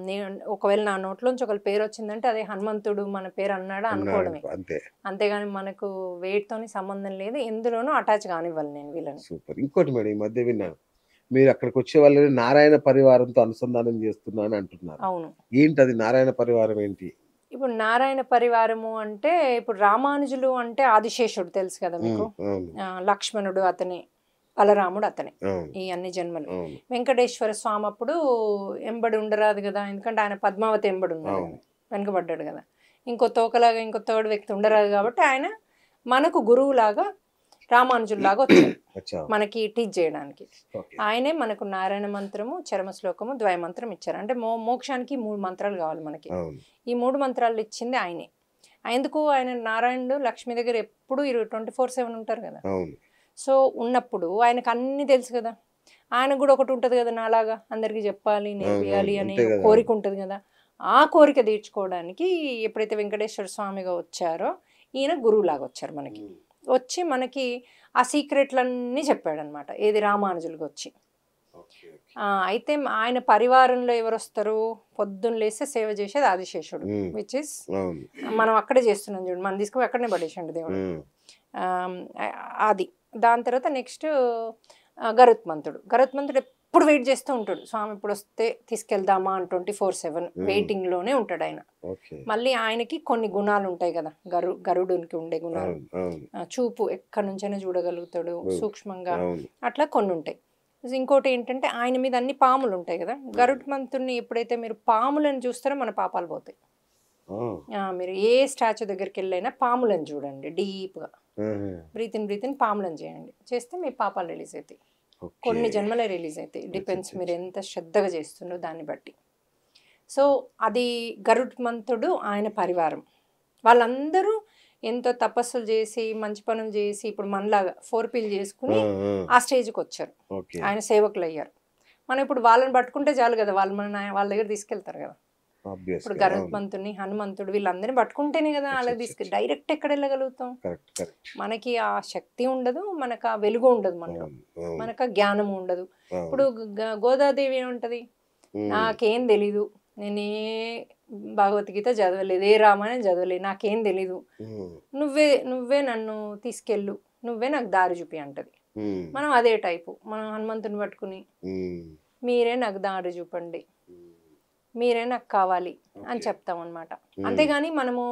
నేను ఒకవేళ నా నోట్లోంచి ఒకళ్ళ పేరు వచ్చిందంటే అదే హనుమంతుడు మన పేరు అన్నాడా అనుకోవడమే, అంతేగాని మనకు వేటితోని సంబంధం లేదు, ఎందులోనూ అటాచ్ కానివ్వాలి నేను వీళ్ళని. సూపర్. ఇంకోటి మేడం ఈ మధ్య విన్నాను మీరు అక్కడికి వచ్చే వాళ్ళని నారాయణ పరివారంతో అనుసంధానం చేస్తున్నా అని అంటున్నారు. అవును. ఏంటి అది నారాయణ పరివారం ఏంటి? ఇప్పుడు నారాయణ పరివారము అంటే ఇప్పుడు రామానుజులు అంటే ఆదిశేషుడు తెలుసు కదా మీకు. లక్ష్మణుడు అతనే, బలరాముడు అతనే ఈ అన్ని జన్మలు. వెంకటేశ్వర స్వామి అప్పుడు ఎంబడి ఉండరాదు కదా, ఎందుకంటే ఆయన పద్మావతి ఎంబడి ఉన్నాడు, వెనుకబడ్డాడు కదా. ఇంకో తోకలాగా ఇంకో థర్డ్ వ్యక్తి ఉండరాదు కాబట్టి ఆయన మనకు గురువులాగా రామానుజుల్లాగా వచ్చారు మనకి టీచ్ చేయడానికి. ఆయనే మనకు నారాయణ మంత్రము, చరమ శ్లోకము, ద్వయమంత్రం ఇచ్చారు. అంటే మోక్షానికి 3 మంత్రాలు కావాలి మనకి. ఈ 3 మంత్రాలు ఇచ్చింది ఆయనే. ఎందుకు ఆయన నారాయణుడు లక్ష్మి దగ్గర ఎప్పుడు 24/7 ఉంటారు కదా. సో ఉన్నప్పుడు ఆయనకు అన్ని తెలుసు కదా. ఆయనకు కూడా ఒకటి ఉంటుంది కదా, నాలాగా అందరికి చెప్పాలి, నేర్పియాలి అనే కోరిక ఉంటుంది కదా. ఆ కోరిక తీర్చుకోవడానికి ఎప్పుడైతే వెంకటేశ్వర స్వామిగా వచ్చారో ఈయన గురువులాగా వచ్చారు మనకి. వచ్చి మనకి ఆ సీక్రెట్లన్నీ చెప్పాడనమాట. ఏది రామానుజులుగా వచ్చి. అయితే ఆయన పరివారంలో ఎవరు వస్తారు, పొద్దున్న లేస్తే సేవ చేసేది ఆదిశేషుడు, విచ్ ఇస్ మనం అక్కడే చేస్తున్నాం చూడండి, మనం తీసుకుని అక్కడనే పడేసండి దేవుడు. అది దాని తర్వాత నెక్స్ట్ గరుత్మంతుడు. గరుత్మంతుడు ఎప్పుడు వెయిట్ చేస్తూ ఉంటాడు, స్వామి ఇప్పుడు వస్తే తీసుకెళ్దామా అని 24/7 వెయిటింగ్ లోనే ఉంటాడు ఆయన. మళ్ళీ ఆయనకి కొన్ని గుణాలు ఉంటాయి కదా, గరుడునికి ఉండే గుణాలు. చూపు ఎక్కడి నుంచైనా చూడగలుగుతాడు సూక్ష్మంగా, అట్లా కొన్ని ఉంటాయి. ఇంకోటి ఏంటంటే ఆయన మీద అన్ని పాములు ఉంటాయి కదా. గరుత్మంతుడిని ఎప్పుడైతే మీరు పాములను చూస్తారో మన పాపాలు పోతాయి. మీరు ఏ స్టాచ్యూ దగ్గరికి వెళ్ళైనా పాములను చూడండి, డీప్గా బ్రీత్ ఇన్ పాములను చేయండి, చేస్తే మీ పాపాలు రిలీజ్ అవుతాయి. కొన్ని జన్మలే రిలీజ్ అవుతాయి, డిపెండ్స్ మీరు ఎంత శ్రద్ధగా చేస్తుండో దాన్ని బట్టి. సో అది గరుత్మంతుడు, ఆయన పరివారం వాళ్ళందరూ ఎంతో తపస్సులు చేసి మంచి పనులు చేసి ఇప్పుడు మనలాగా 4Pలు చేసుకుని ఆ స్టేజ్కి వచ్చారు, ఆయన సేవకులు అయ్యారు. మనం ఇప్పుడు వాళ్ళని పట్టుకుంటే చాలు కదా, వాళ్ళు వాళ్ళ దగ్గర తీసుకెళ్తారు కదా. ఇప్పుడు గరుత్మంతుని, హనుమంతుడు వీళ్ళందరినీ పట్టుకుంటేనే కదా అలా డైరెక్ట్ ఎక్కడ వెళ్ళగలుగుతాం. మనకి ఆ శక్తి ఉండదు, మనకు ఆ వెలుగు ఉండదు, మనకు ఆ జ్ఞానం ఉండదు. ఇప్పుడు గోదాదేవి ఏముంటది, నాకేం తెలీదు, నేనే భగవద్గీత చదవలేదు, ఏ రామాయణం చదవలేదు, నాకేం తెలీదు, నువ్వే నన్ను తీసుకెళ్ళు, నువ్వే నాకు దారి చూపి అంటది. మనం అదే టైపు, మనం హనుమంతుని పట్టుకుని మీరే నాకు దారి చూపండి, మీరే నాకు కావాలి అని చెప్తాం అనమాట. అంతేగాని మనము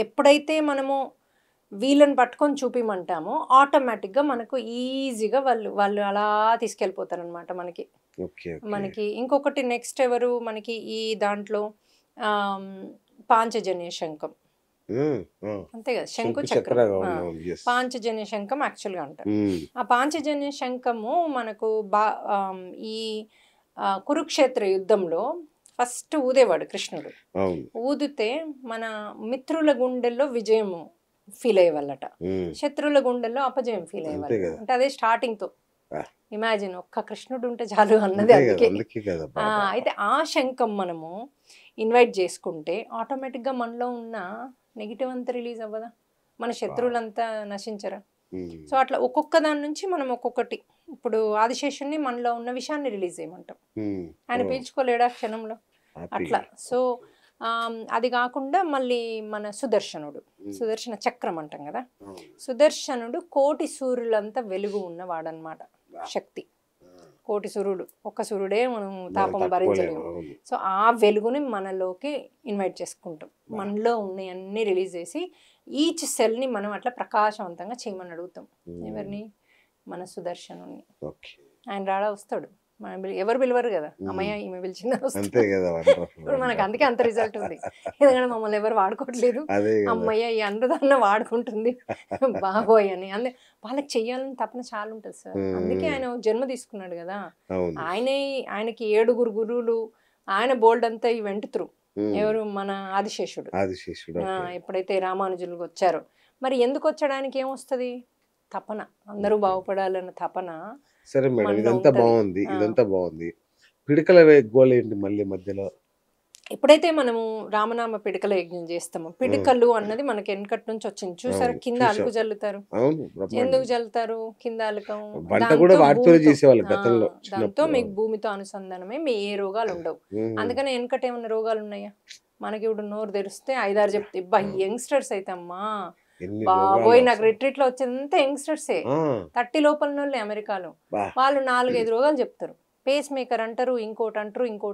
ఎప్పుడైతే మనము వీళ్ళని పట్టుకొని చూపిమంటామో ఆటోమేటిక్గా మనకు ఈజీగా వాళ్ళు అలా తీసుకెళ్ళిపోతారు అనమాట. మనకి ఇంకొకటి నెక్స్ట్ ఎవరు మనకి ఈ దాంట్లో పాంచజన్య శంఖం, అంతే కదా, శంకు చక్రం, పాంచజన్య శంఖం యాక్చువల్గా అంటారు. ఆ పాంచజన్య శంఖము మనకు ఈ కురుక్షేత్ర యుద్ధంలో ఫస్ట్ ఊదేవాడు కృష్ణుడు. ఊదితే మన మిత్రుల గుండెల్లో విజయం ఫీల్ అయ్యేవాళ్ళట, శత్రువుల గుండెల్లో అపజయం ఫీల్ అయ్యేవాళ్ళు. అంటే అదే స్టార్టింగ్ తో ఇమాజిన్, ఒక్క కృష్ణుడు ఉంటే చాలు అన్నది అందుకే. అయితే ఆ శంఖం మనము ఇన్వైట్ చేసుకుంటే ఆటోమేటిక్ గా మనలో ఉన్న నెగిటివ్ అంతా రిలీజ్ అవ్వదా, మన శత్రువులంతా నశించరా. సో అట్లా ఒక్కొక్క దాని నుంచి మనం ఒక్కొక్కటి, ఇప్పుడు ఆదిశేషుని మనలో ఉన్న విషయాన్ని రిలీజ్ చేయమంటాం, ఆయన పీల్చుకోలేడా క్షణంలో అట్లా. సో అది కాకుండా మళ్ళీ మన సుదర్శన చక్రం అంటాం కదా, సుదర్శనుడు కోటి సూర్యులంతా వెలుగు ఉన్నవాడనమాట, శక్తి. కోటి సూర్యుడు, ఒక్క సూర్యుడే మనం తాపం భరించలేము. సో ఆ వెలుగుని మనలోకి ఇన్వైట్ చేసుకుంటాం, మనలో ఉన్నవన్నీ రిలీజ్ చేసి ఈచ్ సెల్ని మనం అట్లా ప్రకాశవంతంగా చేయమని అడుగుతాం. ఎవరిని, మన సుదర్శనుని. ఆయన రాడా వస్తాడు, మనం ఎవరు పిలవరు కదా, అమ్మయ్య ఈమె పిలిచిందని వస్తుంది. ఇప్పుడు మనకు అందుకే అంత రిజల్ట్ ఉంది, ఎందుకంటే మమ్మల్ని ఎవరు వాడుకోవట్లేదు, అమ్మయ్య ఈ అన్నదాన్న వాడుకుంటుంది బాబోయ్ అని. వాళ్ళకి చెయ్యాలని తపన చాలా ఉంటుంది సార్. అందుకే ఆయన జన్మ తీసుకున్నాడు కదా. ఆయనకి 7 గురువులు, ఆయన బోల్డ్ అంతా ఈ వెంట త్రూ. ఎవరు, మన ఆదిశేషుడు. ఎప్పుడైతే రామానుజులకు వచ్చారో, మరి ఎందుకు వచ్చడానికి ఏమొస్తుంది, తపన, అందరూ బాగుపడాలన్న తపన. సరే మేడం, ఇదంతా బాగుంది. పిడకల గోల్ ఏంటి మళ్ళీ మధ్యలో? ఎప్పుడైతే మనము రామనామ పిడకల యజ్ఞం చేస్తామో, పిడకలు అన్నది మనకి వెనకటి నుంచి వచ్చింది చూసారు. కింద అలుకు జల్లుతారు, ఎందుకు జల్లుతారు, కింద అలుకం, దాంతో మీకు భూమితో అనుసంధానమే, మీ ఏ రోగాలు ఉండవు. అందుకని వెనకటి ఏమన్నా రోగాలు ఉన్నాయా మనకి? ఇప్పుడు నోరు తెరిస్తే 5-6 చెప్తే, యంగ్స్టర్స్ అయితే అమ్మా బాబోయ్, నాకు రిట్రీట్ లో వచ్చేంత యంగ్స్టర్సే, 30 లోపల అమెరికాలో వాళ్ళు 4-5 రోగాలు చెప్తారు. పేస్ మేకర్ అంటారు, ఇంకోటి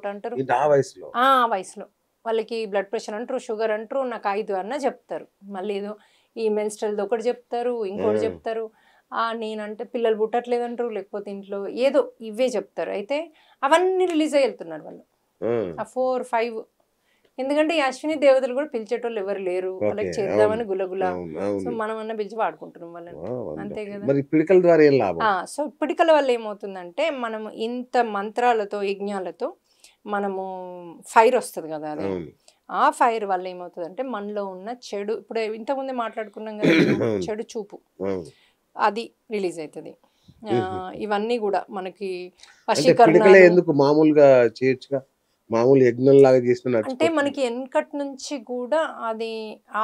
అంటారు. ఆ వయసులో వాళ్ళకి బ్లడ్ ప్రెషర్ అంటారు, షుగర్ అంటారు, నాకు 5 అన్న చెప్తారు. మళ్ళీ ఏదో ఈ మెన్స్ట్రల్ది ఒకటి చెప్తారు, ఇంకోటి చెప్తారు. నేనంటే పిల్లలు పుట్టట్లేదు అంటారు, లేకపోతే ఇంట్లో ఏదో ఇవే చెప్తారు. అయితే అవన్నీ రిలీజ్ అయ్యి వెళ్తున్నారు వాళ్ళు, ఆ 4, 5. ఎందుకంటే ఈ అశ్విని దేవతలు కూడా పిలిచేటోళ్ళు ఎవరు లేరు, వాళ్ళకి చేద్దామని గులగుల. సో మనం అన్న పిలిచి వాడుకుంటున్నాం వాళ్ళని, అంతే కదా. మరి పిడికల ద్వారా ఏం లాభం? సో పిడికల వల్ల ఏమవుతుందంటే మనము ఇంత మంత్రాలతో యజ్ఞాలతో మనము ఫైర్ వస్తుంది కదా, అది ఆ ఫైర్ వల్ల ఏమవుతుందంటే మనలో ఉన్న చెడు, ఇప్పుడు ఇంతకుముందే మాట్లాడుకున్నాం కదా, చెడు చూపు అది రిలీజ్ అవుతుంది. ఇవన్నీ కూడా మనకి వశీకరణ. ఎందుకు మామూలుగా చేయొచ్చుగా, మామూలు యజ్ఞం లాగా చేసిన అంటే మనకి వెనకటి నుంచి కూడా అది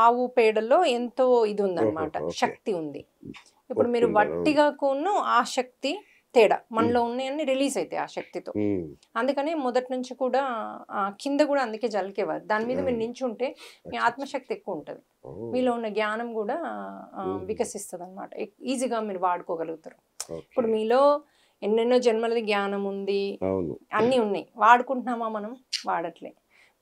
ఆవు పేడలో ఎంతో ఇది ఉందన్నమాట, శక్తి ఉంది. ఇప్పుడు మీరు వట్టిగా కొను ఆ శక్తి తేడా మనలో ఉన్నాయన్నీ రిలీజ్ అవుతాయి ఆ శక్తితో. అందుకని మొదటి నుంచి కూడా కింద కూడా అందుకే జలికేవారు. దాని మీద మీరు నించుంటే మీ ఆత్మశక్తి ఎక్కువ ఉంటుంది, మీలో ఉన్న జ్ఞానం కూడా వికసిస్తుంది అనమాట, ఈజీగా మీరు వాడుకోగలుగుతారు. ఇప్పుడు మీలో ఎన్నెన్నో జన్మలది జ్ఞానం ఉంది, అన్నీ ఉన్నాయి, వాడుకుంటున్నామా మనం? వాడట్లే.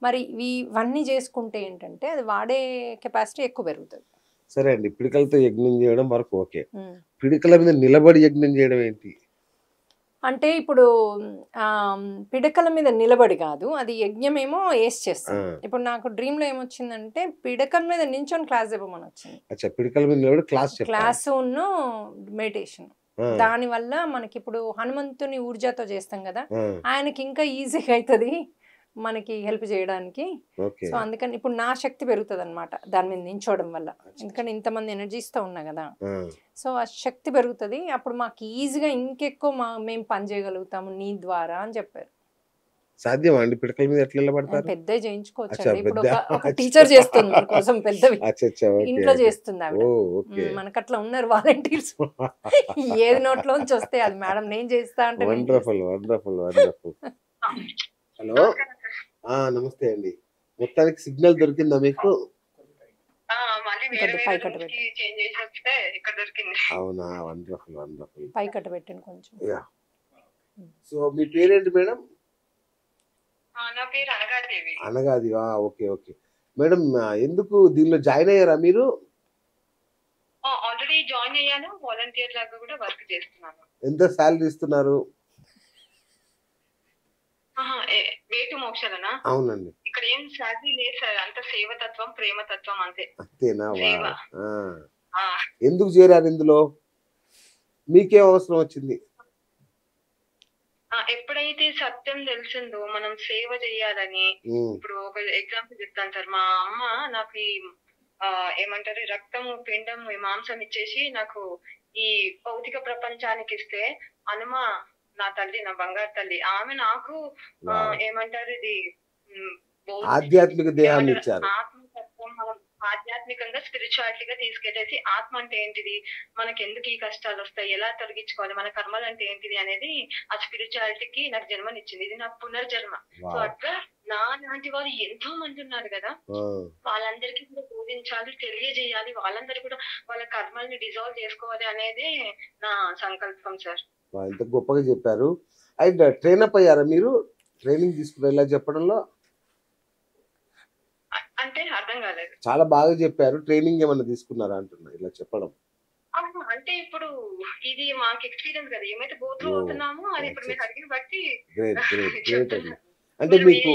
మరి ఇవన్నీ చేసుకుంటే ఏంటంటే అది వాడే కెపాసిటీ ఎక్కువ పెరుగుతుంది. సరే అండి, పిడికలతో యజ్ఞం చేయడం వరకు ఓకే, పిడికల మీద నిలబడి యజ్ఞం చేయడం ఏంటి అంటే? ఇప్పుడు పిడకల మీద నిలబడి కాదు, అది యజ్ఞమేమో వేసి చేస్తాం. ఇప్పుడు నాకు డ్రీమ్ లో ఏమొచ్చిందంటే పిడకల మీద నించొని క్లాస్ చెప్పమని వచ్చింది. పిడకల మీద నిలబడి క్లాస్ మెడిటేషన్. దాని వల్ల మనకి ఇప్పుడు హనుమంతుని ఊర్జాతో చేస్తాం కదా, ఆయనకి ఇంకా ఈజీగా అవుతుంది మనకి హెల్ప్ చేయడానికి. సో అందుకని ఇప్పుడు నా శక్తి పెరుగుతుంది అనమాట దాని మీద నించోవడం వల్ల, ఎందుకంటే ఇంతమంది ఎనర్జీస్తో ఉన్నా కదా. సో ఆ శక్తి పెరుగుతుంది, అప్పుడు మాకు ఈజీగా ఇంకెక్కువ మేము పని చేయగలుగుతాము నీ ద్వారా అని చెప్పారు. సాధ్యమా అండి పిడకల మీద ఎట్లా నిలబడతారు? పెద్ద చేయించుకోవచ్చు అండి. ఇప్పుడు ఒక టీచర్ చేస్తుంది మన కోసం, పెద్దవి ఇంట్లో చేస్తుంది ఆవిడ. మనకు అట్లా ఉన్నారు వాలంటీర్స్, ఏది నోట్లోంచి వస్తే అది మేడం నేను చేస్తా అంటే. Wonderful wonderful wonderful. హలో, నమస్తే అండి. మొత్తానికి సిగ్నల్ దొరికిందా మీకు? అవునా, వండర్ఫుల్ వండర్ఫుల్. పై కట్ట పెట్టండి కొంచెం. సో మీ పేరేంటి మేడం? నా పేరు అనగాదేవి. అనగాది, okay okay madam. ఎందుకు దీనిలో జాయిన్ అయ్యారా మీరు? ఆల్రెడీ జాయిన్ అయ్యాను, వాలంటీర్ లాగా కూడా వర్క్ చేస్తున్నాను. ఎంత సాలరీ ఇస్తున్నారు? వేటు మోక్షలనా? అవునండి. ఇక్కడ ఏం సాలరీ లేదు సార్, అంత సేవతత్వం ప్రేమతత్వం అంతే. అంతేనా? ఎందుకు చేరారు ఇందులో? మీకేం అవసరం వచ్చింది? ఎప్పుడైతే సత్యం తెలిసిందో మనం సేవ చేయాలని. ఇప్పుడు ఒక ఎగ్జాంపుల్ చెప్తాను సార్. మా అమ్మ నాకు ఈ ఏమంటారు రక్తము పిండము మాంసం ఇచ్చేసి నాకు ఈ భౌతిక ప్రపంచానికి ఇస్తే, హనుమ నా తల్లి, నా బంగారు తల్లి, ఆమె నాకు ఏమంటారు ఇది ఆధ్యాత్మిక దేహాన్ని ఇచ్చారు. ఆత్మతత్వం మనం ఆధ్యాత్మికంగా స్పిరిచువాలిటీగా తీసుకెళ్లేసి, ఆత్మ అంటే ఏంటిది, మనకి ఎందుకు ఈ కష్టాలు వస్తాయి, ఎలా తొలగించుకోవాలి, మన కర్మలు అంటే ఏంటిది అనేది ఆ స్పిరిచువాలిటీకి నాకు జన్మనిచ్చింది. ఇది నా పునర్జన్మ. సో అట్లా నా లాంటి వాళ్ళు ఎంతో మంది ఉన్నారు కదా, వాళ్ళందరికీ కూడా బోధించాలి, తెలియజేయాలి, వాళ్ళందరూ కూడా వాళ్ళ కర్మల్ని డిజాల్వ్ చేసుకోవాలి అనేది నా సంకల్పం సార్. ఎంత గొప్పగా చెప్పారు. అయితే ట్రైన్ అప్ అయ్యారా మీరు? ట్రైనింగ్ తీసుకున్నారు ఇలా చెప్పడంలో? అంటే అర్థం కాలేదు. చాలా బాగా చెప్పారు. ట్రైనింగ్ ఏమన్నా తీసుకున్నారా అంటున్నా ఇలా చెప్పడం? అంటే ఇప్పుడు ఇది మాకు ఎక్స్పీరియన్స్ కదా, ఏమైతే గో త్రూ అవుతున్నామో అది ఇప్పుడు మీరు అడిగిన బట్టి. అంటే మీకు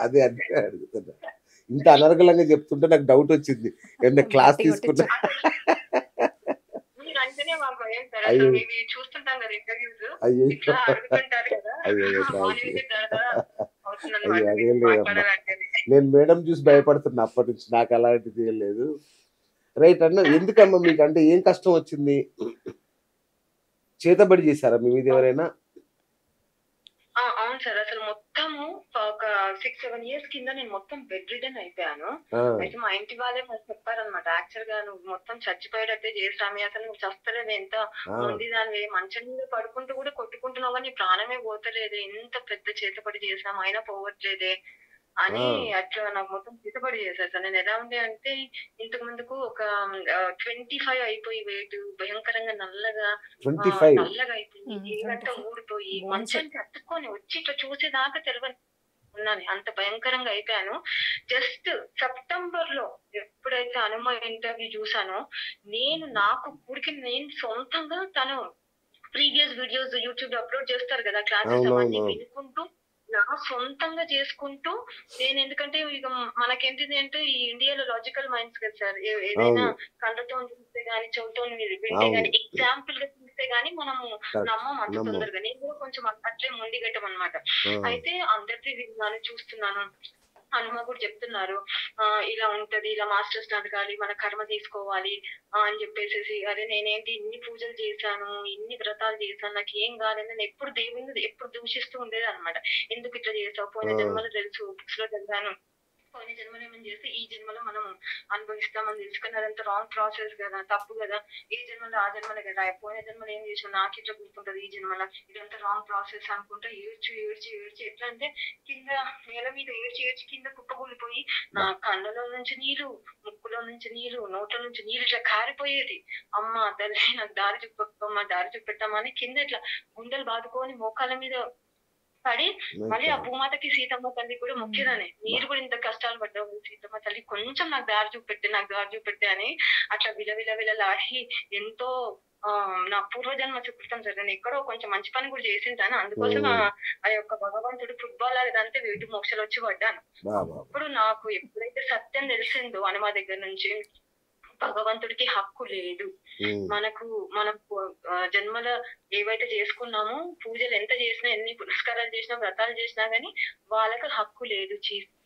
అదే అడుగుతున్నా, ఇంత అనర్గళంగా చెప్తుంటే నాకు డౌట్ వచ్చింది, ఏమన్నా క్లాస్ తీసుకున్నా. చూస్తుంటాం కదా ఇంటర్వ్యూస్, అయ్యో అడుగుతుంటారు కదా. నేను మేడం చూసి భయపడుతున్నా అప్పటి నుంచి, నాకు అలాంటిది ఏం లేదు. రైట్ అన్న, ఎందుకమ్మా మీకు అంటే ఏం కష్టం వచ్చింది? చేతబడి చేశారా మీ మీద ఎవరైనా? అవును సార్, అసలు మొత్తము ఒక 6-7 years కింద నేను మొత్తం బెడ్ రిడన్ అయిపోయాను. అయితే మా ఇంటి వాళ్ళే మాకు చెప్పారనమాట, యాక్చువల్ గా నువ్వు మొత్తం చచ్చిపోయేటట్టే చేసామి, అసలు నువ్వు చస్తలేదు, ఎంత ఉంది దాని మంచం మీద పడుకుంటూ కూడా కొట్టుకుంటున్నావు కానీ ప్రాణమే పోతలేదే, ఎంత పెద్ద చేతపడి చేసాము అయినా పోవట్లేదే అని అట్లా నాకు మొత్తం చేతపడి చేశారు సార్. నేను ఎలా ఉండే అంటే, ఇంతకు ముందుకు ఒక 25 అయిపోయి వెయిట్ భయంకరంగా నల్లగా అయిపోయి ఏదంతా ఊడిపోయి మంచానికి అతుక్కొని వచ్చి ఇట్లా చూసేదాకా తెలియని ఉన్నాను, అంత భయంకరంగా అయిపోయాను. జస్ట్ సెప్టెంబర్ లో ఎప్పుడైతే హనుమ ఇంటర్వ్యూ చూసానో, నాకు ఊరికి నేను సొంతంగా తను ప్రీవియస్ వీడియోస్ యూట్యూబ్ లో అప్లోడ్ చేస్తారు కదా, క్లాసెస్ అవన్నీ వినుకుంటూ నా సొంతంగా చేసుకుంటూ నేను, ఎందుకంటే ఇక మనకేంటిది అంటే ఈ ఇండియాలో లాజికల్ మైండ్స్ కదా సార్, ఏదైనా కళ్ళతో చూస్తే గానీ చెవుతో వింటే గానీ ఎగ్జాంపుల్ గా చూస్తే గానీ మనము నమ్మం అంత తొందరగా. నేను కూడా కొంచెం అట్లే మొండిగట్టం అనమాట. అయితే అందరిది విన్నాను, చూస్తున్నాను. హనుమ కూడా చెప్తున్నారు ఇలా ఉంటది, ఇలా మాస్టర్స్ అడగాలి, మన కర్మ తీసుకోవాలి అని చెప్పేసి. అదే నేనేంటి ఇన్ని పూజలు చేశాను, ఇన్ని వ్రతాలు చేశాను, నాకు ఏం కాదని నేను ఎప్పుడు దేవుని ఎప్పుడు దూషిస్తూ ఉండేది అనమాట. ఎందుకు ఇట్లా చేసావు, పోయిన జన్మలో తెలుసు, బుక్స్ లో చదివాను, పోయిన జన్మలో ఏమని చేస్తే ఈ జన్మలో మనం అనుభవిస్తామని తెలుసుకుని అదంతా రాంగ్ ప్రాసెస్ కదా, తప్పు కదా, ఈ జన్మలో ఆ జన్మలే కదా, పోయిన జన్మలో ఏం చేసావు నాకు ఇట్లా గుర్తుంటది, ఈ జన్మలో ఇదంతా రాంగ్ ప్రాసెస్ అనుకుంటా ఏడ్చి ఏడ్చి ఏడ్చి ఎట్లా అంటే కింద నేల మీద ఏడ్చి ఏడ్చి కింద కుప్పకూలిపోయి నా కళ్ళలో నుంచి నీళ్లు, ముక్కులో నుంచి నీళ్లు, నోట్ల నుంచి నీళ్లు ఇట్లా కారిపోయేది. అమ్మ తల్లి నాకు దారి చూపెట్టమ్మా, దారి చూపెట్టామని కింద ఇట్లా గుండెలు బాదుకొని మోకాళ్ళ మీద పడి మళ్ళీ ఆ భూమాతకి సీతమ్మ తల్లి కూడా మొక్కిదానే, మీరు కూడా ఇంత కష్టాలు పడ్డావు సీతమ్మ తల్లి, కొంచెం నాకు దారి చూపెట్టే అని అట్లా విలవిలలాడి ఎంతో నా పూర్వజన్మ సుకృతం సార్. నేను ఎక్కడో కొంచెం మంచి పని కూడా చేసింటాను, అందుకోసం ఆ యొక్క భగవంతుడు ఫుట్బాల్ ఆడేదంటే వేటి మోక్షలు వచ్చి పడ్డాను. ఇప్పుడు నాకు ఎప్పుడైతే సత్యం తెలిసిందో హనుమ దగ్గర నుంచి, భగవంతుడికి హక్కు లేదు, మనకు జన్మల ఏవైతే చేసుకున్నామో పూజలు ఎంత చేసినా, ఎన్ని పురస్కారాలు చేసినా, వ్రతాలు చేసినా గానీ వాళ్ళకి హక్కు లేదు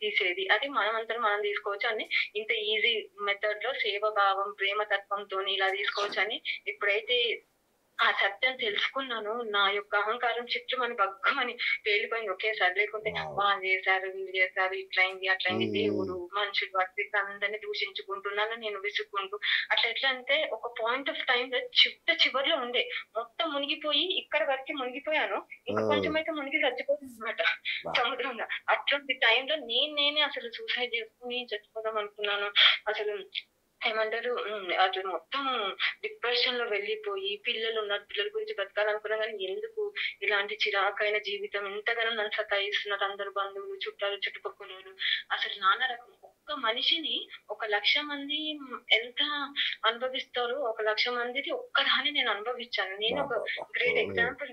తీసేది. అది మనమంతా మనం తీసుకోవచ్చు అని, ఇంత ఈజీ మెథడ్ లో సేవ భావం ప్రేమ తత్వంతో ఇలా తీసుకోవచ్చు అని ఎప్పుడైతే ఆ సత్యం తెలుసుకున్నాను, నా యొక్క అహంకారం చిత్రమని భగ్గమని పేలిపోయింది ఒకేసారి. లేకుంటే వాళ్ళు చేశారు, వీళ్ళు చేశారు, ఇట్లయింది అట్లయింది, దేవుడు మనుషులు అట్లా అందరినీ దూషించుకుంటున్నాను నేను విసుక్కుంటూ. అట్లా ఎట్లా అంటే ఒక పాయింట్ ఆఫ్ టైం లో చివరిలో ఉండే మొత్తం మునిగిపోయి ఇక్కడ వరకు మునిగిపోయాను, ఇంకా కొంచెం అయితే మునిగి చచ్చిపోతుంది అనమాట సముద్రంలో. అట్లాంటి టైంలో నేనే అసలు సూసైడ్ చేసుకుని చచ్చిపోదాం అనుకున్నాను. అసలు ఏమంటారు అట్లా మొత్తం డిప్రెషన్ లో వెళ్ళిపోయి, పిల్లలు ఉన్నారు, పిల్లల గురించి బతకాలనుకున్నా కానీ ఎందుకు ఇలాంటి చిరాకైన జీవితం, ఇంతగానో నన్ను సతాయిస్తున్నారు అందరు బంధువులు, చుట్టాలు, చుట్టుపక్కల. అసలు నానా రకం ఒక్క మనిషిని 1,00,000 మంది ఎంత అనుభవిస్తారో 1,00,000 మందిది ఒక్కదాన్ని నేను అనుభవించాను. నేను ఒక గ్రేట్ ఎగ్జాంపుల్.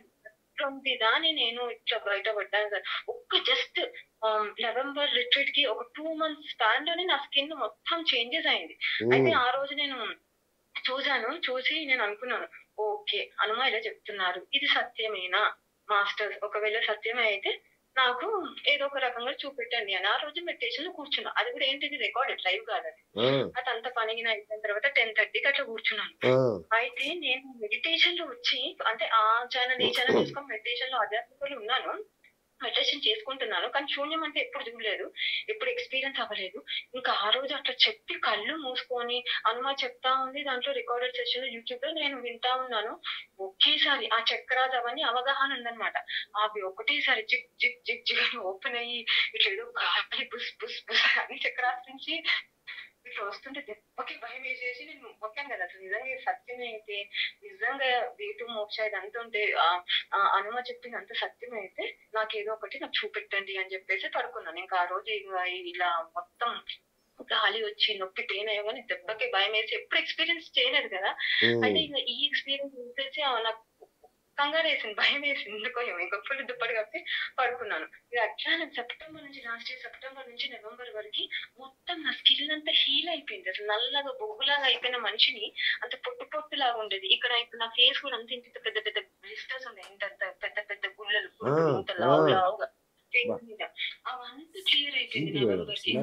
దాన్ని నేను ఇట్లా బయటపడ్డాను సార్. ఒక్క జస్ట్ నవంబర్ రిట్రీట్ కి ఒక 2 months స్పాన్ లోనే నా స్కిన్ మొత్తం చేంజెస్ అయింది. అయితే ఆ రోజు నేను చూసి నేను అనుకున్నాను, ఓకే హనుమ ఇలా చెప్తున్నారు, ఇది సత్యమేనా మాస్టర్స్, ఒకవేళ సత్యమే అయితే నాకు ఏదో ఒక రకంగా చూపెట్టండి అని. ఆ రోజు మెడిటేషన్ లో కూర్చున్నా. అది కూడా ఏంటిది రికార్డెడ్, లైవ్ కాదు అది. అదంతా పనిగిన అయిపోయిన తర్వాత 10:30కి అట్లా కూర్చున్నాను. అయితే నేను మెడిటేషన్ లో వచ్చి, అంటే ఆ ఛానల్ ఈ ఛానల్ చూసుకొని మెడిటేషన్ లో ఆధ్యాత్మికలు ఉన్నాను, మెడిటేషన్ చేసుకుంటున్నాను, కానీ శూన్యం అంటే ఎప్పుడు చూడలేదు, ఎప్పుడు ఎక్స్పీరియన్స్ అవ్వలేదు. ఇంకా ఆ రోజు అట్లా చెప్పి కళ్ళు మూసుకొని హనుమ చెప్తా ఉంది, దాంట్లో రికార్డెడ్ సెషన్ యూట్యూబ్ లో నేను వింటా ఉన్నాను. ఒకేసారి ఆ చక్రాస్ అవన్నీ అవగాహన ఉందన్నమాట. అవి ఒకటేసారి జిగ్ జిగ్ జిగ్ జిగ్ అని ఓపెన్ అయ్యి ఇట్లా ఏదో గాలి బుస్ బుస్ బుస్ అని చక్రాస్ నుంచి ఇట్లా వస్తుంటే దెబ్బకి భయం వేసేసి నేను మొత్తం కదా అసలు నిజంగా సత్యమే అయితే, నిజంగా వేటు మోక్ష ఇదంతా ఉంటే హనుమ చెప్పింది అంత సత్యమే అయితే నాకు ఏదో ఒకటి నాకు చూపెట్టండి అని చెప్పేసి పడుకున్నాను. ఇంకా ఆ రోజు ఇలా మొత్తం గాలి వచ్చి నొప్పి పెయిన్ అయ్యో కానీ దెబ్బకి భయం వేసి ఎప్పుడు ఎక్స్పీరియన్స్ చేయలేదు కదా. అయితే ఇంకా ఈ ఎక్స్పీరియన్స్ చూసేసి నాకు కంగారు వేసింది, భయం వేసింది, ఎందుకో ఇంకా ఫుల్ దుప్పటి కప్పి పడుకున్నాను. ఇక అట్లా నేను సెప్టెంబర్ నుంచి, లాస్ట్ ఇయర్ సెప్టెంబర్ నుంచి నవంబర్ వరకు మొత్తం నా స్కిన్ అంతా హీల్ అయిపోయింది. అసలు నల్లగా బొగ్గులాగా అయిపోయిన మనిషిని అంత పొట్టు లాగా ఉండేది. ఇక్కడ ఇప్పుడు నా ఫేస్ కూడా అంత ఇంత పెద్ద పెద్ద బ్లిస్టర్స్ ఉన్నాయి, ఇంత పెద్ద పెద్ద గుళ్ళలు, ఇంత లావుగా ఫేస్ మీద. అవంతా క్లియర్ అయిపోయింది నవంబర్ కి.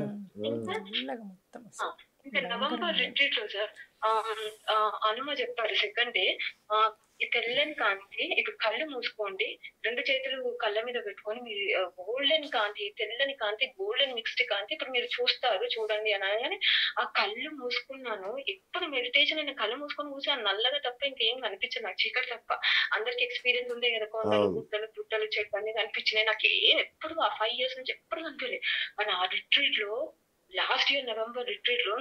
ఇంకా నవంబర్ రిట్రీట్ లో సార్ హనుమ చెప్పారు సెకండ్ డే, తెల్లని కాంతి, ఇప్పుడు కళ్ళు మూసుకోండి, 2 చేతులు కళ్ళ మీద పెట్టుకొని మీరు గోల్డెన్ కాంతి, తెల్లని కాంతి, గోల్డెన్ మిక్స్డ్ కాంతి ఇప్పుడు మీరు చూడండి అనగానే ఆ కళ్ళు మూసుకున్నాను. ఎప్పుడు మెడిటేషన్ అయినా కళ్ళు మూసుకొని కూర్చొని నల్లగా తప్ప ఇంకేం కనిపించదు నాకు, చీకటి తప్ప. అందరికి ఎక్స్పీరియన్స్ ఉంది కదా, కొండలు గుట్టలు పుట్టలు చెట్లు అన్ని కనిపించినాయి, నాకు ఎప్పుడు ఆ 5 years నుంచి ఎప్పుడు కనిపించలేదు. కానీ ఆ రిట్రీట్ లో, లాస్ట్ ఇయర్ నవంబర్ రిట్రీట్ లో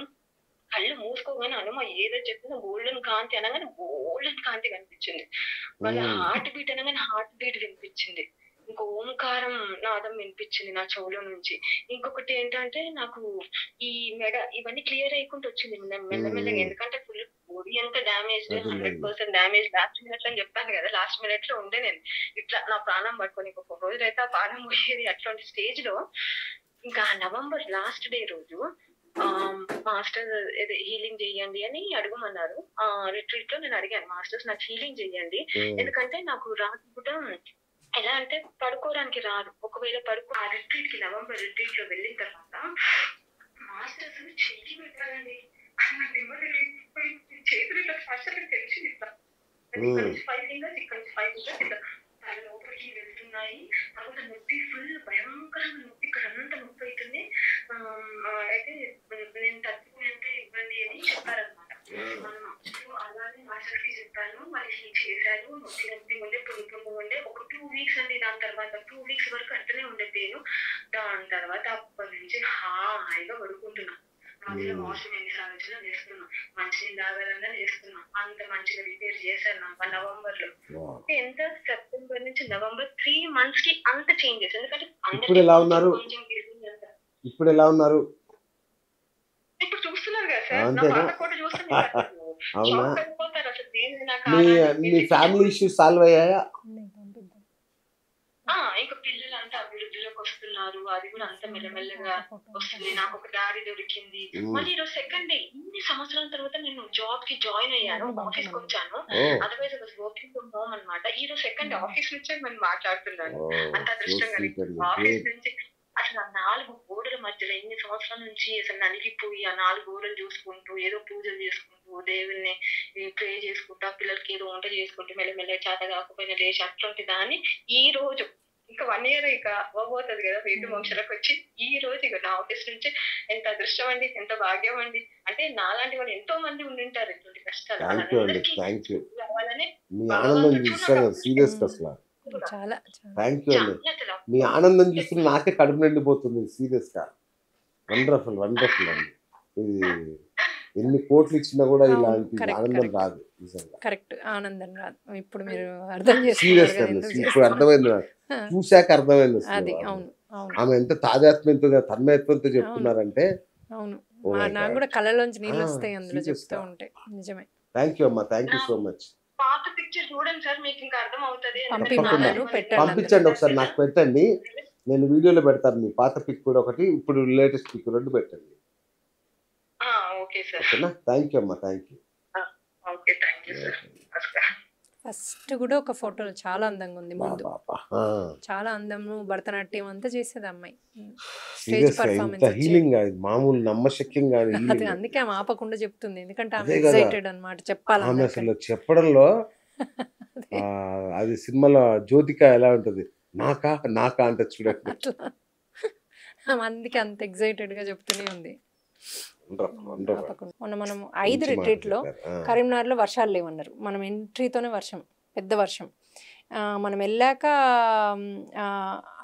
కళ్ళు మూసుకోగానే హనుమ ఏదో చెప్పిందో గోల్డెన్ కాంతి అనగానే గోల్డెన్ కాంతి కనిపించింది. వాళ్ళ హార్ట్ బీట్ అనగానే హార్ట్ బీట్ వినిపించింది. ఇంకో ఓంకారం నాదం వినిపించింది నా చెవులో నుంచి. ఇంకొకటి ఏంటంటే నాకు ఈ మెడ ఇవన్నీ క్లియర్ అయ్యకుండా వచ్చింది మెల్లమెల్లగా. ఎందుకంటే ఫుల్ బాడీ అంతా డ్యామేజ్, 100% డ్యామేజ్. లాస్ట్ మినిట్ అని చెప్పాను కదా, లాస్ట్ మినిట్ లో ఉండే నేను ఇట్లా నా ప్రాణం పట్టుకొని ఇంకొక రోజు అయితే ఆ ప్రాణం పోయేది అట్లాంటి స్టేజ్ లో. ఇంకా నవంబర్ లాస్ట్ డే రోజు మాస్టర్ హీలింగ్ చెయ్యండి అని అడగమన్నారు. రిట్రీట్ లో నేను అడిగాను, మాస్టర్స్ నాకు హీలింగ్ చెయ్యండి, ఎందుకంటే నాకు రాత్రి పూట ఎలా అంటే పడుకోవడానికి రాదు. ఒకవేళ ఆ రిట్రీట్ కి నవంబర్ రిట్రీట్ లో వెళ్ళిన తర్వాత మాస్టర్స్ చెయ్యి పెట్టాలండి, చేతులు ఇట్లా ఫస్ట్ తెలిసి ఇట్లా 5 ఫింగర్స్ ఇక్కడ 5 ఫింగర్స్ ఇట్లా తల లోపలికి వెళ్తున్నాయి. తర్వాత నొప్పి ఫుల్ భయంకరంగా నొప్పి, ఇక్కడ అంతా నొప్పి అవుతుంది. అయితే నేను తట్టుకునేంత ఇబ్బంది అని చెప్పారనమాట. అలానే మాస్టర్కి చెప్పాను, వాళ్ళకి చేశారు. నొప్పి ఉండే పొంగు ఉండే ఒక 2 వీక్స్ అండి. దాని తర్వాత 2 వీక్స్ వరకు అట్లనే ఉండే పెయిన్. దాని తర్వాత అప్పటి నుంచి హాయిగా పడుకుంటున్నాను. మధ్యలో వాష్రూమ్ ఎన్నిసార్లు వచ్చినా చేస్తున్నా, మంచినీళ్ళు తాగాలన్నా చేస్తున్నా. అంత మంచిగా రిపేర్ చేశాను నాకు నవంబర్ లో. ఎంత సెప్టెంబర్ నుంచి నవంబర్ 3 months కి అంత చేంజెస్. ఎందుకంటే ఇప్పుడు ఎలా ఉన్నారు? ఇప్పుడు ఎలా ఉన్నారు? ఇప్పుడు చూస్తున్నారు కదా సార్, నా పాత కోట చూస్తున్నారు. అవునా? అయిపోతారు అసలు. మీ ఫ్యామిలీ ఇష్యూస్ సాల్వ్ అయ్యాయా? ఇంకా పిల్లలంతా అభివృద్ధిలోకి వస్తున్నారు. అది కూడా అంత మెల్లమెల్లగా వస్తుంది. నాకు ఒక దారి దొరికింది. మళ్ళీ ఈరోజు సెకండ్ డే, ఇన్ని సంవత్సరాల తర్వాత నేను జాబ్ కి జాయిన్ అయ్యాను, ఆఫీస్ కి వచ్చాను. అదర్వైజ్ వర్కింగ్ ఫ్రమ్ హోమ్ అనమాట. ఈ రోజు సెకండ్ డే ఆఫీస్ నుంచే నేను మాట్లాడుతున్నాను. అంత అదృష్టం కలిగింది. ఆఫీస్ నుంచి అసలు ఆ 4 గోడల మధ్యలో ఇన్ని సంవత్సరాల నుంచి అసలు నలిగిపోయి ఆ 4 గోడలు చూసుకుంటూ ఏదో పూజలు చేసుకుంటూ దేవుల్ని ప్రే చేసుకుంటూ పిల్లలకి ఏదో వంట చేసుకుంటూ మెల్లమెల్ల చేత కాకపోయినా లేచి అట్లాంటి దాన్ని ఈ రోజు ఇంకా 1 year ఇక అవ్వబోతుంది కదా వేటు మోక్షలకు వచ్చి, ఈ రోజు ఇక నా ఆఫీస్ నుంచి ఎంత అదృష్టం అండి, ఎంత భాగ్యం అండి. అంటే నాలాంటి వాళ్ళు ఎంతో మంది ఉండింటారు ఇటువంటి కష్టాలు. మీ ఆనందం చూసి నాకే కడుపు నిండిపోతుంది సీరియస్ గా. వండర్ఫుల్ వండర్ఫుల్ అండి. ఇది ఎన్ని కోట్లు ఇచ్చినా కూడా ఇలాంటి ఆనందం రాదు. కరెక్ట్, ఆనందం రాదు. ఇప్పుడు మీరు అర్థం సీరియస్ ఇప్పుడు అర్థమైంది, చూశాక అర్థమైంది. ఆమె ఎంత తాదాత్మ్యంతో తన్మయత్వంతో చెప్తున్నారంటే అవును, నాకు కూడా కళ్ళలోంచి నీళ్ళు వస్తాయి అందులో చెప్తూ ఉంటే. నిజమే. థ్యాంక్ యూ అమ్మా, థ్యాంక్ యూ సో మచ్. పాత పిక్చర్ చూడండి సార్, మీకు ఇంకా అర్థం అవుతుంది. పంపించండి ఒకసారి, నాకు పెట్టండి, నేను వీడియోలో పెడతాను. మీ పాత పిక్ కూడా ఒకటి, ఇప్పుడు లేటెస్ట్ పిక్ 2 పెట్టండి. Okay sir. థ్యాంక్ యూ అమ్మా, thank you. Okay, thank you sir. First కూడా ఒక ఫోటోలో చాలా అందంగా ఉంది. ముందు చాలా అందము, భరతనాట్యం అంతా చేసేది అమ్మాయి. స్టేజ్ పర్ఫార్మెన్స్ మామూలు నమ్మశక్యంగా. అందుకే ఆమె ఆపకుండా చెప్తుంది, ఎందుకంటే ఆమె ఎక్సైటెడ్ అన్నమాట చెప్పాలి. అసలు చెప్పడంలో అది సినిమాలో జ్యోతిక ఎలా ఉంటది, నాకా నాకా అంటే చూడండి, అందుకే అంత ఎక్సైటెడ్ గా చెప్తూనే ఉంది. మొన్న మనం 5 రిట్రీట్లో కరీంనగర్లో వర్షాలు లేవన్నారు. మనం ఎంట్రీతోనే వర్షం, పెద్ద వర్షం. మనం వెళ్ళాక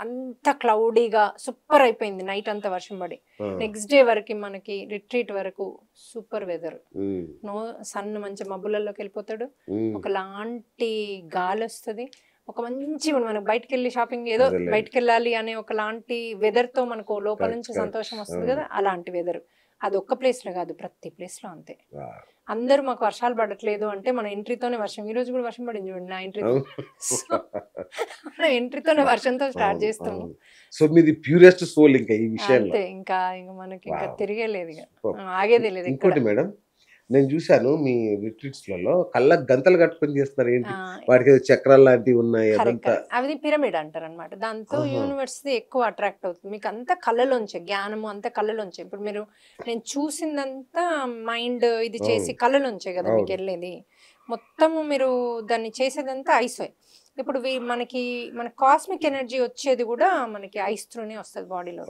అంత క్లౌడీగా సూపర్ అయిపోయింది. నైట్ అంతా వర్షం పడి నెక్స్ట్ డే వరకు మనకి రిట్రీట్ వరకు సూపర్ వెదర్. నో సన్ మంచి మబ్బులలోకి వెళ్ళిపోతాడు, ఒకలాంటి గాలి వస్తుంది, ఒక మంచి మనకు బయటకు వెళ్ళి షాపింగ్ ఏదో బయటకు వెళ్ళాలి అనే ఒకలాంటి వెదర్తో మనకు లోపల నుంచి సంతోషం వస్తుంది కదా, అలాంటి వెదర్. అది ఒక్క ప్లేస్లో కాదు, ప్రతి ప్లేస్లో అంతే. అందరూ మాకు వర్షాలు పడట్లేదు అంటే మన ఎంట్రీతోనే వర్షం. ఈ రోజు కూడా వర్షం పడింది చూడండి నా ఎంట్రీతో. ఎంట్రీతోనే వర్షంతో స్టార్ట్ చేస్తాము. సో మీది ప్యూరెస్ట్ సోల్ ఇంకా ఈ విషయంలో. అంతే, ఇంకా మనకి ఇంకా తిరిగేలేదు, ఇక ఆగేదే లేదు. ఇంకోటి మేడం, నేను చూసాను మీ రిట్రీట్స్లలో కళ్ళకు గంతలు కట్టుకొని చేస్తున్నారు. ఏంటి వాటికి చక్రాలు లాంటివి ఉన్నాయి? అది పిరమిడ్ అంటారు అనమాట. దాంతో యూనివర్స్ ఎక్కువ అట్రాక్ట్ అవుతుంది. మీకు అంతా కళ్ళలోంచే జ్ఞానము, అంతా కళ్ళలోంచే. ఇప్పుడు మీరు నేను చూసిందంతా మైండ్ ఇది చేసి కళ్ళలోంచే కదా మీకు వెళ్ళేది. మొత్తము మీరు దాన్ని చేసేదంతా ఐసే. ఇప్పుడు మనకి మన కాస్మిక్ ఎనర్జీ వచ్చేది కూడా మనకి ఐస్ త్రూనే వస్తుంది బాడీలో.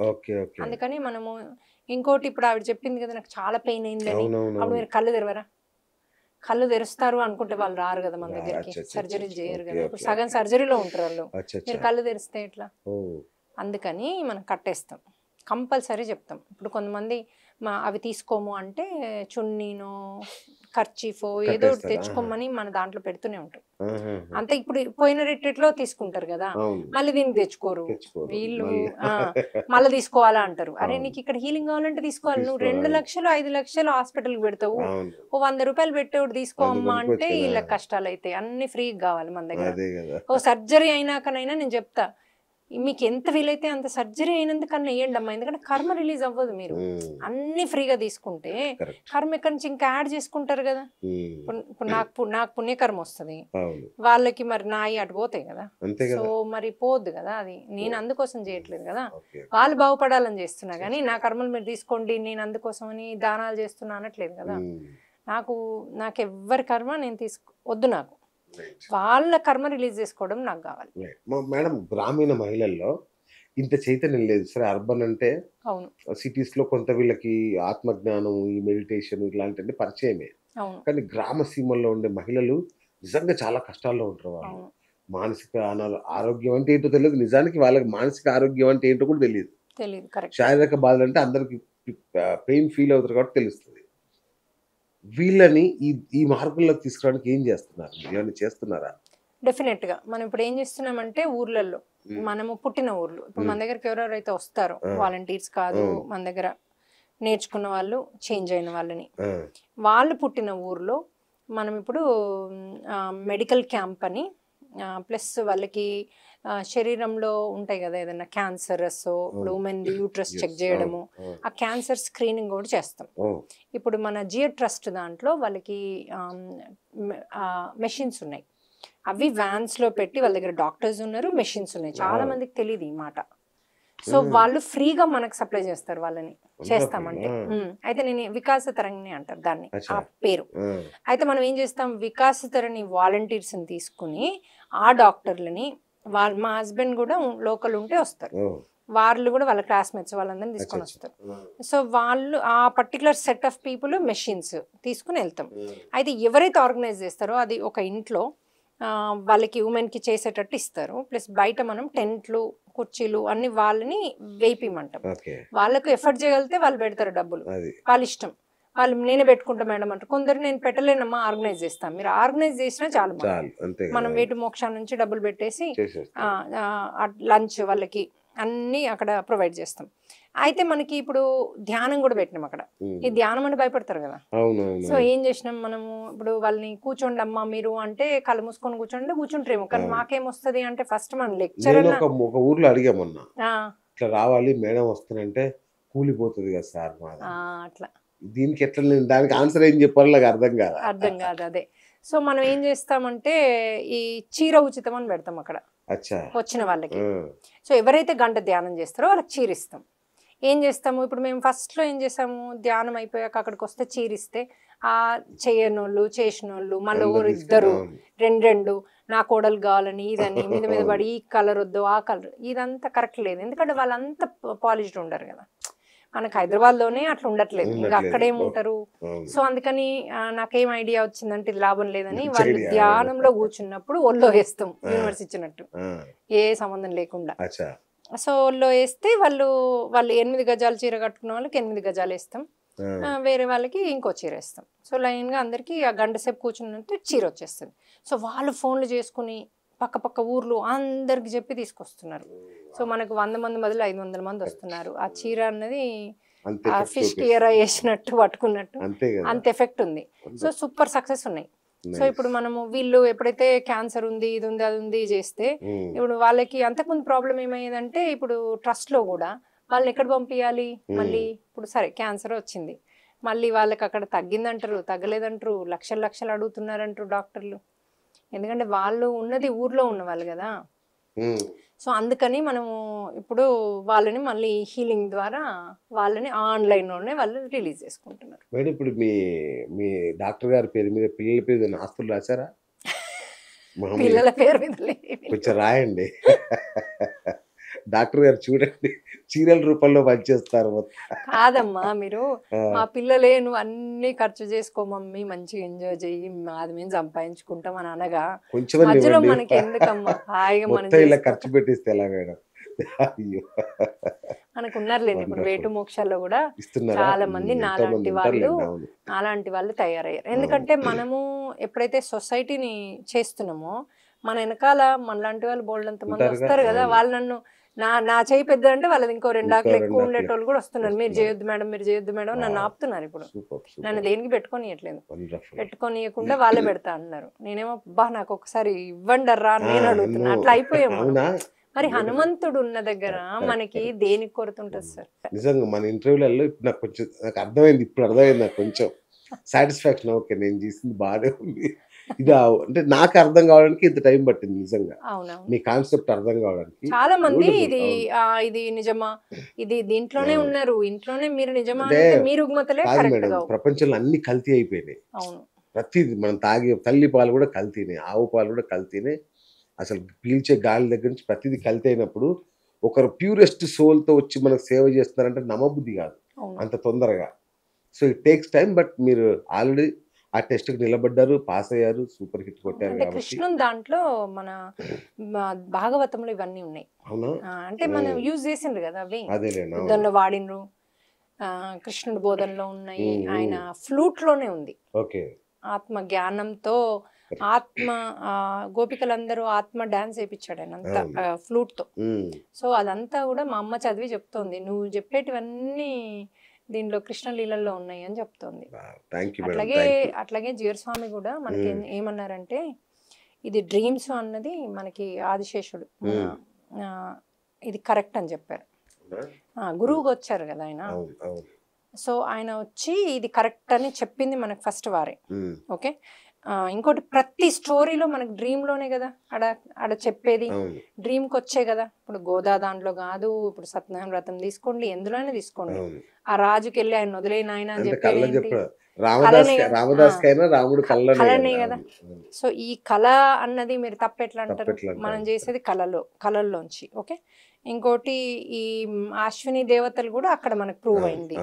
అందుకని మనము ఇంకోటి, ఇప్పుడు ఆవిడ చెప్పింది కదా నాకు చాలా పెయిన్ అయిందని, అప్పుడు మీరు కళ్ళు తెరవరా? కళ్ళు తెరుస్తారు అనుకుంటే వాళ్ళు రారు కదా మన దగ్గరికి, సర్జరీలు చేయరు కదా. ఇప్పుడు సగం సర్జరీలో ఉంటారు వాళ్ళు, మీరు కళ్ళు తెరిస్తే ఎట్లా? అందుకని మనం కట్టేస్తాం, కంపల్సరీ చెప్తాం. ఇప్పుడు కొంతమంది అవి తీసుకోము అంటే చున్నీనో ఖర్చీఫో ఏదో ఒకటి తెచ్చుకోమని మన దాంట్లో పెడుతూనే ఉంటాం. అంతే. ఇప్పుడు పోయిన రిట్రీట్ లో తీసుకుంటారు కదా, మళ్ళీ దీనికి తెచ్చుకోరు వీళ్ళు, మళ్ళీ తీసుకోవాలా అంటారు. అరే నీకు ఇక్కడ హీలింగ్ కావాలంటే తీసుకోవాలి, నువ్వు 2 లక్షలు 5 లక్షలు హాస్పిటల్ కి పెడతావు, ఓ 100 రూపాయలు పెట్టేవాడు తీసుకోమ్మా అంటే వీళ్ళ కష్టాలు అయితే అన్ని ఫ్రీ కావాలి మన దగ్గర. ఓ సర్జరీ అయినాకనైనా నేను చెప్తా, మీకు ఎంత వీలైతే అంత సర్జరీ అయినందుకన్నా వేయండి అమ్మా, ఎందుకంటే కర్మ రిలీజ్ అవ్వదు. మీరు అన్ని ఫ్రీగా తీసుకుంటే కర్మ ఎక్కడి నుంచి ఇంకా యాడ్ చేసుకుంటారు కదా. ఇప్పుడు నాకు పుణ్యకర్మ వస్తుంది, వాళ్ళకి మరి నాయి అటు పోతాయి కదా. సో మరి పోద్దు కదా, అది నేను అందుకోసం చేయట్లేదు కదా, వాళ్ళు బాగుపడాలని చేస్తున్నా. కానీ నా కర్మలు మీరు తీసుకోండి, నేను అందుకోసం అని దానాలు చేస్తున్నా అనట్లేదు కదా. నాకు ఎవ్వరి కర్మ నేను వద్దు, నాకు వాళ్ళ కర్మ రిలీజ్ చేసుకోవడం నాకు కావాలి. మేడం, గ్రామీణ మహిళల్లో ఇంత చైతన్యం లేదు సరే. అర్బన్ అంటే సిటీస్ లో కొంత వీళ్ళకి ఆత్మజ్ఞానం, ఈ మెడిటేషన్ ఇలాంటివన్నీ పరిచయమే. కానీ గ్రామ సీమల్లో ఉండే మహిళలు నిజంగా చాలా కష్టాల్లో ఉంటారు. వాళ్ళు మానసిక ఆరోగ్యం అంటే ఏంటో తెలియదు, నిజానికి వాళ్ళకి మానసిక ఆరోగ్యం అంటే ఏంటో కూడా తెలియదు. శారీరక బాధలు అంటే అందరికి పెయిన్ ఫీల్ అవుతారు కాబట్టి తెలుస్తుంది. వీళ్ళని ఈ మార్గంలోకి తీసుకురావడానికి ఏం చేస్తున్నారు, ఏమైనా చేస్తున్నారా? డెఫినెట్ గా మనం ఇప్పుడు ఏం చేస్తున్నామంటే ఊర్లలో, మనము పుట్టిన ఊర్లు, ఇప్పుడు మన దగ్గరికి ఎవరెవరైతే వస్తారో వాలంటీర్స్ కాదు, మన దగ్గర నేర్చుకున్న వాళ్ళు, చేంజ్ అయిన వాళ్ళని, వాళ్ళు పుట్టిన ఊర్లో మనం ఇప్పుడు మెడికల్ క్యాంప్ అని, ప్లస్ వాళ్ళకి శరీరంలో ఉంటాయి కదా ఏదైనా క్యాన్సరస్, ఇప్పుడు ఉమెన్ యూట్రస్ చెక్ చేయడము, ఆ క్యాన్సర్ స్క్రీనింగ్ కూడా చేస్తాం. ఇప్పుడు మన జియో ట్రస్ట్ దాంట్లో వాళ్ళకి మెషిన్స్ ఉన్నాయి, అవి వ్యాన్స్ లో పెట్టి వాళ్ళ దగ్గర డాక్టర్స్ ఉన్నారు, మెషిన్స్ ఉన్నాయి. చాలా మందికి తెలియదు ఈ మాట. సో వాళ్ళు ఫ్రీగా మనకు సప్లై చేస్తారు, వాళ్ళని చేస్తామంటే. అయితే నేను వికాస తరంగిణి అంటారు దాన్ని, ఆ పేరు. అయితే మనం ఏం చేస్తాం, వికాస తరణి వాలంటీర్స్ ని తీసుకుని ఆ డాక్టర్లని, మా హస్బెండ్ కూడా లోకల్ ఉంటే వస్తారు, వాళ్ళు కూడా వాళ్ళ క్లాస్మేట్స్ వాళ్ళందరినీ తీసుకొని వస్తారు. సో వాళ్ళు ఆ particular set of people machines తీసుకుని వెళ్తాం. అయితే ఎవరైతే ఆర్గనైజ్ చేస్తారో అది ఒక ఇంట్లో వాళ్ళకి ఉమెన్కి చేసేటట్టు ఇస్తారు. ప్లస్ బయట మనం టెంట్లు, కుర్చీలు అన్ని వాళ్ళని వేయిమంటాం. వాళ్ళకు ఎఫర్ట్ చేయగలిగితే వాళ్ళు పెడతారు డబ్బులు, వాళ్ళ ఇష్టం. వాళ్ళు నేనే పెట్టుకుంటా మేడం అంటారు. కొందరు నేను పెట్టలేనమ్మా ఆర్గనైజ్ చేస్తాం. మీరు ఆర్గనైజ్ చేసినా చాలు, మనం వేటు మోక్ష నుంచి డబ్బులు పెట్టేసి లంచ్ వాళ్ళకి అన్ని అక్కడ ప్రొవైడ్ చేస్తాం. అయితే మనకి ఇప్పుడు ధ్యానం కూడా పెట్టినాం అక్కడ. ఈ ధ్యానం అంటే భయపడతారు కదా. సో ఏం చేసినాం మనము, ఇప్పుడు వాళ్ళని కూర్చోండి అమ్మా మీరు అంటే కళ్ళు మూసుకొని కూర్చోండి, కూర్చుంటారేమో. కానీ మాకేమొస్తుంది అంటే ఫస్ట్ మన లెక్చర్ ఒక ఊర్లో అడిగామన్నా, ఇట్లా రావాలి మేడం వస్తానంటే కూలిపోతుంది కదా సార్ అట్లా. దీనికి ఎట్లా, దానికి ఆన్సర్ ఏం చెప్పాలో నాకు అర్థం కాదు. అదే. సో మనం ఏం చేస్తామంటే ఈ చీర ఉచితం అని పెడతాం అక్కడ వచ్చిన వాళ్ళకి. సో ఎవరైతే గంట ధ్యానం చేస్తారో వాళ్ళకి చీర ఇస్తాం. ఏం చేస్తాము, ఇప్పుడు మేము ఫస్ట్లో ఏం చేసాము, ధ్యానం అయిపోయాక అక్కడికి వస్తే చీరిస్తే ఆ చేయనోళ్ళు చేసినోళ్ళు మళ్ళీ ఇద్దరు రెండు నా కోడలు కావాలని ఇదని మీద పడి ఈ కలర్ వద్దు ఆ కలర్, ఇదంతా కరెక్ట్ లేదు. ఎందుకంటే వాళ్ళంతా పాలిష్డ్ ఉండరు కదా. మనకు హైదరాబాద్లోనే అట్లా ఉండట్లేదు, ఇంకా అక్కడేముంటారు. సో అందుకని నాకేం ఐడియా వచ్చిందంటే ఇది లాభం లేదని వాళ్ళు ధ్యానంలో కూర్చున్నప్పుడు ఒళ్ళో వేస్తాం, యూనివర్స్ ఇచ్చినట్టు ఏ సంబంధం లేకుండా. సో ఒళ్ళో వేస్తే వాళ్ళు 8 గజాలు చీర కట్టుకున్న వాళ్ళకి 8 గజాలు వేస్తాం, వేరే వాళ్ళకి ఇంకో చీర వేస్తాం. సో లైన్గా అందరికి ఆ గంట సేపు కూర్చున్నట్టు చీర వచ్చేస్తుంది. సో వాళ్ళు ఫోన్లు చేసుకుని పక్క ఊర్లు అందరికి చెప్పి తీసుకొస్తున్నారు. సో మనకు 100 మంది బదులు 500 మంది వస్తున్నారు. ఆ చీర అన్నది ఆ ఫిష్ టియర్ వేసినట్టు పట్టుకున్నట్టు అంత ఎఫెక్ట్ ఉంది. సో సూపర్ సక్సెస్ ఉన్నాయి. సో ఇప్పుడు మనము వీళ్ళు ఎప్పుడైతే క్యాన్సర్ ఉంది ఇది ఉంది అది ఉంది చేస్తే, ఇప్పుడు వాళ్ళకి అంతకుముందు ప్రాబ్లం ఏమయ్యేదంటే, ఇప్పుడు ట్రస్ట్ లో కూడా వాళ్ళని ఎక్కడ పంపించాలి మళ్ళీ. ఇప్పుడు సరే క్యాన్సర్ వచ్చింది, మళ్ళీ వాళ్ళకి అక్కడ తగ్గిందంటారు తగ్గలేదంటారు, లక్షలు అడుగుతున్నారంటారు డాక్టర్లు. ఎందుకంటే వాళ్ళు ఉన్నది ఊర్లో ఉన్న వాళ్ళు కదా. సో అందుకని మనము ఇప్పుడు వాళ్ళని మళ్ళీ హీలింగ్ ద్వారా వాళ్ళని ఆన్లైన్లోనే వాళ్ళు రిలీజ్ చేసుకుంటున్నారు. మేడం ఇప్పుడు మీ డాక్టర్ గారి పేరు మీద పిల్లల పేరు ఆస్తులు రాశారా? పిల్లల పేరు మీద కొంచెం రాయండి. డాక్టర్ గారు చూడండి, చీరల రూపంలో పనిచేస్తారు. కాదమ్మా, మీరు మా పిల్లలే నువ్వు అన్ని ఖర్చు చేసుకో మమ్మీ, మంచిగా ఎంజాయ్ చెయ్యి, అది మేము సంపాదించుకుంటాం అని అనగా మధ్యలో మనకి ఎందుకమ్మా, హాయిగా మనం ఇలా ఖర్చు పెట్టిస్తే ఎలా మేడం? మనకు ఉన్నారులేండి ఇప్పుడు వేటు మోక్షాల్లో కూడా ఇస్తున్నారా? చాలా మంది ఎంతో నాలాంటి మంది వాళ్ళు ఉంటారులేండి, అవును. అలాంటి వాళ్ళు తయారయ్యారు. ఎందుకంటే మనము ఎప్పుడైతే సొసైటీని చేస్తున్నామో మన వెనకాల మనలాంటి వాళ్ళు బోల్డంత మంది ఉంటారుగా, వస్తారు కదా. అవును. వాళ్ళు నన్ను నా చేయి పెద్ద అంటే వాళ్ళది ఇంకో 2 ఆకులు ఎక్కువ 2 ఉండేటోళ్ళు కూడా వస్తున్నారు. మీరు వస్తున్నారు. చేయొద్దు మేడం, మీరు చేయొద్దు మేడం, నన్ను ఆపుతున్నారు ఇప్పుడు. నన్ను దేనికి పెట్టుకోనియట్లేదు, వండర్ఫుల్. పెట్టుకోనియకుండా వాళ్ళే పెడతా అన్నారు. నేనేమో బా నాకు ఒకసారి ఇవ్వండి అర్రా అని నేను అడుగుతున్నా. అట్లా అయిపోయాము మనం. అవునా? మరి హనుమంతుడు ఉన్న దగ్గర మనకి దేనికి కొరత ఉంటుంది సార్? నిజంగా మన ఇంటర్వ్యూలలో ఇప్పుడు నాకు కొంచెం నాకు అర్థమైంది, ఇప్పుడు అర్థమైంది నాకు కొంచెం సాటిస్ఫాక్షన్. ఓకే, నేను చేసింది బాగానే ఉంది. ఇది అంటే నాకు అర్థం కావడానికి ఇంత టైం పట్టింది నిజంగా. అవునవును. మీ కాన్సెప్ట్ అర్థం కావడానికి. చాలా మంది Beautiful, ఇది అవును. ఇది నిజమా, ఇది దీంట్లోనే అవును. ఉన్నారు, ఇంట్లోనే మీరు నిజమా అంటే అంటే మీ రుగ్మతలే కాదు కరెక్ట్ మేడం, గా. ప్రపంచంలో అన్ని కల్తీ అయిపోయినాయి. అవును. ప్రతిది మనం తాగే తల్లి పాలు కూడా కల్తీనే, ఆవు పాలు కూడా కల్తీనే. అసలు పీల్చే గాలి దగ్గర నుంచి ప్రతిదీ కల్తీ అయినప్పుడు ఒకరు ప్యూరెస్ట్ సోల్తో వచ్చి మనకు సేవ చేస్తున్నారంటే నమ్మబుద్ధి కాదు అవును. అంత తొందరగా. So it takes time. But మీరు ఆల్రెడీ ఆ టెస్ట్కి నిలబడ్డారు, పాస్ అయ్యారు, సూపర్ హిట్ కొట్టారు అంటే కాబట్టి. కృష్ణుని దాంట్లో మన భాగవతంలో ఇవన్నీ ఉన్నాయి. అవునా? అంటే మనం యూజ్ చేసిండ్రు కదా అవి, అదేలేనా? యుద్ధంలో వాడినరు. కృష్ణుడి బోధనలో ఉన్నాయి, ఆయన ఫ్లూట్ లోనే ఉంది. ఓకే. ఆత్మ జ్ఞానంతో ఆత్మ గోపికలందరూ ఆత్మ డాన్స్ వేయించాడు ఆయన అంతా ఫ్లూట్ తో. సో అదంతా కూడా మా అమ్మ చదివి చెప్తోంది, నువ్వు చెప్పేటివన్నీ దీనిలో కృష్ణ లీలల్లో ఉన్నాయి అని చెప్తోంది. అట్లాగే జీవస్వామి కూడా మనకి ఏమన్నారంటే ఇది డ్రీమ్స్ అన్నది మనకి ఆదిశేషుడు ఇది కరెక్ట్ అని చెప్పారు. గురువుగా వచ్చారు కదా ఆయన. సో ఆయన వచ్చి ఇది కరెక్ట్ అని చెప్పింది మనకు ఫస్ట్ వారే. ఓకే. ఇంకోటి ప్రతి స్టోరీలో మనకు డ్రీమ్ లోనే కదా ఆడ చెప్పేది, డ్రీమ్కి వచ్చే కదా. ఇప్పుడు గోదా దాంట్లో కాదు, ఇప్పుడు సత్యనారాయణ వ్రతం తీసుకోండి, ఎందులోనే తీసుకోండి, ఆ రాజుకి వెళ్ళి ఆయన వదిలేని ఆయన అని చెప్పేది కళనే కదా. సో ఈ కళ అన్నది మీరు తప్పెట్లా అంటారు? మనం చేసేది కళల్లోంచి. ఓకే. ఇంకోటి ఈ అశ్విని దేవతలు కూడా అక్కడ మనకు ప్రూవ్ అయింది.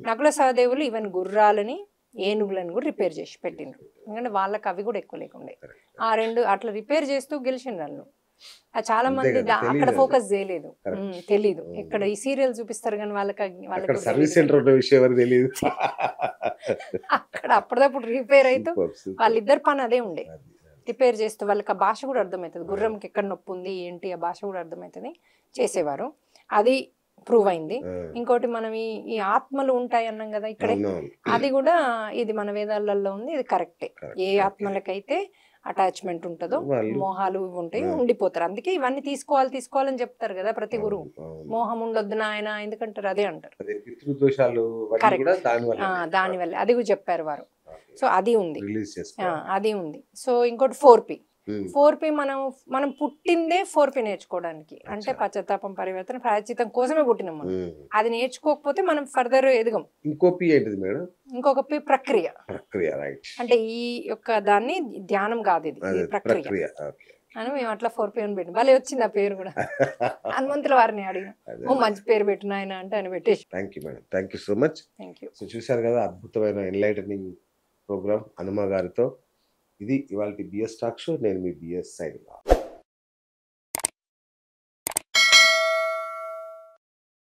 నకుల సహదేవులు ఈవెన్ గుర్రాలని ఏనుగులను కూడా రిపేర్ చేసి పెట్టిండ్రు, ఎందుకంటే వాళ్ళకి అవి కూడా ఎక్కువ లేకుండే. ఆ 2 అట్లా రిపేర్ చేస్తూ గెలిచిండ్రు వాళ్ళు. చాలా మంది అక్కడ ఫోకస్ చేయలేదు, తెలీదు. ఇక్కడ ఈ సీరియల్ చూపిస్తారు కానీ వాళ్ళకి అక్కడ అప్పటిదప్పుడు రిపేర్ అవుతూ వాళ్ళిద్దరు పని అదే ఉండే, రిపేర్ చేస్తూ. వాళ్ళకి ఆ భాష కూడా అర్థమవుతుంది, గుర్రంకి ఎక్కడ నొప్పి ఉంది ఏంటి ఆ భాష కూడా అర్థమవుతుంది, చేసేవారు. అది ప్రూవ్ అయింది. ఇంకోటి మనం ఈ ఆత్మలు ఉంటాయి అన్నాం కదా ఇక్కడే, అది కూడా ఇది మన వేదాలలో ఉంది, ఇది కరెక్టే. ఏ ఆత్మలకైతే అటాచ్మెంట్ ఉంటుందో, మోహాలు ఉంటాయి, ఉండిపోతారు. అందుకే ఇవన్నీ తీసుకోవాలని చెప్తారు కదా ప్రతి గురువు. మోహం ఉండొద్దు నాయన ఎందుకంటారు, అదే అంటారు. దానివల్ల అది కూడా చెప్పారు వారు. సో అది ఉంది. సో ఇంకోటి 4P మనం పుట్టిందే 4P నేర్చుకోవడానికి. అంటే పశ్చాత్తాపం, పరివర్తన, ప్రాయశ్చిత్తం కోసమే పుట్టినాం మనం. అది నేర్చుకోకపోతే మనం ఫర్దర్ ఎదగం. ఇంకొక P ప్రక్రియ. అంటే ఈ యొక్క దాన్ని ధ్యానం కాదు, ఇది ప్రక్రియ అని మేము అట్లా 4P అని పెట్టిన. భలే వచ్చింది ఆ పేరు కూడా. హనుమంతుల వారిని అడిగిన, మంచి పేరు పెట్టిన ఆయన అంటే ఆయన పెట్టేసి. Thank you so much. So చూశారు కదా అద్భుతమైన ఎన్లైటనింగ్ ప్రోగ్రామ్ హనుమ గారితో. ఇది ఇవాళ బిఎస్ టాక్ షో. నేను మీ బిఎస్ సైనింగ్ ఆఫ్.